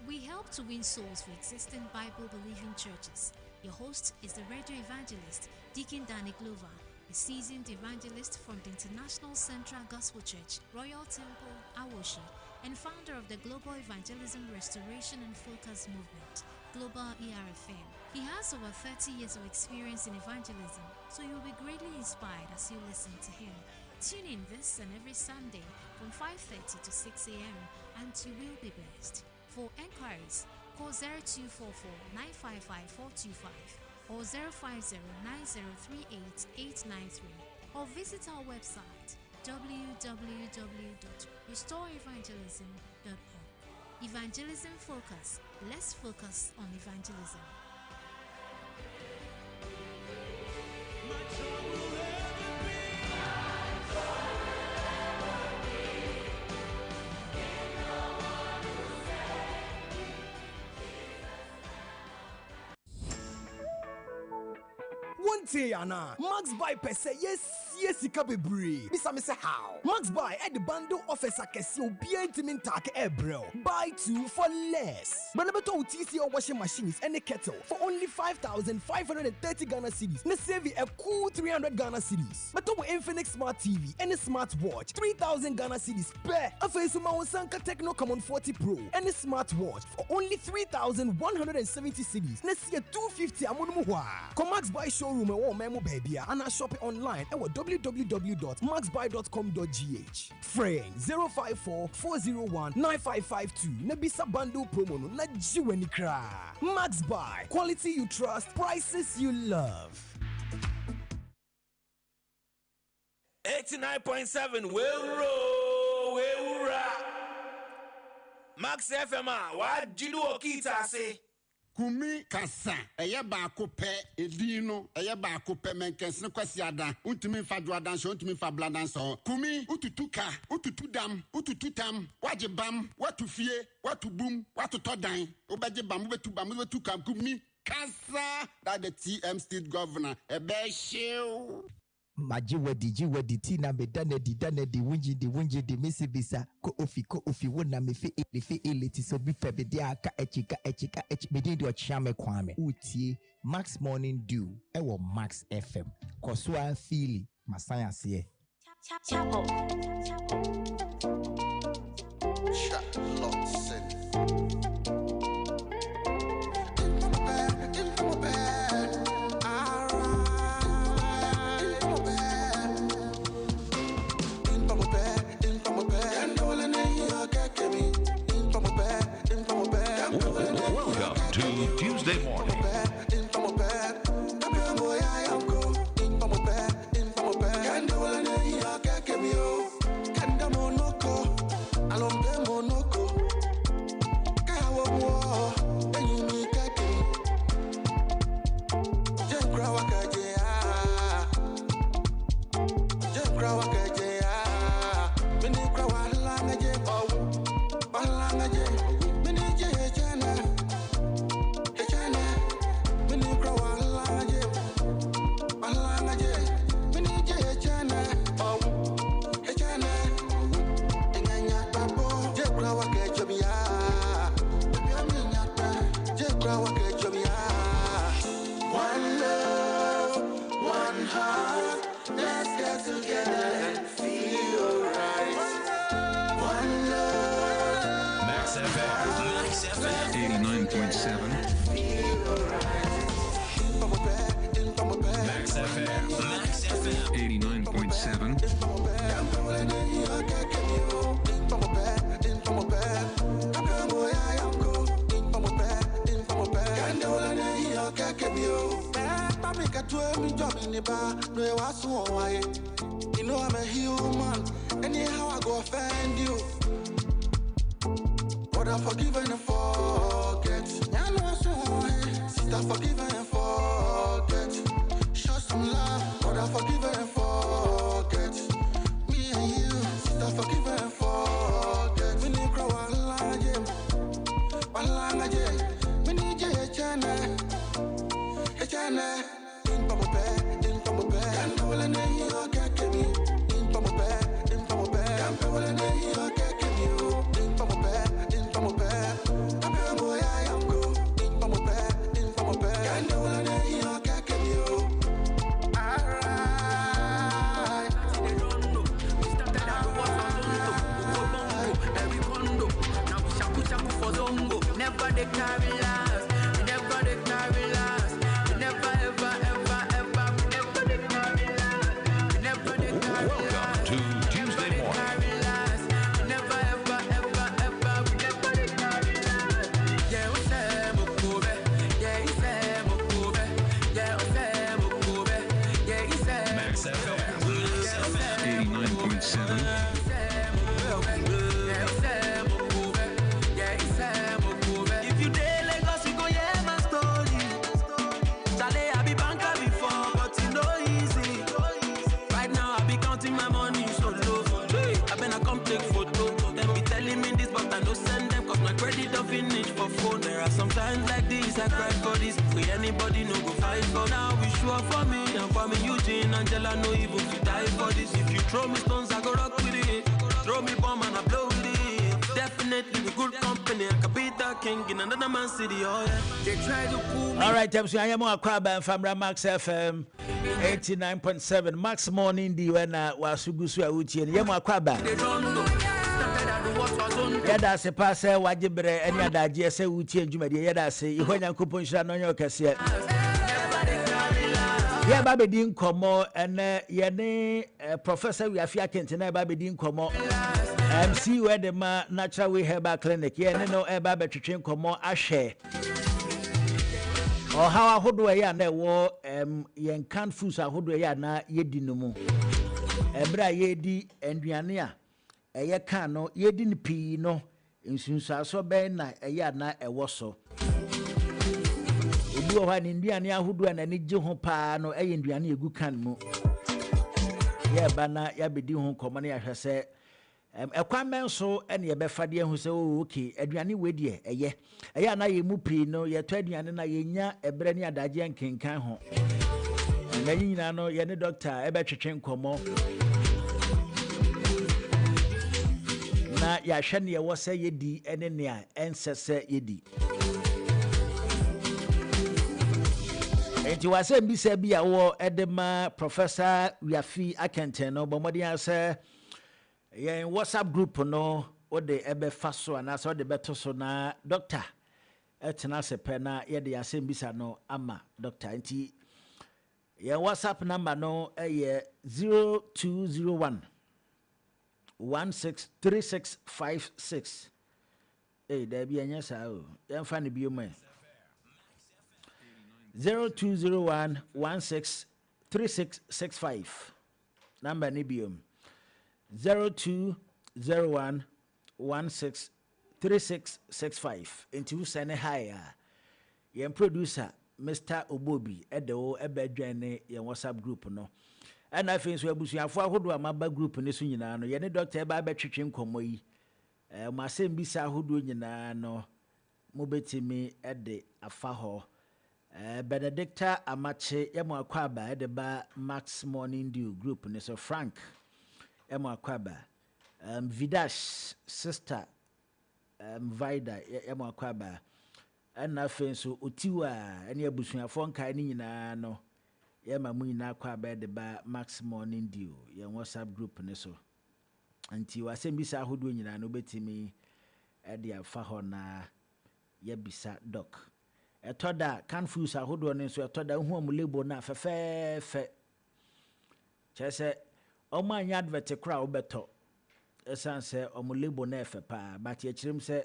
We help to win souls for existing Bible-believing churches. Your host is the radio evangelist, Deacon Danny Glover, a seasoned evangelist from the International Central Gospel Church, Royal Temple, Awoshi, and founder of the Global Evangelism Restoration and Focus movement, Global ERFM. He has over 30 years of experience in evangelism, so you'll be greatly inspired as you listen to him. Tune in this and every Sunday from 5:30 to 6 a.m. and you will be blessed. For enquiries, call 0244 955 425 or 050-9038-893 or visit our website www.restoreevangelism.org. Evangelism Focus. Let's focus on evangelism. One day, Anna, Max Buy per se, yes, bebre. Bisa me say how? Max Buy at the bundle offers a kesi obi entimin take ebro. Buy 2 for less. Banabeto TC or washing machines and a kettle for only 5,530 Ghana cedis. Ne save a cool 300 Ghana cedis. But to Infinix Smart TV and a smartwatch 3,000 Ghana cedis per. A face of Sanka Techno Common 40 Pro and a smartwatch for only 3,170 cedis. Ne see a 250 amunumuwa. Come Max Buy show showroom and one memo baby and shop it online at www.maxbuy.com.gh. Frame 054-401-9552. Nebisa bundle promo no na jiweni kra. Max Buy. Quality you trust, prices you love. 89.7 Will Max FM what do you kita say? Kumi kasa eye baako pe edin no eye baako pe menkes ne kwasiada untumi fa duadan so untumi fa bladan so kumi ututuka ututudam utututam wajibam watufie watubum watutodan obeje bam betubam betuka kumi kasa that the TM state governor ebe shew Majiwedi tina me dane di wunji di misibisa ko ofi wona me fe eliti so bi febe dia ka echika me di ochame kwame utie Max Morning Dew ewo Max FM kosua fili masaya se Chapo Welcome to Tuesday morning. You know I'm a human, anyhow I go offend you. But I forgive and forget. I know so, sit I forgive and forget. Show some love, but I forgive and forget. Me and you, sit I forgive and forget. We need grow a language, we need a channel. In from a bed, and all in a year, get me. In from a bed, and all in a year, get me. In from a bed, I'm a boy, I am go. In from a bed, and all in a year, get me. Alright, they don't know. We started out with what's on every condo. Now we shaku for zongo. Never they carry last. Never they carry last. Never ever. Welcome to Tuesday morning. Max FM 89.7. If you dare Lagos, you go hear my story. Chale, I be banker before, but it's no easy. Right now, I be counting my money so low. Hey, I better come take photo. Them be telling me this, but I no send them, cause my credit don't finish for phone. There are some times like this, I cry for this. We anybody no go fight for now. We sure for me, and for me, Eugene, Angela, no even to die for this. If you throw me stones, I go rock with it. Throw me bomb and I blow with it. Definitely with good company, I can beat the king in another man's city. Oh yeah, they try to pull me. All right, so I am Akwaba and Famra Max FM 89.7 Max Morning D when Wasugusu Uchi and Yamo Akwaba. Yada se pass wajibre any other GSA Uchi and Jumadi Yada say you when you coupon shall know your cassette. Yeah, baby din komo and yene Professor Wiafia Kentena baby din komo. MC where the natural way herbal clinic. Yeah, no baby twetwe komo ahwe. Or how ahodo ya na wo yen canned foods ahodo ya na yedi no mu. Ebra yedi enduane a eye kan no yedi ni pii no nsunsu so ben na eye na ewo so. Ebi o ha ni nduane ahodo na ni gye ho paa no eye nduane egu kan mu. Ye ba na ya bedi ho komo na ya hwese ekwan men so ene ye befa de hu se okay aduane we de eye na ye mu pii no ye to aduane na ye nya ebre ne adaje nkenkan ho. Na nyina no ye ne doctor ebetwetwe nkomo na ya hwe ne ye wo se yedi ene ne a ensese yedi. Enti wase mbisa bi a wo edema Professor Wiafi Akenten no bomodi ase yen WhatsApp group no ode ebe faso ana so de beto so na doctor etena se pe na ye de ase mbisa no ama doctor enti yen WhatsApp number no eye 0201 163656 there be anya sa o yen fa ne bi o me 0201 163665 number ni biom 0201 163665 into who send higher yen producer Mr. Obobi edo ebedwane yen WhatsApp group no and I think so abusuafo ahodo amaba group ne so nyina no yen doctor eba betwetwe nkomo yi ma sem bisa ahodo nyina no mobetimi ede afa ho Benedicta Amache yemo akwaba edeba Max Morning Dew group ne so Frank yemo akwaba Vidash sister Vida yemo akwaba na fenso otiwa ene abusuafo nkai ni nyina no yema mu nyina akwaba edeba Max Morning Dew ye WhatsApp group ne so anti wasembisa ahodo nyina no betimi ede afa ho na yebisa doc etoda can foods ahodo ne so etoda hu amulebo na fefefe chese omanya advert kra obeto esanse omulebo na efepa but ye chirim se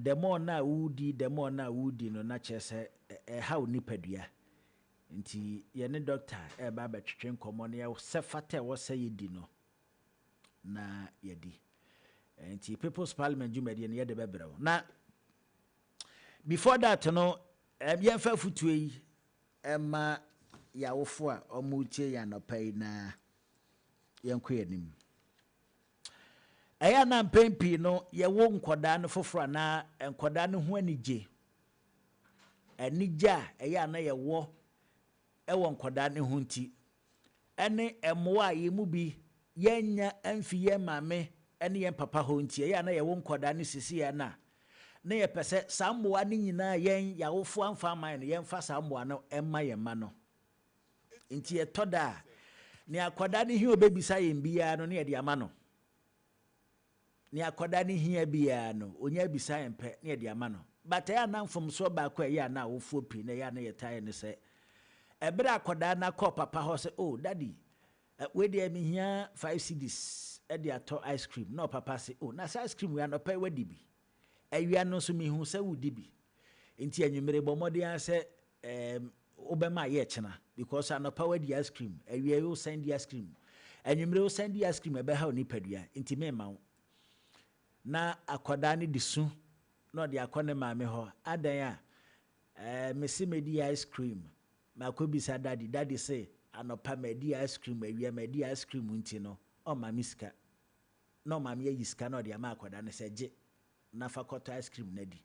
the more na wudi no na chese how nipadua nti ye ne doctor e ba betwetwe nkomo ne se fata wo se yedi no na yedi nti People's Parliament jumedi ne ye de bebreo na before that no yemfa futu yi ema yawofo a omutie ya no pai na yenko yanim aya na mpempi no yewo nkoda no foforo na nkoda no ho anije aya na yewo ewo nkoda no ho nti ene emoa yemu bi yenya amfi ye mame ene ye papa ho nti aya na yewo nkoda no sisi ya na ye pese samboa ni nyina yen yawofo amfa man yen fa samboa no emma ye ma no nti etoda ni akoda ni hi obebisa yen bia no ne ye de ama no ni akoda ni hi bia no onya bisa yen pe ne ye de ama no but ya na mfom so ba kwa ya na awofo pi na ya na ye tae ne se ebere akoda na ko papa ho se oh daddy we de mi hia 5 cedis e de ato ice cream no papa se oh na ice cream we no pe wadi bi awia no so mi hu se wudi bi enti anwumere bomode an se obema ye chena because anopa wadi ice cream awia you send ice cream anwumere you send ice cream ebe ha oni padua enti me ma na akoda ne disu no de akone ma me ho adan a mesi medi ice cream ma ko bisa daddy say anopa medi ice cream awia medi ice cream enti no o ma miska no ma me yiska no de ma akoda ne se je na fakoto ice cream na di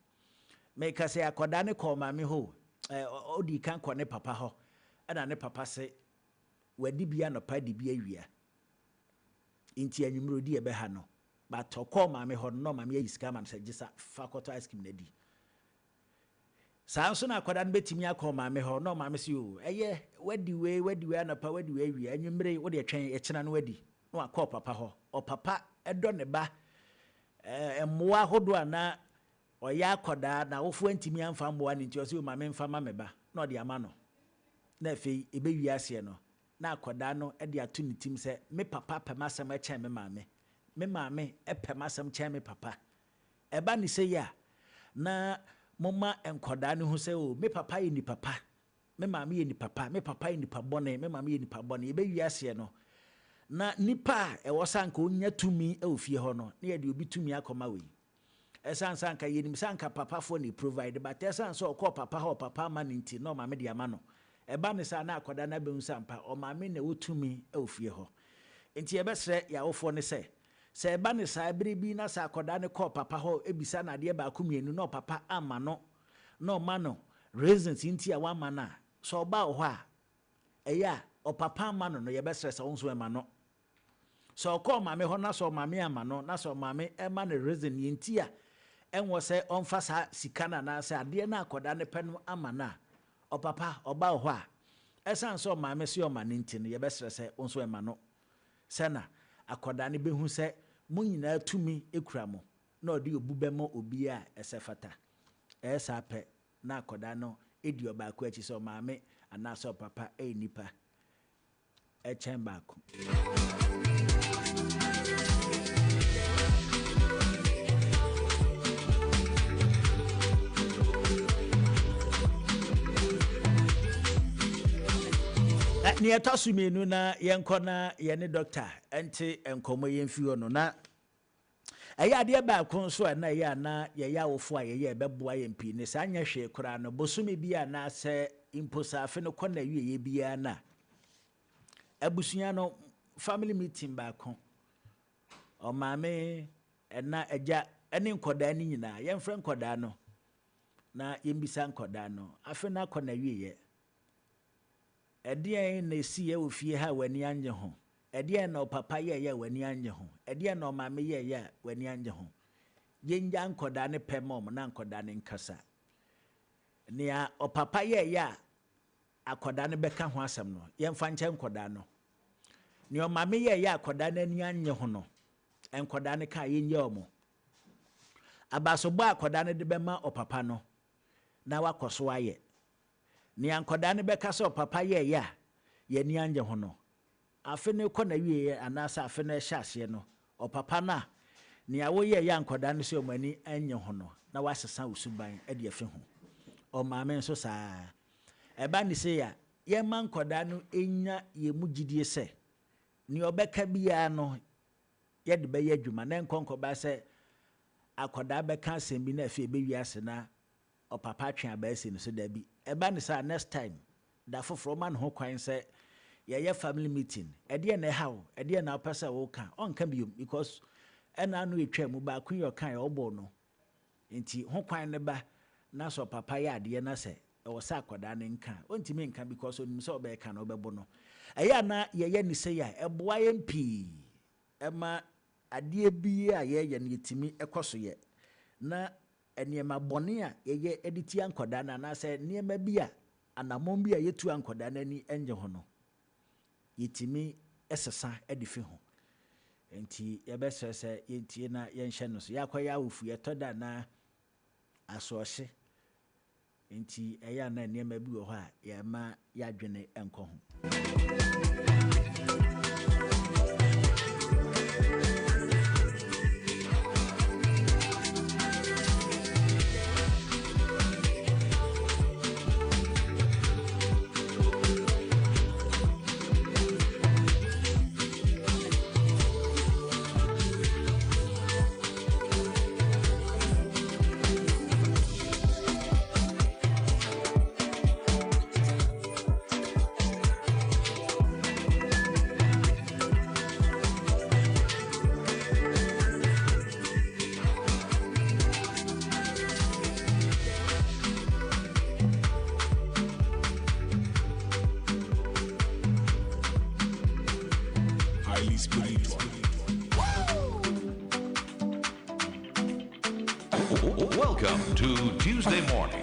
make say akoda ne ko ma me ho odi kan ko ne papa ho ana ne papa se wadi bia no pa di bia awia inti anwumro di ebe ha no but ko ma me ho no ma me yiska man se gisa fakoto ice cream na di sanso na akoda ne betimi akọ ma me ho no ma me se o eye wadi we anapa wadi we awia anwumre wo de twen e kina no wadi no akọ papa ho o papa edo ne ba emmoa hodo ana oya akoda na wofo antimi amfa mboa ne nti o se o ma me mfa ma me ba na o de ama no na fe ebe wiase no na akoda no e de ato ne tim se me papa pemasem e chen me maame me maame e pemasem chen me papa eba ni se ya na moma enkoda ne hu se o me papa ye ni papa me maame ye ni papa me papa ye ni pabone me maame ye ni pabone ebe wiase no na nipa e wosanka onya tumi e ofie ho no na ye de obi tumi akoma we esansanka yenim sanka papa fo ni provide but esanso okọ papa ho papa ma nti no maame de ama no eba ne sa na akoda na behu sampa o maame na wotumi e ofie ho nti ebesre ya wofo ne se eba ne sa ebere bi na sa akoda ne kọ papa ho ebisa na de ba akumienu no papa ama no no ma no reasons nti a wa ma na so oba ho a eya o papa ama no no yebesre sa wonso ema no so okọ maame ho na so maame ama no na so maame ema ne reason nti a enwo se onfa sa sika na na se ade na akoda ne penu ama na o papa oba ho a esan so maame se o ma ne nti no yebesre se wonso ema no se na akoda ne behu se munyina tumi ekura mo na odi obu bemo obi a esefata esa pe na akoda no edi oba ku achi so maame ana so papa nipa e chemba ku ni atasumenu na yenkona ye ne doctor ente enkomo yemfi no na eya ade ba ko so na ye na ye ya wofo a ye beboa yempi ne sa anya hwe kura no bosome bia na se imposafe no kona wiye bia na abusunya no family meeting ba ko o maame na eja ene nkoda ni nyina yemfre nkoda no na yembisa nkoda no afe na kona wiye edien na esi ye ofie ha wani anye ho edien na papa ye wani anye ho edien na maame ye wani anye ho yenja nkoda ne pemom na nkoda ne nkasa nia papa ye akoda ne beka ho asem no yemfa nche nkoda no nia maame ye akoda ne ani anye ho no enkoda ne ka yenye omo abasobo akoda ne de bema papa no na wakoso aye ni ankoda ne beka so papa ye ni anje ho no afe ne kɔ na wie anasa afe ne hyase no o papa na ni awo ye ankoda ne so mani anye ho no na wasesa usuban e de afi ho o maame nso saa eba ni se ya ye man koda no enya ye mugidie se ni obeka bia no ye de be ye adwuma na nkonko ba se akoda beka asem bi na afi be wiase na o papa twa abaasi no so da bi eba ni sa next time da foforo man ho kwan se ye family meeting ede na how ede na pesa wo ka on ka bi because ena no etwa mu ba kun yo kan obo no nti ho kwan ne ba na so papa ya ade na se e wo sa akoda ne nka ontimi nka because onim se obe ka na obebo no eya na ye ni se ya eboa ye mpi ema ade bi a ye ne yetimi ekoso ye na eniema bone a ye editi ankoda na se niema bi a anamon bi a yetu ankoda na ni enje ho no yetimi esesa edifi ho enti ye besese yentie na yenhye no so yakoya ofu yetoda na asohye enti eya na niema bi wo ho a ye ma yadwene enko ho Welcome to Tuesday morning.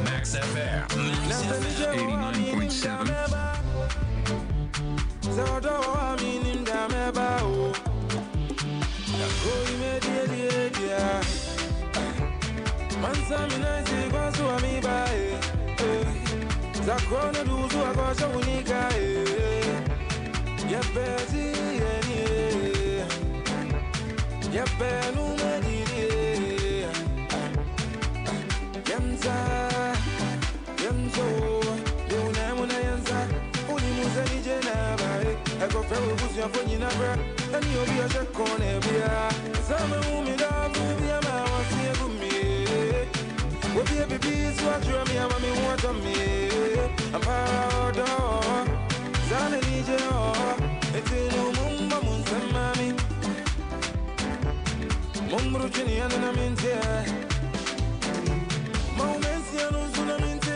Max FM 89.7. Mansami naisi kwa suami bae Zakona duzu akosha unika Yepezi yeni Yepenu mediri Yemza Yemzo Yuna muna yanza Uni muza nije na bae Eko fewe busi ya fonyi na bra Eni obi ya shekone bia Zame umidabu bia mawasi ya gumi Wobi ya bibi swatru mi ama mi wata mi I'm proud of Zane nije o Etinu mumba munsema mi Mumbru chini ya nana minti Momensi ya nuzuna minti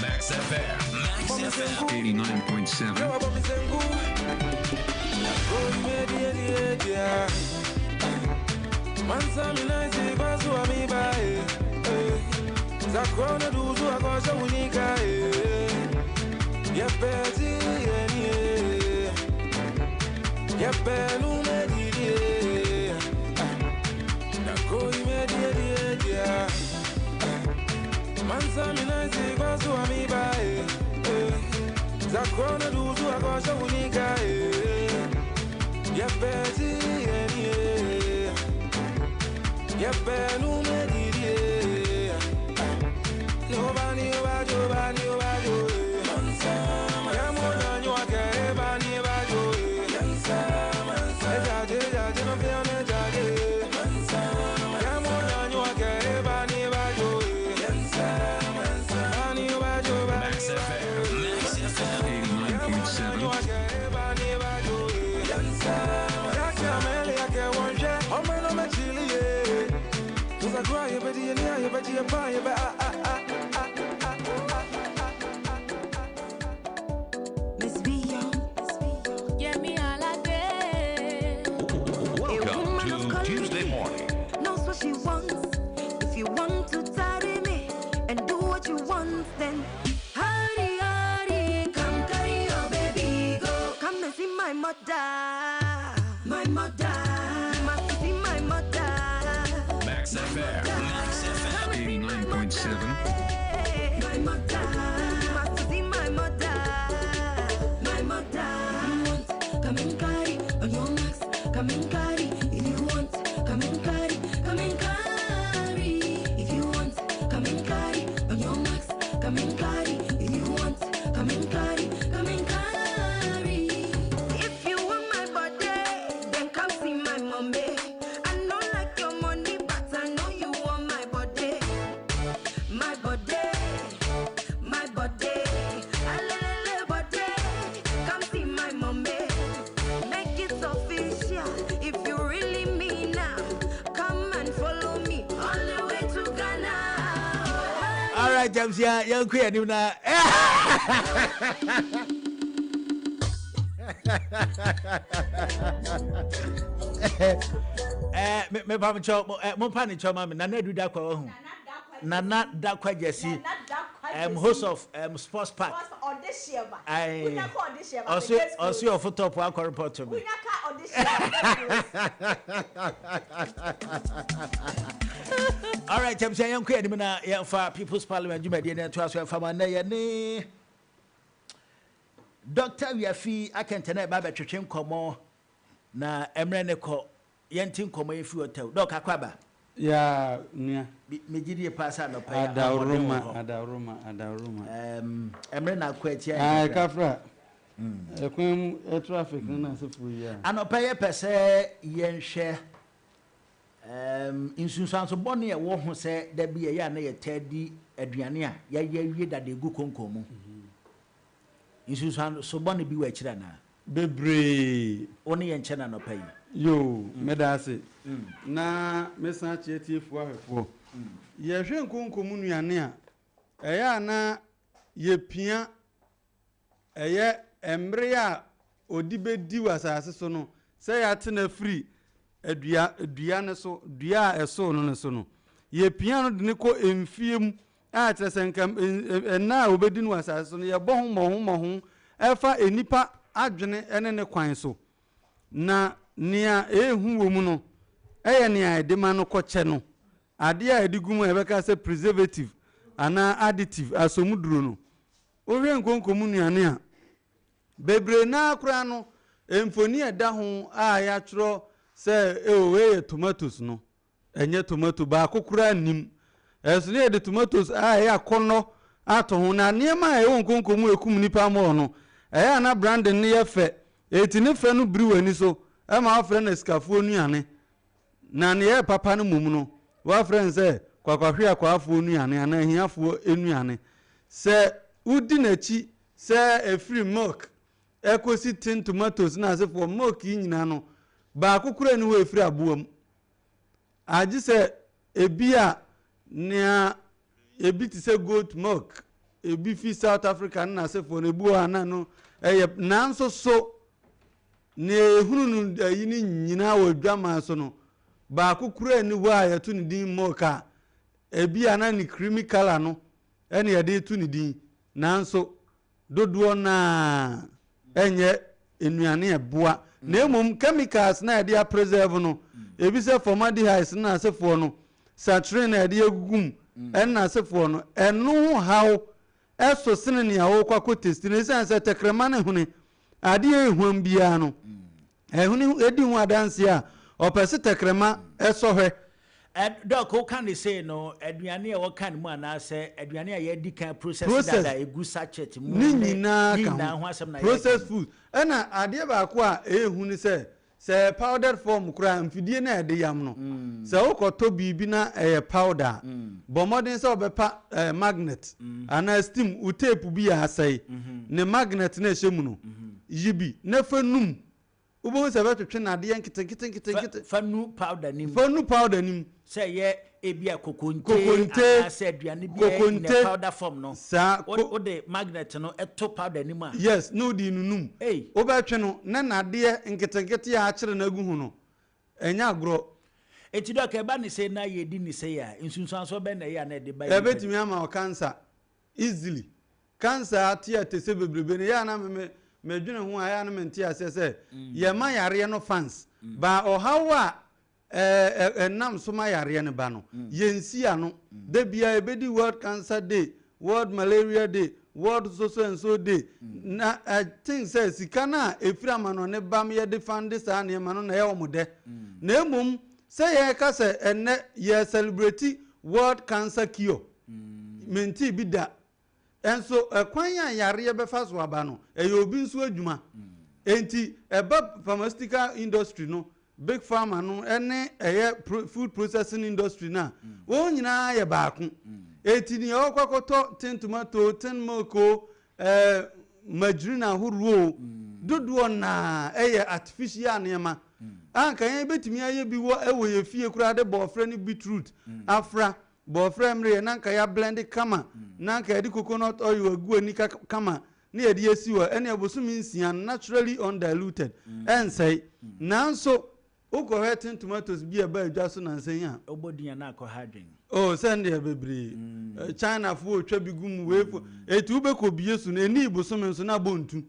Max FM. Max FM 89.7. Yawa bo misengu Nakoi medi ya Mansa minaisi kwa suwa mi bae Zakona duzu akosha unika Yepezi yeni Yepenu mediri Nakoi mediri Mansa minaisi kwa suwa mi bae Zakona duzu akosha unika Yepezi yeni Yepenu mediri Nobody about you, body about you. I'm on you, I can't about you. I'm on you, I can't about you. Max FM. Max FM 89.7. Welcome to Tuesday morning. Knows what she wants. If you want to tarry me and do what you want, then hurry, hurry, come carry your baby, go. Come and see my mother. My mother. You must see my mother. Max FM. Max FM 89.7. My mother. You must see my mother. My mother. You want, come and carry on your max. Come and carry. If you want, come and carry. Come and carry. If you want, come and carry on your max. Come and carry. If you want, come and carry. Come and carry. If you want my body, then come see my mommy. I know like your money, but I know you want my body. My body. My body. Alele body. Come see my mommy. Make it official. If you really mean now, come and follow me all the way to Ghana. All right, James, yeah, young queen, you know. Me pam cho mo pani cho mama na do da kwa hu Nana Dakwa Jesse, host of Sports Park. I also your photo for our report to me. All right, I'm saying, I'm for People's Parliament. You may be to us from a nay. Dr. Yafi, I can tell about Chim Como na Emreneko Yentin Como if you tell Dr. Kwaba. Yeah, yeah. Media pass out of Adaruma. Emrena quit here. I Kafra. A traffic, no, and a pay per se yen share. In Susan so bonny a war who said there be a yana Teddy Adriania, ye that they go concomo. In Susan so bonny be where China. Bebre only in China no pay. Yo, medase. Na mesa cheti fo. Ye hwe nkonkomu nuane a eya na ye pia eye emre a odibedi wasase so no se ya tena free adua ne so dua a eso no ne so no ye pia no de ne ko emfiem a tresenkam na obedi no wasase so no ye bohummo efa enipa adwene ene ne kwan so na nia ehu wo mu no eye nia edema no koche no ade a edi gumu ebeka say preservative ana additive asomuduro no ohwe nkonkomu nuane a bebre na akura no emfoni eda ho a ya tro say we tomatoes no enye tomato ba akokura nim eso ne de tomatoes a ya kono ato ho na niema e nkonkomu ekum nipa mo no eya na brand ne ye fe eti ne fe no biri wani so e ma afre na skafuo nuane na ne ye papa no mum no wa friend say kwakwahwe akwafuo nuane ana hiafuo enuane se udi na chi se efiri milk ekosi tin tomatoes na se for milk nyina no ba akokura ni we efiri aboam agi se ebia ne ebi ti se goat milk ebi fi South Africa na se for nebu ana no eye nanso so ne ehunu nu ayini nyina wo dwama so no ba akokura ni wa ya tu ni din milk a ebi ana ni creamy color no ene ya de tu ni din nanso dodo na enye enuane eboa na emom chemicals na de preserve no ebi se formaldehyde na se for no satrin na de agugum na se for no eno how eso sene ne awo kwako test ne se tekrema ne hune ade ehwam bia no ehune edi hu adanse a opese tekrema eso hwe Doc, who can they say no? Adriani or can one say Adriani a yedican process that a good sachet processed food. And I dear Bakwa, who say powdered form crime, Fidina de Yamno. So, Toby bina a powder, but modern so magnet, and I steam ute be a say, ne magnet ne shemuno, yibi, never num. Ubo se beto twe na de kitten fanu powder nim say ye ebia kokonte say aduane bia in powder form no sa o de magnet no eto powder nim a yes no di nunum o betwe no na de kitten ya akire na gu hu no enya agro eti do ka ba ni say na ye di ni say ya insunsun so be na ya na de ba e betimi ama o cancer easily cancer atia te se bebrebe ne ya na medwene ho aya no menti asese ye ma yare no fans ba o hawa nam so ma yare no ba no yensi ano da bia ebedi World Cancer Day, World Malaria Day, World So and So Day na I think say sikana efira ma no ne bam ye defend sa na ma no na ye omode na emum say ye ka say enne ye celebrate World Cancer Cure menti bi da enso kwanya yare be fa so aba no obi nso adwuma enti eba pharmaceutical industry no big pharma no ene food processing industry na wo nyina ye baako enti ni okwakoto tin tomato tin milk margarine horuo dodo na artificial anema anka ye betimi aye bi wo ye fie kura de bofre ni beetroot afra bofre mre nanka ya blend kama nanka edi coconut oil agu ani kama na edi esi wo ene abosumi nsia naturally undiluted ensei nanso uko hetin tomatoes bi eba adwa so nansen ya oboduan na akọ hadwen send ya bebre China fu otwa bigum wefu etu ubeko biesu na eni bosumi nso na bontu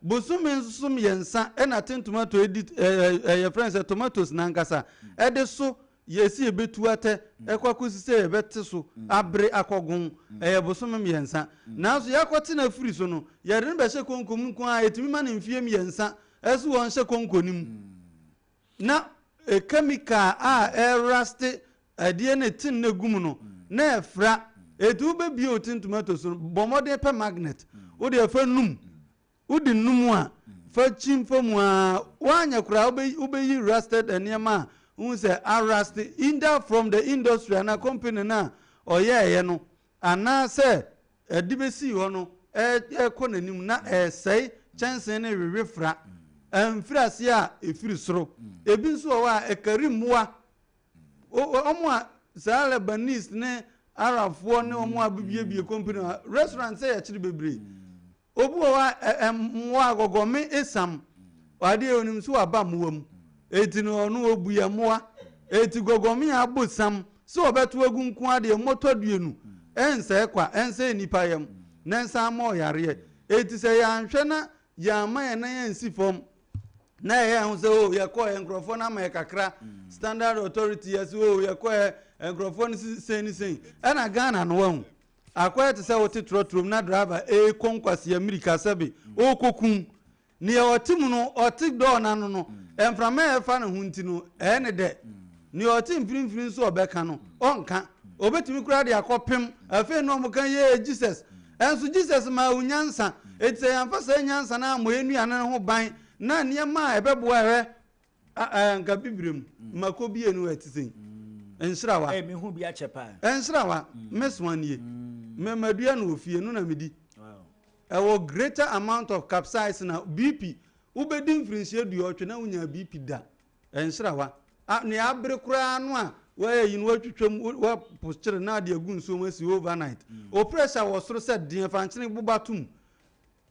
bosumi nso yensa ena tin tomato edit your friends tomatoes na nkasa ede so yesi ebetu ate ekwakusise ebete so abre akogun bosomem yensa nanso yakwoti na firi so no yere be hye konkom nko a etimi ma ne mfie yensa esu won hye konkonim na chemical a rust adie ne tin na gum no na efra etu be bi otin tomato so bomode pe magnet wo de fa num udi num a fa chim famu a wanya kura obeyi rusted eniema who say arrest either from the industry and a company na oye no ana say edibesi ho no konanim na say chance na refra amfirase a efiri soro ebi nso wa ekarimwa omo a za Lebanese ne Arabfo ne omo abibie company restaurant say ya chiri bebre obu wa mwa agogome esam wade onim so aba muwam eti no onu obuya moa eti gogomi abusam so obeto agu nko ade motoduenu ense kwa ense nipa yam nensa ma yare eti se ya nhwe na ya ma ya na yansi fom na ya hu se o ya ko enkrofo na ma kakra standard authority yes o ya ko nkrofo no sen ana Ghana no wahu akwai te se wote trotrom na driver konkwase America sebe okokum ne otim no otik do na no emframa e fa no hunti no ne de ne otim mfimfim so obeka no onka obetimi kura de akopem afi no mo kan ye Jesus enso Jesus ma unyansa etse yamfa sa nyansa na mo enuane ho ban na niema ebeboa he nka bibrem makobi enu etisen ensrawa me hu bi achepa ensrawa meswanie memadua no ofie no na medi a greater amount of capsaicin na BP ubedi mfrinsie duotwe na unya BP da ensrawa ne abre kura no a where you know what posture na de agun so masi overnight o pressure was so said the fanchine bubatum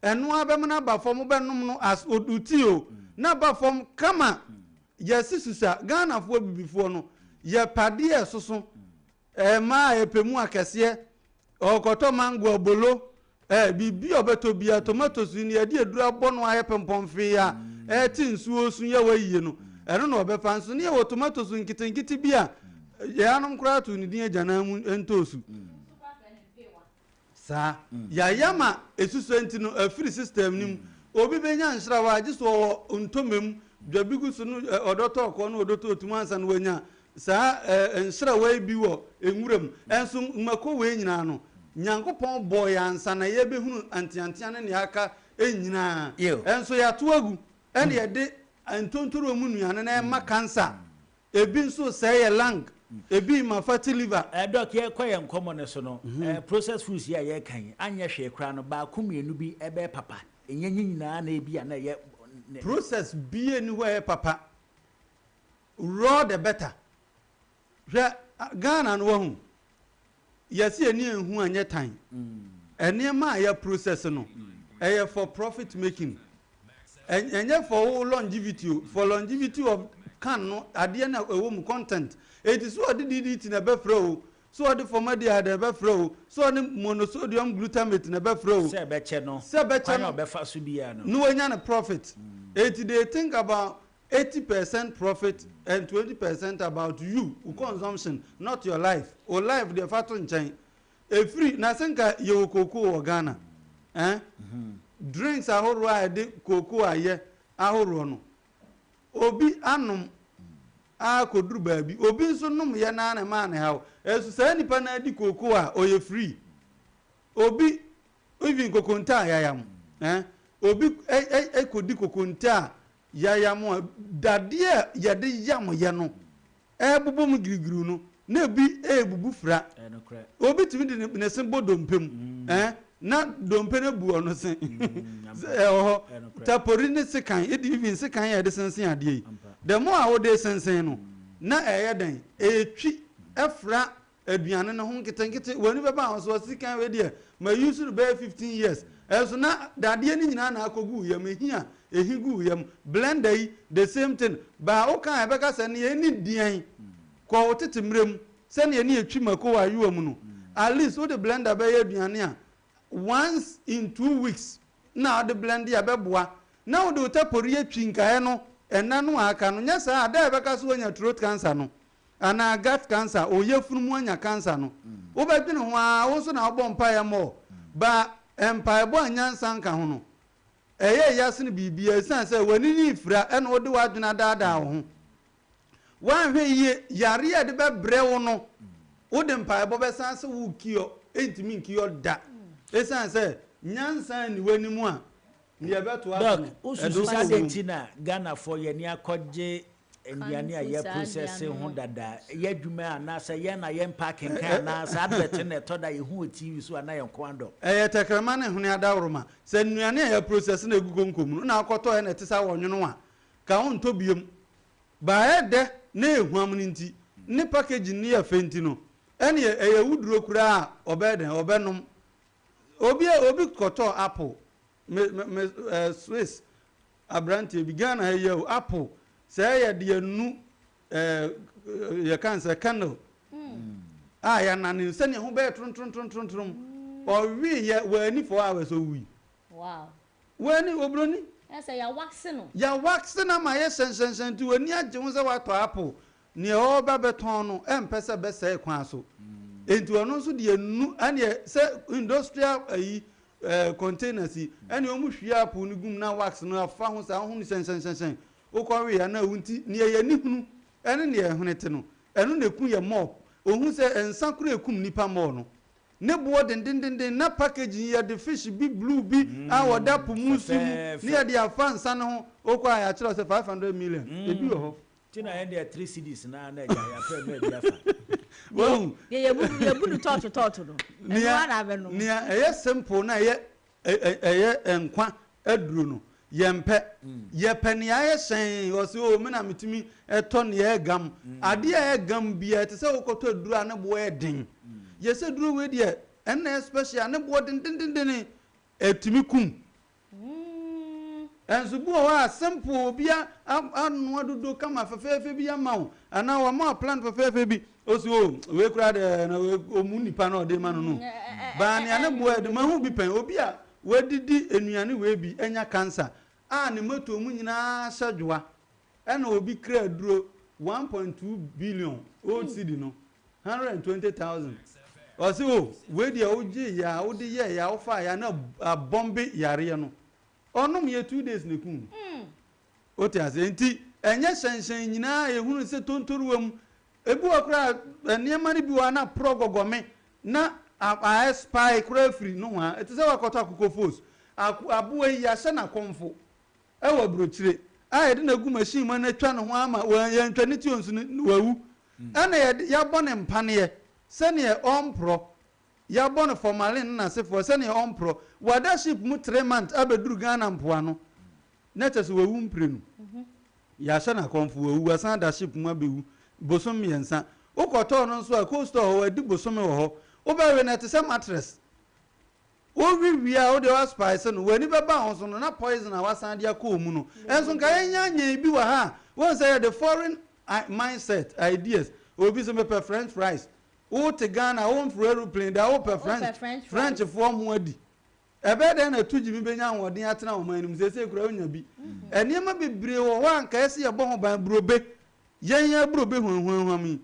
eno abemna ba form benum no as oduti o na ba form kama yesisusa Ghana fo bibifo no ye pade esoso ma epemu akese okoto mango obolo bibi obeto bia tomatoes ni ade edura bono ayepempom fe ya tinsuo sun ye wayiye no eno no obefa nso ne wo tomatoes nkitinkiti bia yanom kura to ni din agana mu entosu sa ya yama esusu enti no afiri system nim obi benya nhira wa agi so ntomem dwabigu so no odoto ko no odoto otumansa no wanya sa nhira wa bi wo enwuram enso mako we nyina no nyankopon boy ansa na ye behunu antiantia ne aka enyina enso ya to agu ene ye de antontoro mu nuane na ma cancer ebi nso say lung ebi ma fatty liver doc ye koye nkomo ne so no processed foods ya ye kan anya hwe kra no ba kumienu bi ebe papa enyenyi nyina na ebi na ye process bi eni we papa raw the better Ghana no hu yesi eni ehu anye tan ene ma ya process no for profit making enye for longevity of can no ade na ewo content it is what did na be fro so what formaldehyde be fro so the monosodium glutamate na be fro se be che no be fa so bia no no enya na profit it they think about 80% profit and 20% about you consumption not your life or life the fat nchan e free na senka ye okoko o Ghana drinks ahoro a de koko aye ahoro no obi anum akoduru baabi obi nso num ye na na ma na hawo esu sa nipa na di koko a oye free obi even kokonta yayam obi kodi kokonta yayam dade ye de yam ye no bubum girigiri no na bi bubu fra obi timi de ne sen bodompem na dompe na bu ono sen tapori ne sekan even sekan ya de sensen ade the more a wo de sensen no na dan etwi efra aduane ne ho nkitenkite wani beba ho so sekan we de ma use to be 15 years eso na dade ni nyina na akogu yam ehia ehigu yam blender yi the same thing ba o kan ebeka se ne ni dian ko otete mrem se ne ni etwi mako wa yuam no at least wo de blender be ya aduane a once in 2 weeks now the blend ya beboa now do tapori atwi nkae no ena no aka no nya sa ada ebeka so anya throat cancer no ana gut cancer oyefunu anya cancer no wo ba dwene ho a wo so na obo mpa ya mo ba empa ebo anya nsanka ho no eye yase no bibia san se wani ni ifra ena wo de wadwena daada ho wan hwe ye yare ya de bebre wo no wo de mpa ebo be san se wo kio entimi nkio da esan say nyansa ni wanimu a ni ebeto aso usu sadentina Ghana for ye ni akogye enduane a ye process ho dada ye dwuma na say ye na ye parking kan na sa advert na to da ye hu TV so na ye kwando tekrama ne hune adawroma say nduane a ye process na egugonkom na akoto ye na tisa wonwono a ka ho nto biem ba ye de na ehuam ni nti ni package ni ya fenti no ene ye wuduro kura obeden obenom obi koto apple Swiss abranti bigana here apple say ya de nu ya cancer candle ya nani se ne ho be tron o wi ya wani 4 hours so wi wow wani obroni say ya wax no ya wax na ma ye sensen tu wani agye ho se wa to apple ne o ba beton no empese be say kwan so enti ono nso de enu ane se industrial containers ane o mu hwia apu ni gum na wax no afa ho sa ho ni sen ukọwe ya na wunti ne ye ni hunu ene ne ye hunete no eno na eku ye mop ohun se ensan kura ekum nipa mo no ne bo den na packaging ye the fish bi blue bi awoda pumusu ne ye de afa nsan ho okwa ya kire se 500 million ebi ho tina end there 3 CDs na na ya pe me bi afa wo ye bunu toto no eno ara be no ne ye simple na ye enkwa aduro no yempe yepenia ye hyen o se o me na metimi eto ne ye gam ade ye gam bia te se okoto aduro ane bo ye den ye se duro we de ene special ane bo den etimi kum enso bu o simple bia anu adodo kama fefefe bia mawo ana wa ma plan fefefe bi o se o we kura de na o mu nipa na o de ma no ba ne ane bo e de ma hu bi pen obi a we didi enuane we bi enya cancer ne moto mu nyina sadwa ena obi kra duro 1.2 billion old cedi no 120,000 o se o we dia oje ya o de ye ya o fa ya na bombe yare no onom ye 2 days ne kun o ti ase enti enye hyenhyen nyina ehunu se tontoruwam ebi okra eniema ne bi wa na progogome na a spy kra free no ha etise wakoto akoko force abuwa ya hye na konfo ewa brochire a de na gu machine ma na twa ne ho ama ya ntwa ne tionsu wawu ana ya bone mpane se ne ompro ya bone formalin na sefo se ne ompro wada ship mu 3 months abeduru Ghana mpoa no na tese wawu mprenu ya hye na konfo wawu asan da ship mu abewu bosom yensa ukoto no so a coast ho adi bosom ho obawe na tese mattress wi a o de was spice no wani beba ho so no na poison a wasan de akọ mu no enso nka enya bi wa ha won say the foreign mindset ideas obi so me French fries o te Ghana o mfro aeroplane da o French form ho adi ebe de na tuji mi benya hoden atena o manum sese kura onya bi eniema bebre wo ho anka ese ye bo ho ban brobe yenya brobe hwanhwanhwam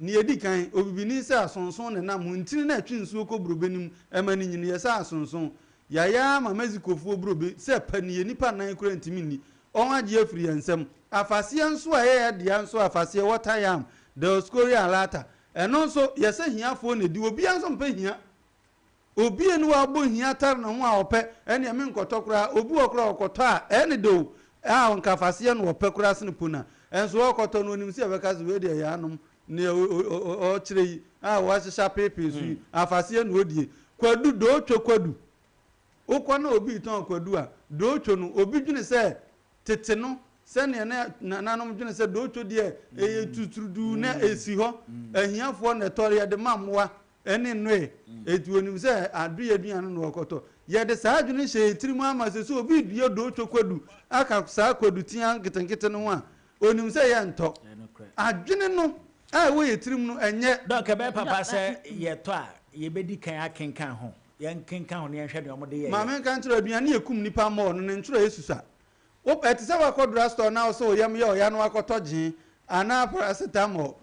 ni edi kan obibini se asonson ne nam ntini na atwi nsuo ko brobe nim emani nyini ye se asonson yaya ma mezikofuo brobe se pani nipa nan kura ntimi ni on age afiri ensem afase nso a ye de nso afase water yam the scoria lata eno nso ye se hiafo na di obi anso mpa hia obi enu wa bo hia tar na ho a ope ene me nkoto kura obi okura okoto a ene do a onka afase no ope kura se ne puna enso okoto no nim se beka se we de ya anom ne o chire wa shisha pepe su afase no odie kwadu do otwo kwadu ukwa na obi ton kwadu a do otwo no obi dwene se tete no se ne nanom dwene se do otwo de tuturudu na esi ho ahiafo na tori de mamwa ene noe etu onim se adu aduan no okoto ye de saa dwene hye tirimu ama se so obi due do otwo kwadu aka saa kwadu tia nketenkete no a onim se ye nto adwene no we yetirim no enye doka be papa se ye to a ye bedi kan akenkan ho ye nkenkan ho ne ye hwe de omode ye ma men kan tro aduane yekum nipa mo no ne ntro yesusa wo etise wakodra store na wo so yam ye o ya no akoto gin ana paracetamol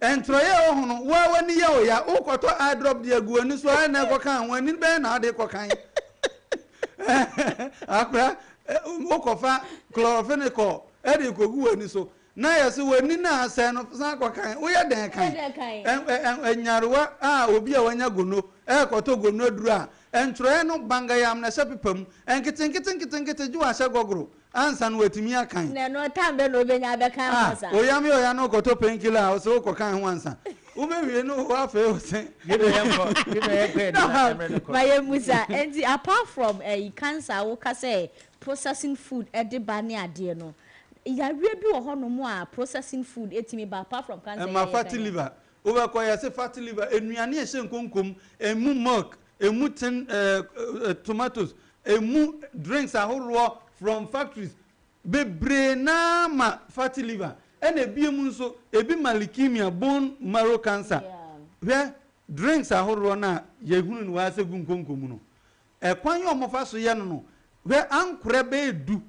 entro ye ho no wa wani ye o ya ukoto eye drop de agu ani so ai na ekokan ho ani be na ade kokan akra ukofa chlorophenicol e de kogu ani so na yesi wani na ase no san kwakan wo ye den kan enyarewa obi a wanya gono koto gono duru a entroe no banga yam na sepepam enkete ju ahye gogoro ansa no watimi akan na no tambe no benya be kan ansa o yam yo ya no koto penkila o so kwakan ho ansa wo mewie no wa fe o se give me my musa and apart from cancer wo ka say processing food e ba ne ade no ya we bi wo hono mo a processing food etimi ba apart from cancer ma fatty liver over kwa ya se fatty liver enuane e se nkonkom emu milk emu tomatoes emu drinks ahoro from factories bebre na ma fatty liver ene ebiemu nso ebi leukemia bone marrow cancer we drinks ahoro na yehunu no wa se gu nkonkom no ekwan yo mofa so ye no we ankure be edu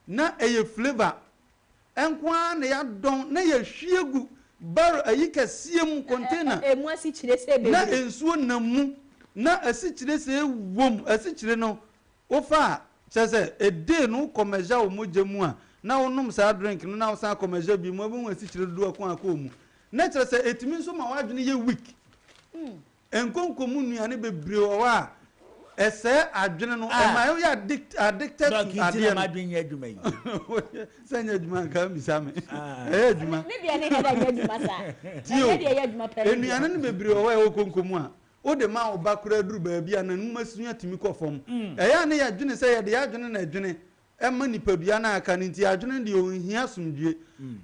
na eye flavor enkwa na ya don na ya hwiegu bar ayi kɛseɛ mu container emu asikyire sɛ bebree na nsuo nam mu na asikyire sɛ wom asikyire no wofa kyɛ sɛ ede no kɔmɛgya wo mogya mu a na wonom saa drink no na wo san kɔmɛgya bi mu abu asikyire do akɔ mu na kyerɛ sɛ etimi nso ma wadwene yɛ weak enkonkomu nuane bebree wɔ a ɛsɛ adwene no ɛma yɛ addicted to adeɛ no adwene yɛ adwuma yi sɛ nyɛ adwuma nka mbisa me ɛyɛ adwuma ne deɛ ne yɛ adwuma saa ɛyɛ deɛ yɛ adwuma pɛrɛ enuane no bebree wɔ a ɛwɔ konkomu a wode ma wo ba kora duru baabi a nanum asua tumi kɔ fam ɛyɛ ne yɛ adwene sɛ yɛde adwene na adwene ɛma nipadua na aka ne nti adwene deɛ ɔnhia somdue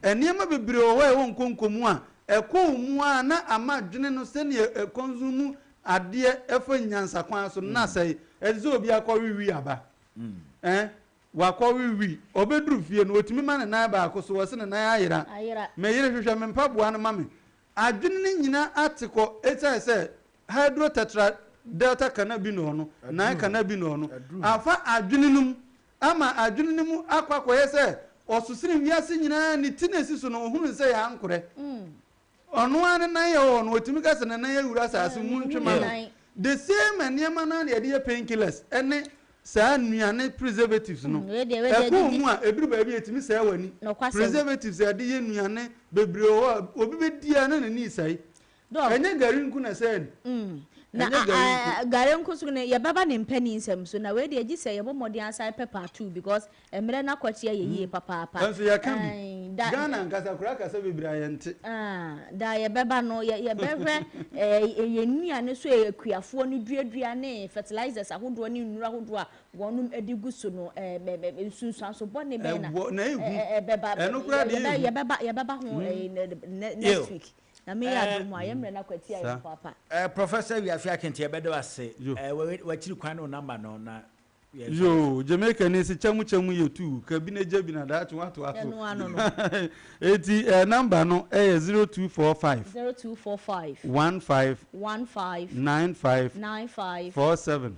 ɛnneɛma bebree wɔ a ɛwɔ konkomu a ɛkɔ mu a na ama adwene no sɛnea ɛkɔnsumu adeɛ ɛfa nyansa kwan so na sɛ ɛde sɛ obi akɔ wiwi aba wakɔ wiwi ɔbɛduru fie no otumi ma ne nan baako so wɔse ne nan ayera mɛyere hwehwɛ me mpaboa no ma me adwene no nyina ate kɔ ɛkyɛ sɛ hydrotetra delta cannabinol no nan cannabinol no afa adwene no mu ama adwene no mu akɔ akɔyɛ sɛ ɔsosene wiase nyinaa ne ti na esi so no ohunu sɛ yɛ ankorɛ ɔno ane nan yɛ wɔ no otumi ka sɛ ne nan yɛ wura asase mu ntwema no the same nneɛma no na yɛde yɛ painkillers ɛne saa nnuane preservatives no ɛkɔ mu a ebiri baabi etumi sɛ wani preservatives yɛde yɛ nnuane bebree wɔ obi bɛdi a na n'ani sɛe ɛnyɛ gari nku na sɛ na gare nko so ne ye baba ne mpani nsɛm so na we de agi sɛ ye bomode ansa pepper too because emre na kwakye ye yie papa nso ya kan bi Ghana nkasa kura kasa bebira ye nte da ye baba no ye bɛhwɛ ye nuane so ye kuafo no duadua ne fertilizers ahodo ne nnura ahodo a wonum edigu so no nsunsan so bɔ ne bɛ na beba ye baba ho next week na me ya do mo ayemre na kwati ayi papa professor we afia kente e bedo ase we chiri kwan no number no na yo Jamaica ni se chamu ye tu ka bi na jabi na da tun ato aso eti number no 0245 15 95 47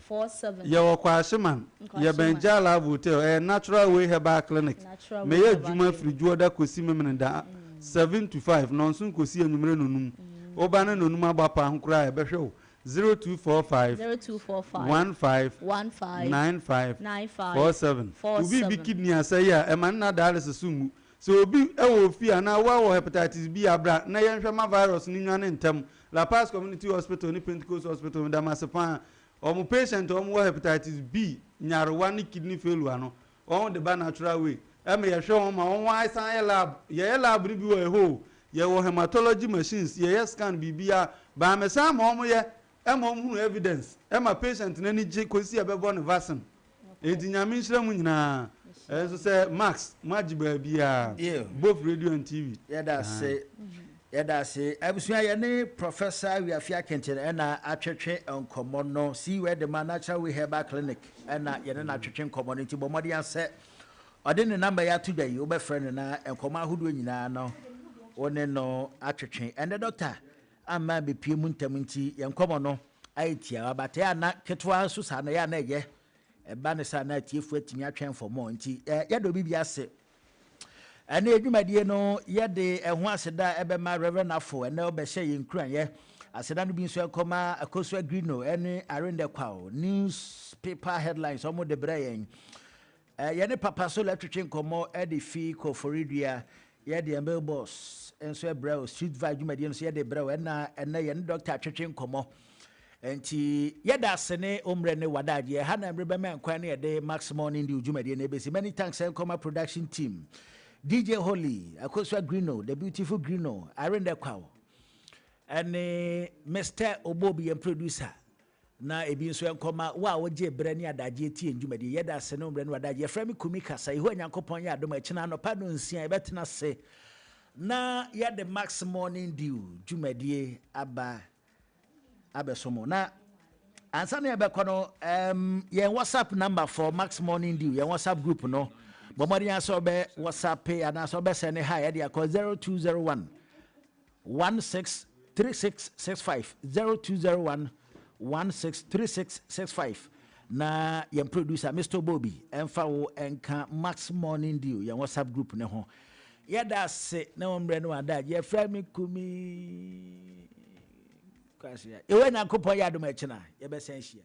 ye wo kwa Asheman ye Benja Lab Hotel Natural Way Herbal Clinic me ye djuma frijuo da kosi memene da 7 to 5 nonsun kosi enumere nonum oba na nonum agbapa nkura e behwe o 0245 15 95 47 obi bi kidney asay a eman na dialysis sumu so obi ewo fi ana wa hepatitis B abra na yenhwema virus ni nwane ntem La Paz Community Hospital ni Pentecost Hospital ni Damasepan omo patient omo hepatitis B nyarewa ni kidney failure no on the natural way ye show ma won wa san lab ye lab ni bi wo ho ye wo hematology machines ye scan bibia ba me san ma omo ye hunu evidence ma patient na ni je kosi abebo ne vaccine nyame nhira mu nyina so say Max majiba bia both radio and TV yada say abusua ye ne professor we afia kente na atwetwe nkomo no see where the Natural Way Herbal Clinic na ye na atwetwe nkomo no nti bomodi ase ode ne number ya to dai obe friend na nkomo ahodo nyina no one no atwetwe and the doctor ama be pie mu ntam nti ye nkomo no aitia abate ana ketwa so sa na ya na ye eba ne sa na tiefu atimi atwen for more nti ye do bibia ase ana edwumadie no ye de eho aseda ebema Reverend Afo ene obehye ye nkran ye aseda no bi nso ekoma akoso agrino ene arende kwao newspaper headlines omo de brayen ye ne papa so letwetwe nkomo e de fi ko foridua ye de embel boss enso ebra street vibe adwumadie no so ye de bra ena ye ne doctor atwetwe nkomo enti ye da sene omre ne wadaje ha na mrebe men kwan ne de Max Morning di adwumadie na ebesi many thanks Enkoma production team DJ Holly Akosua Grino the beautiful Grino Arende Kwao and Mr. Obobi and producer na ebi nso Enkoma wa woje brani adaje tie adwumadie ye da sene omre ne wadaje frame kumika sai ho nyankopon ya adom akina no pa no nsia e betena se na ye de Max Morning di adwumadie aba abesomo na ansa na yebekọ no ye WhatsApp number for Max Morning Dew ye WhatsApp group no bomori aso be WhatsApp ana so be send hi e dia call 0201 163665 0201 163665 na ye producer Mr. Bobby emfa wo enka Max Morning Dew ye WhatsApp group ne ho yɛda ase na wɔmmerɛ no wada yɛfrɛ me kumi kwasea ɛwɔ nyankopɔn yɛ adom akyi no a yɛbɛsan hyia